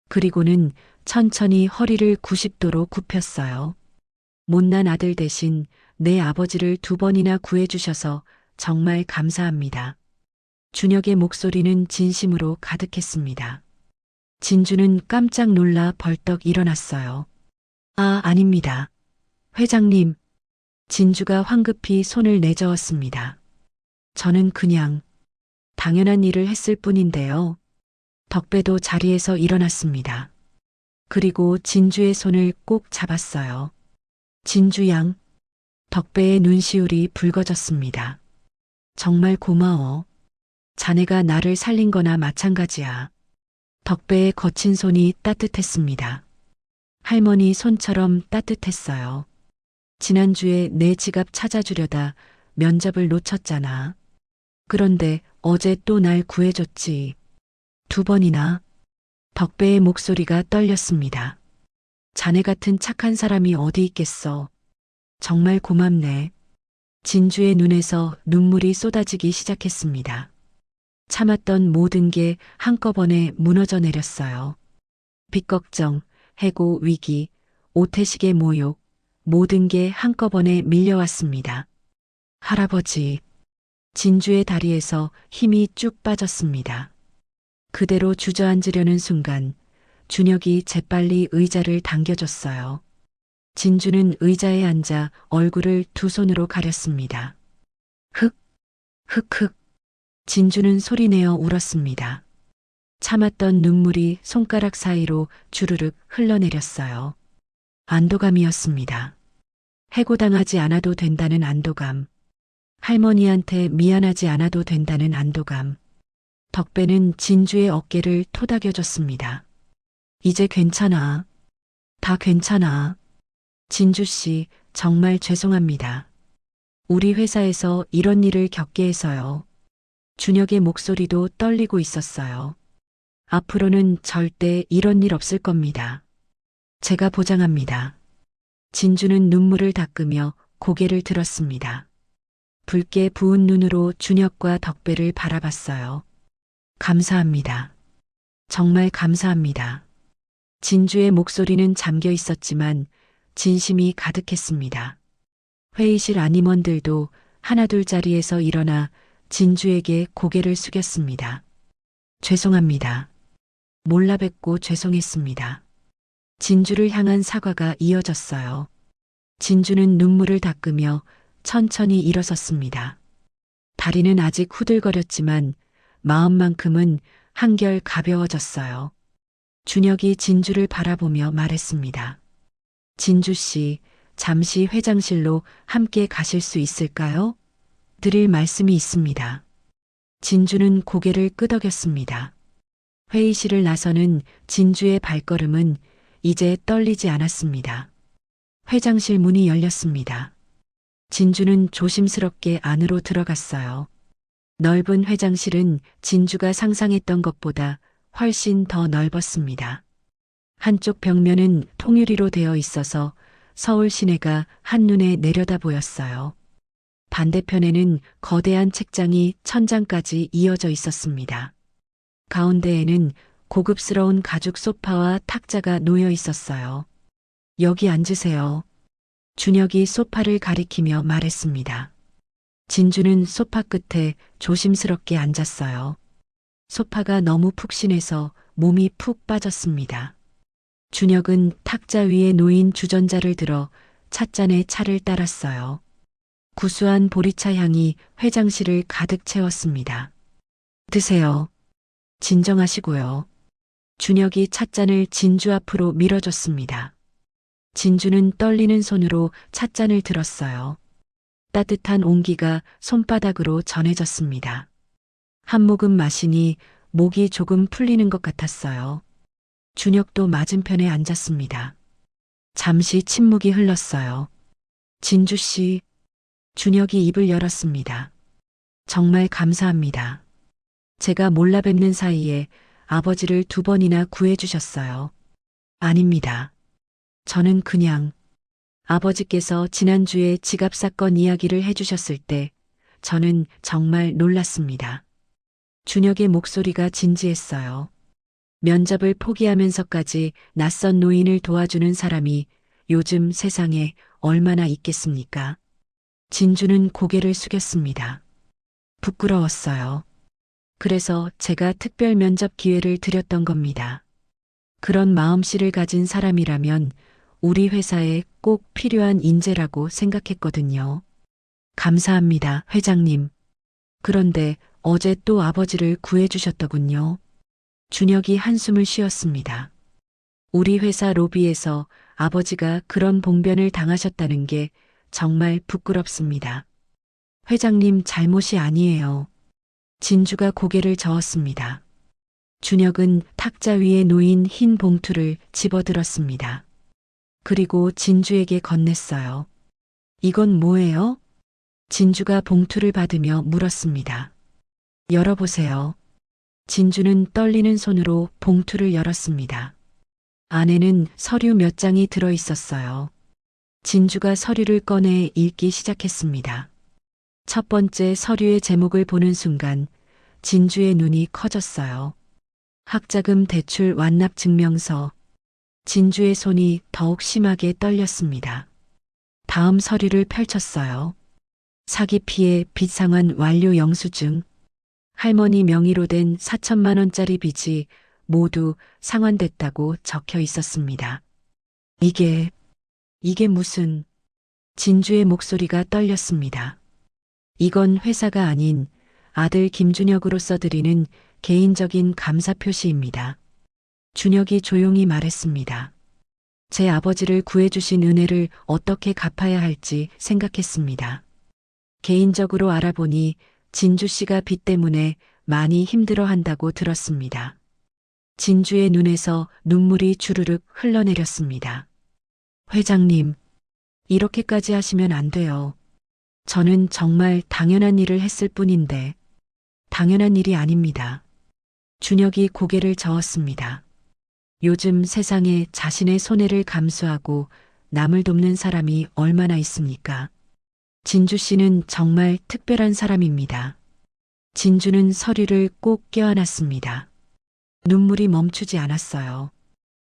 그리고는 천천히 허리를 90도로 굽혔어요. 못난 아들 대신 내 아버지를 2번이나 구해주셔서 정말 감사합니다. 준혁의 목소리는 진심으로 가득했습니다. 진주는 깜짝 놀라 벌떡 일어났어요. 아, 아닙니다. 회장님. 진주가 황급히 손을 내저었습니다. 저는 그냥 당연한 일을 했을 뿐인데요. 덕배도 자리에서 일어났습니다. 그리고 진주의 손을 꼭 잡았어요. 진주 양. 덕배의 눈시울이 붉어졌습니다. 정말 고마워. 자네가 나를 살린 거나 마찬가지야. 덕배의 거친 손이 따뜻했습니다. 할머니 손처럼 따뜻했어요. 지난주에 내 지갑 찾아주려다 면접을 놓쳤잖아. 그런데 어제 또 날 구해줬지. 2번이나. 덕배의 목소리가 떨렸습니다. 자네 같은 착한 사람이 어디 있겠어. 정말 고맙네. 진주의 눈에서 눈물이 쏟아지기 시작했습니다. 참았던 모든 게 한꺼번에 무너져 내렸어요. 빚 걱정, 해고 위기, 오태식의 모욕, 모든 게 한꺼번에 밀려왔습니다. 할아버지, 진주의 다리에서 힘이 쭉 빠졌습니다. 그대로 주저앉으려는 순간 준혁이 재빨리 의자를 당겨줬어요. 진주는 의자에 앉아 얼굴을 두 손으로 가렸습니다. 흑, 흑흑. 진주는 소리내어 울었습니다. 참았던 눈물이 손가락 사이로 주르륵 흘러내렸어요. 안도감이었습니다. 해고당하지 않아도 된다는 안도감. 할머니한테 미안하지 않아도 된다는 안도감. 덕배는 진주의 어깨를 토닥여줬습니다. 이제 괜찮아. 다 괜찮아. 진주 씨, 정말 죄송합니다. 우리 회사에서 이런 일을 겪게 해서요. 준혁의 목소리도 떨리고 있었어요. 앞으로는 절대 이런 일 없을 겁니다. 제가 보장합니다. 진주는 눈물을 닦으며 고개를 들었습니다. 붉게 부은 눈으로 준혁과 덕배를 바라봤어요. 감사합니다. 정말 감사합니다. 진주의 목소리는 잠겨 있었지만 진심이 가득했습니다. 회의실 안임원들도 하나둘 자리에서 일어나 진주에게 고개를 숙였습니다. 죄송합니다. 몰라 뵙고 죄송했습니다. 진주를 향한 사과가 이어졌어요. 진주는 눈물을 닦으며 천천히 일어섰습니다. 다리는 아직 후들거렸지만 마음만큼은 한결 가벼워졌어요. 준혁이 진주를 바라보며 말했습니다. 진주 씨, 잠시 회장실로 함께 가실 수 있을까요? 드릴 말씀이 있습니다. 진주는 고개를 끄덕였습니다. 회의실을 나서는 진주의 발걸음은 이제 떨리지 않았습니다. 회장실 문이 열렸습니다. 진주는 조심스럽게 안으로 들어갔어요. 넓은 회장실은 진주가 상상했던 것보다 훨씬 더 넓었습니다. 한쪽 벽면은 통유리로 되어 있어서 서울 시내가 한눈에 내려다 보였어요. 반대편에는 거대한 책장이 천장까지 이어져 있었습니다. 가운데에는 고급스러운 가죽 소파와 탁자가 놓여 있었어요. 여기 앉으세요. 준혁이 소파를 가리키며 말했습니다. 진주는 소파 끝에 조심스럽게 앉았어요. 소파가 너무 푹신해서 몸이 푹 빠졌습니다. 준혁은 탁자 위에 놓인 주전자를 들어 찻잔에 차를 따랐어요. 구수한 보리차 향이 회장실을 가득 채웠습니다. 드세요. 진정하시고요. 준혁이 찻잔을 진주 앞으로 밀어줬습니다. 진주는 떨리는 손으로 찻잔을 들었어요. 따뜻한 온기가 손바닥으로 전해졌습니다. 한 모금 마시니 목이 조금 풀리는 것 같았어요. 준혁도 맞은편에 앉았습니다. 잠시 침묵이 흘렀어요. 진주 씨, 준혁이 입을 열었습니다. 정말 감사합니다. 제가 몰라 뵙는 사이에 아버지를 2번이나 구해주셨어요. 아닙니다. 저는 그냥 아버지께서 지난주에 지갑 사건 이야기를 해주셨을 때 저는 정말 놀랐습니다. 준혁의 목소리가 진지했어요. 면접을 포기하면서까지 낯선 노인을 도와주는 사람이 요즘 세상에 얼마나 있겠습니까? 진주는 고개를 숙였습니다. 부끄러웠어요. 그래서 제가 특별 면접 기회를 드렸던 겁니다. 그런 마음씨를 가진 사람이라면 우리 회사에 꼭 필요한 인재라고 생각했거든요. 감사합니다, 회장님. 그런데 어제 또 아버지를 구해주셨더군요. 준혁이 한숨을 쉬었습니다. 우리 회사 로비에서 아버지가 그런 봉변을 당하셨다는 게 정말 부끄럽습니다. 회장님 잘못이 아니에요. 진주가 고개를 저었습니다. 준혁은 탁자 위에 놓인 흰 봉투를 집어들었습니다. 그리고 진주에게 건넸어요. 이건 뭐예요? 진주가 봉투를 받으며 물었습니다. 열어보세요. 진주는 떨리는 손으로 봉투를 열었습니다. 안에는 서류 몇 장이 들어 있었어요. 진주가 서류를 꺼내 읽기 시작했습니다. 첫 번째 서류의 제목을 보는 순간 진주의 눈이 커졌어요. 학자금 대출 완납 증명서. 진주의 손이 더욱 심하게 떨렸습니다. 다음 서류를 펼쳤어요. 사기 피해 빚 상환 완료 영수증. 할머니 명의로 된 4천만 원짜리 빚이 모두 상환됐다고 적혀 있었습니다. 이게 무슨... 진주의 목소리가 떨렸습니다. 이건 회사가 아닌 아들 김준혁으로서 드리는 개인적인 감사 표시입니다. 준혁이 조용히 말했습니다. 제 아버지를 구해주신 은혜를 어떻게 갚아야 할지 생각했습니다. 개인적으로 알아보니 진주 씨가 빚 때문에 많이 힘들어 한다고 들었습니다. 진주의 눈에서 눈물이 주르륵 흘러내렸습니다. 회장님, 이렇게까지 하시면 안 돼요. 저는 정말 당연한 일을 했을 뿐인데, 당연한 일이 아닙니다. 준혁이 고개를 저었습니다. 요즘 세상에 자신의 손해를 감수하고 남을 돕는 사람이 얼마나 있습니까? 진주 씨는 정말 특별한 사람입니다. 진주는 서류를 꼭 껴안았습니다. 눈물이 멈추지 않았어요.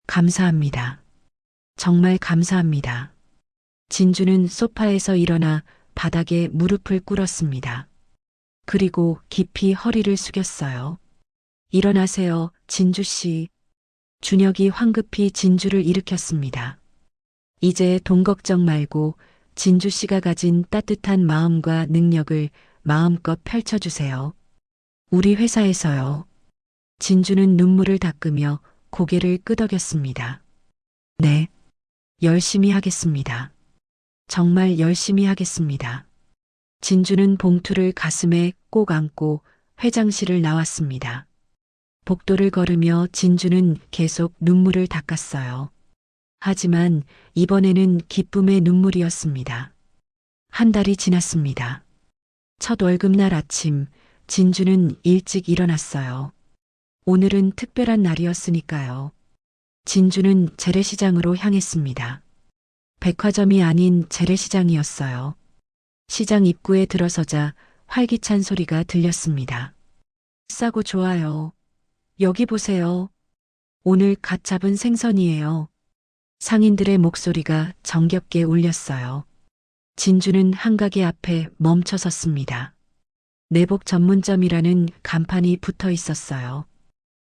감사합니다. 정말 감사합니다. 진주는 소파에서 일어나 바닥에 무릎을 꿇었습니다. 그리고 깊이 허리를 숙였어요. 일어나세요, 진주 씨. 준혁이 황급히 진주를 일으켰습니다. 이제 돈 걱정 말고 진주 씨가 가진 따뜻한 마음과 능력을 마음껏 펼쳐주세요. 우리 회사에서요. 진주는 눈물을 닦으며 고개를 끄덕였습니다. 네, 열심히 하겠습니다. 정말 열심히 하겠습니다. 진주는 봉투를 가슴에 꼭 안고 회장실을 나왔습니다. 복도를 걸으며 진주는 계속 눈물을 닦았어요. 하지만 이번에는 기쁨의 눈물이었습니다. 한 달이 지났습니다. 첫 월급날 아침, 진주는 일찍 일어났어요. 오늘은 특별한 날이었으니까요. 진주는 재래시장으로 향했습니다. 백화점이 아닌 재래시장이었어요. 시장 입구에 들어서자 활기찬 소리가 들렸습니다. 싸고 좋아요. 여기 보세요. 오늘 갓 잡은 생선이에요. 상인들의 목소리가 정겹게 울렸어요. 진주는 한가게 앞에 멈춰 섰습니다. 내복 전문점이라는 간판이 붙어 있었어요.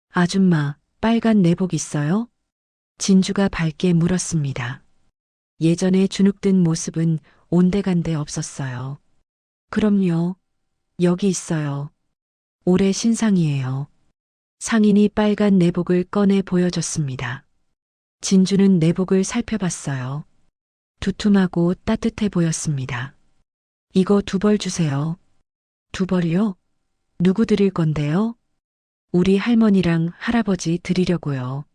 아줌마, 빨간 내복 있어요? 진주가 밝게 물었습니다. 예전에 주눅든 모습은 온데간데 없었어요. 그럼요. 여기 있어요. 올해 신상이에요. 상인이 빨간 내복을 꺼내 보여줬습니다. 진주는 내복을 살펴봤어요. 두툼하고 따뜻해 보였습니다. 이거 2벌 주세요. 2벌요? 누구 드릴 건데요? 우리 할머니랑 할아버지 드리려고요.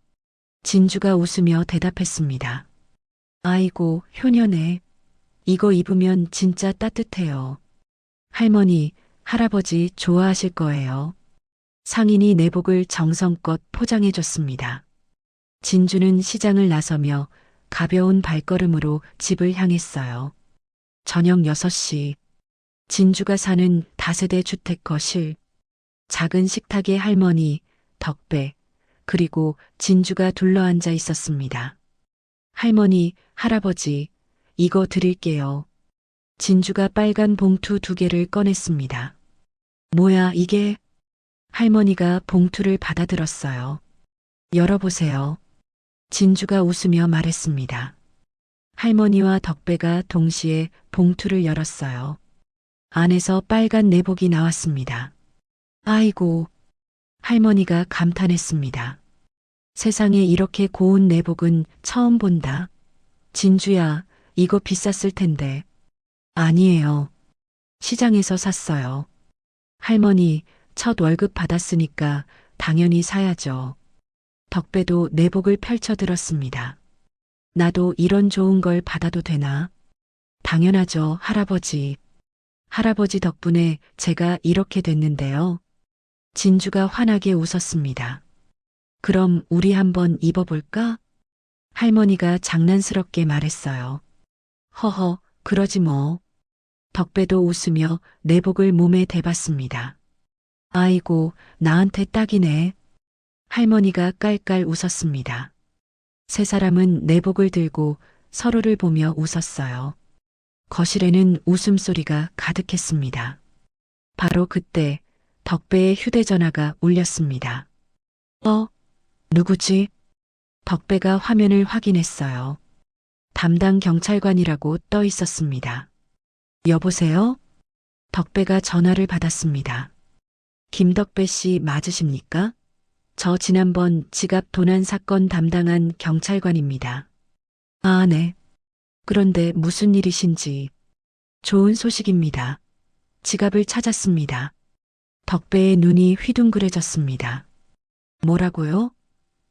진주가 웃으며 대답했습니다. 아이고, 효녀네. 이거 입으면 진짜 따뜻해요. 할머니, 할아버지 좋아하실 거예요. 상인이 내복을 정성껏 포장해줬습니다. 진주는 시장을 나서며 가벼운 발걸음으로 집을 향했어요. 저녁 6시, 진주가 사는 다세대 주택 거실, 작은 식탁에 할머니, 덕배, 그리고 진주가 둘러앉아 있었습니다. 할머니, 할아버지, 이거 드릴게요. 진주가 빨간 봉투 2개를 꺼냈습니다. 뭐야, 이게? 할머니가 봉투를 받아들었어요. 열어보세요. 진주가 웃으며 말했습니다. 할머니와 덕배가 동시에 봉투를 열었어요. 안에서 빨간 내복이 나왔습니다. 아이고, 할머니가 감탄했습니다. 세상에 이렇게 고운 내복은 처음 본다. 진주야, 이거 비쌌을 텐데. 아니에요. 시장에서 샀어요. 할머니, 첫 월급 받았으니까 당연히 사야죠. 덕배도 내복을 펼쳐 들었습니다. 나도 이런 좋은 걸 받아도 되나? 당연하죠, 할아버지. 할아버지 덕분에 제가 이렇게 됐는데요. 진주가 환하게 웃었습니다. 그럼 우리 한번 입어볼까? 할머니가 장난스럽게 말했어요. 허허, 그러지 뭐. 덕배도 웃으며 내복을 몸에 대봤습니다. 아이고, 나한테 딱이네. 할머니가 깔깔 웃었습니다. 세 사람은 내복을 들고 서로를 보며 웃었어요. 거실에는 웃음소리가 가득했습니다. 바로 그때 덕배의 휴대전화가 울렸습니다. 누구지? 덕배가 화면을 확인했어요. 담당 경찰관이라고 떠 있었습니다. 여보세요? 덕배가 전화를 받았습니다. 김덕배 씨 맞으십니까? 저 지난번 지갑 도난 사건 담당한 경찰관입니다. 아, 네. 그런데 무슨 일이신지. 좋은 소식입니다. 지갑을 찾았습니다. 덕배의 눈이 휘둥그레졌습니다. 뭐라고요?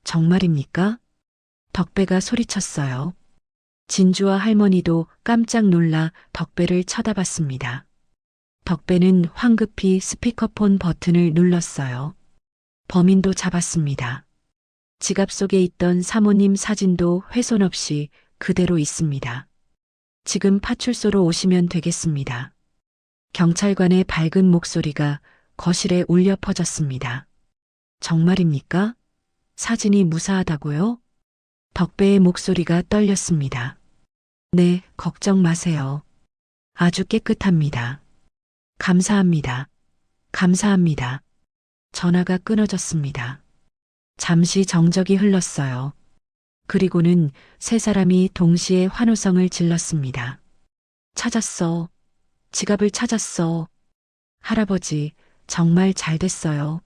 정말입니까? 덕배가 소리쳤어요. 진주와 할머니도 깜짝 놀라 덕배를 쳐다봤습니다. 덕배는 황급히 스피커폰 버튼을 눌렀어요. 범인도 잡았습니다. 지갑 속에 있던 사모님 사진도 훼손 없이 그대로 있습니다. 지금 파출소로 오시면 되겠습니다. 경찰관의 밝은 목소리가 거실에 울려 퍼졌습니다. 정말입니까? 사진이 무사하다고요? 덕배의 목소리가 떨렸습니다. 네, 걱정 마세요. 아주 깨끗합니다. 감사합니다. 감사합니다. 전화가 끊어졌습니다. 잠시 정적이 흘렀어요. 그리고는 세 사람이 동시에 환호성을 질렀습니다. 찾았어. 지갑을 찾았어. 할아버지, 정말 잘 됐어요.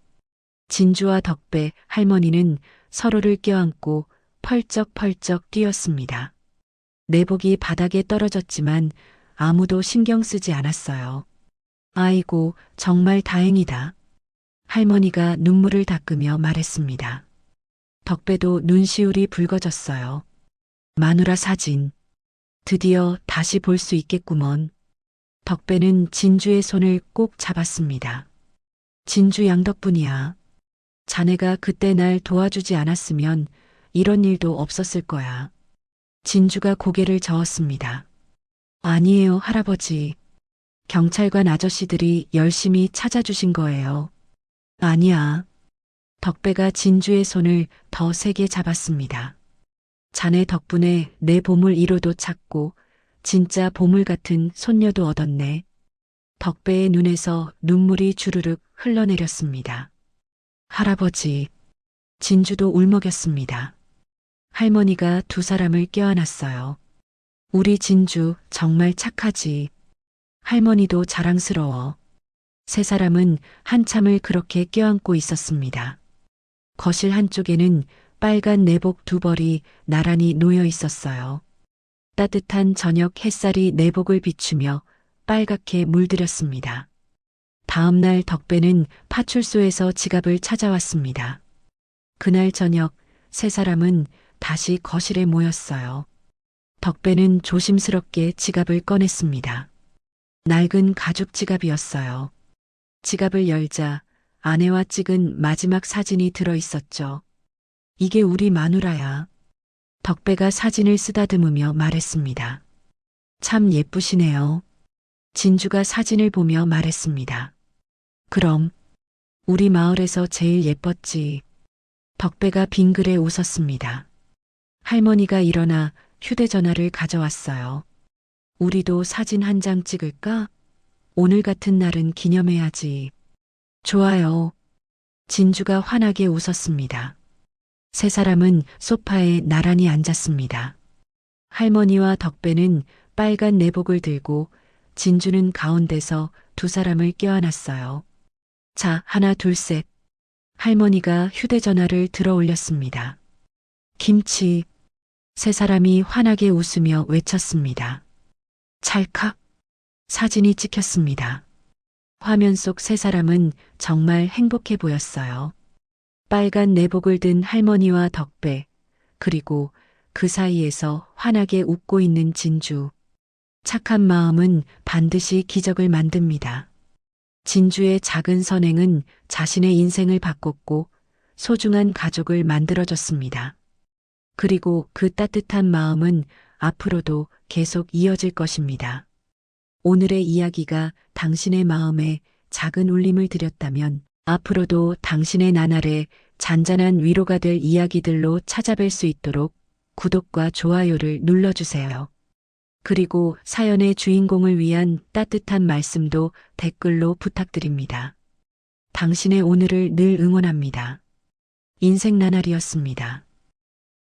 진주와 덕배, 할머니는 서로를 껴안고 펄쩍펄쩍 뛰었습니다. 내복이 바닥에 떨어졌지만 아무도 신경 쓰지 않았어요. 아이고, 정말 다행이다. 할머니가 눈물을 닦으며 말했습니다. 덕배도 눈시울이 붉어졌어요. 마누라 사진. 드디어 다시 볼 수 있겠구먼. 덕배는 진주의 손을 꼭 잡았습니다. 진주 양 덕분이야. 자네가 그때 날 도와주지 않았으면 이런 일도 없었을 거야. 진주가 고개를 저었습니다. 아니에요, 할아버지. 경찰관 아저씨들이 열심히 찾아주신 거예요. 아니야. 덕배가 진주의 손을 더 세게 잡았습니다. 자네 덕분에 내 보물 1호도 찾고 진짜 보물 같은 손녀도 얻었네. 덕배의 눈에서 눈물이 주르륵 흘러내렸습니다. 할아버지, 진주도 울먹였습니다. 할머니가 두 사람을 껴안았어요. 우리 진주 정말 착하지. 할머니도 자랑스러워. 세 사람은 한참을 그렇게 껴안고 있었습니다. 거실 한쪽에는 빨간 내복 두 벌이 나란히 놓여 있었어요. 따뜻한 저녁 햇살이 내복을 비추며 빨갛게 물들였습니다. 다음 날 덕배는 파출소에서 지갑을 찾아왔습니다. 그날 저녁 세 사람은 다시 거실에 모였어요. 덕배는 조심스럽게 지갑을 꺼냈습니다. 낡은 가죽 지갑이었어요. 지갑을 열자 아내와 찍은 마지막 사진이 들어 있었죠. 이게 우리 마누라야. 덕배가 사진을 쓰다듬으며 말했습니다. 참 예쁘시네요. 진주가 사진을 보며 말했습니다. 그럼 우리 마을에서 제일 예뻤지. 덕배가 빙그레 웃었습니다. 할머니가 일어나 휴대전화를 가져왔어요. 우리도 사진 한 장 찍을까? 오늘 같은 날은 기념해야지. 좋아요. 진주가 환하게 웃었습니다. 세 사람은 소파에 나란히 앉았습니다. 할머니와 덕배는 빨간 내복을 들고 진주는 가운데서 두 사람을 껴안았어요. 자, 하나, 둘, 셋. 할머니가 휴대전화를 들어 올렸습니다. 김치. 세 사람이 환하게 웃으며 외쳤습니다. 찰칵. 사진이 찍혔습니다. 화면 속 세 사람은 정말 행복해 보였어요. 빨간 내복을 든 할머니와 덕배, 그리고 그 사이에서 환하게 웃고 있는 진주. 착한 마음은 반드시 기적을 만듭니다. 진주의 작은 선행은 자신의 인생을 바꿨고 소중한 가족을 만들어줬습니다. 그리고 그 따뜻한 마음은 앞으로도 계속 이어질 것입니다. 오늘의 이야기가 당신의 마음에 작은 울림을 드렸다면 앞으로도 당신의 나날에 잔잔한 위로가 될 이야기들로 찾아뵐 수 있도록 구독과 좋아요를 눌러주세요. 그리고 사연의 주인공을 위한 따뜻한 말씀도 댓글로 부탁드립니다. 당신의 오늘을 늘 응원합니다. 인생 나날이었습니다.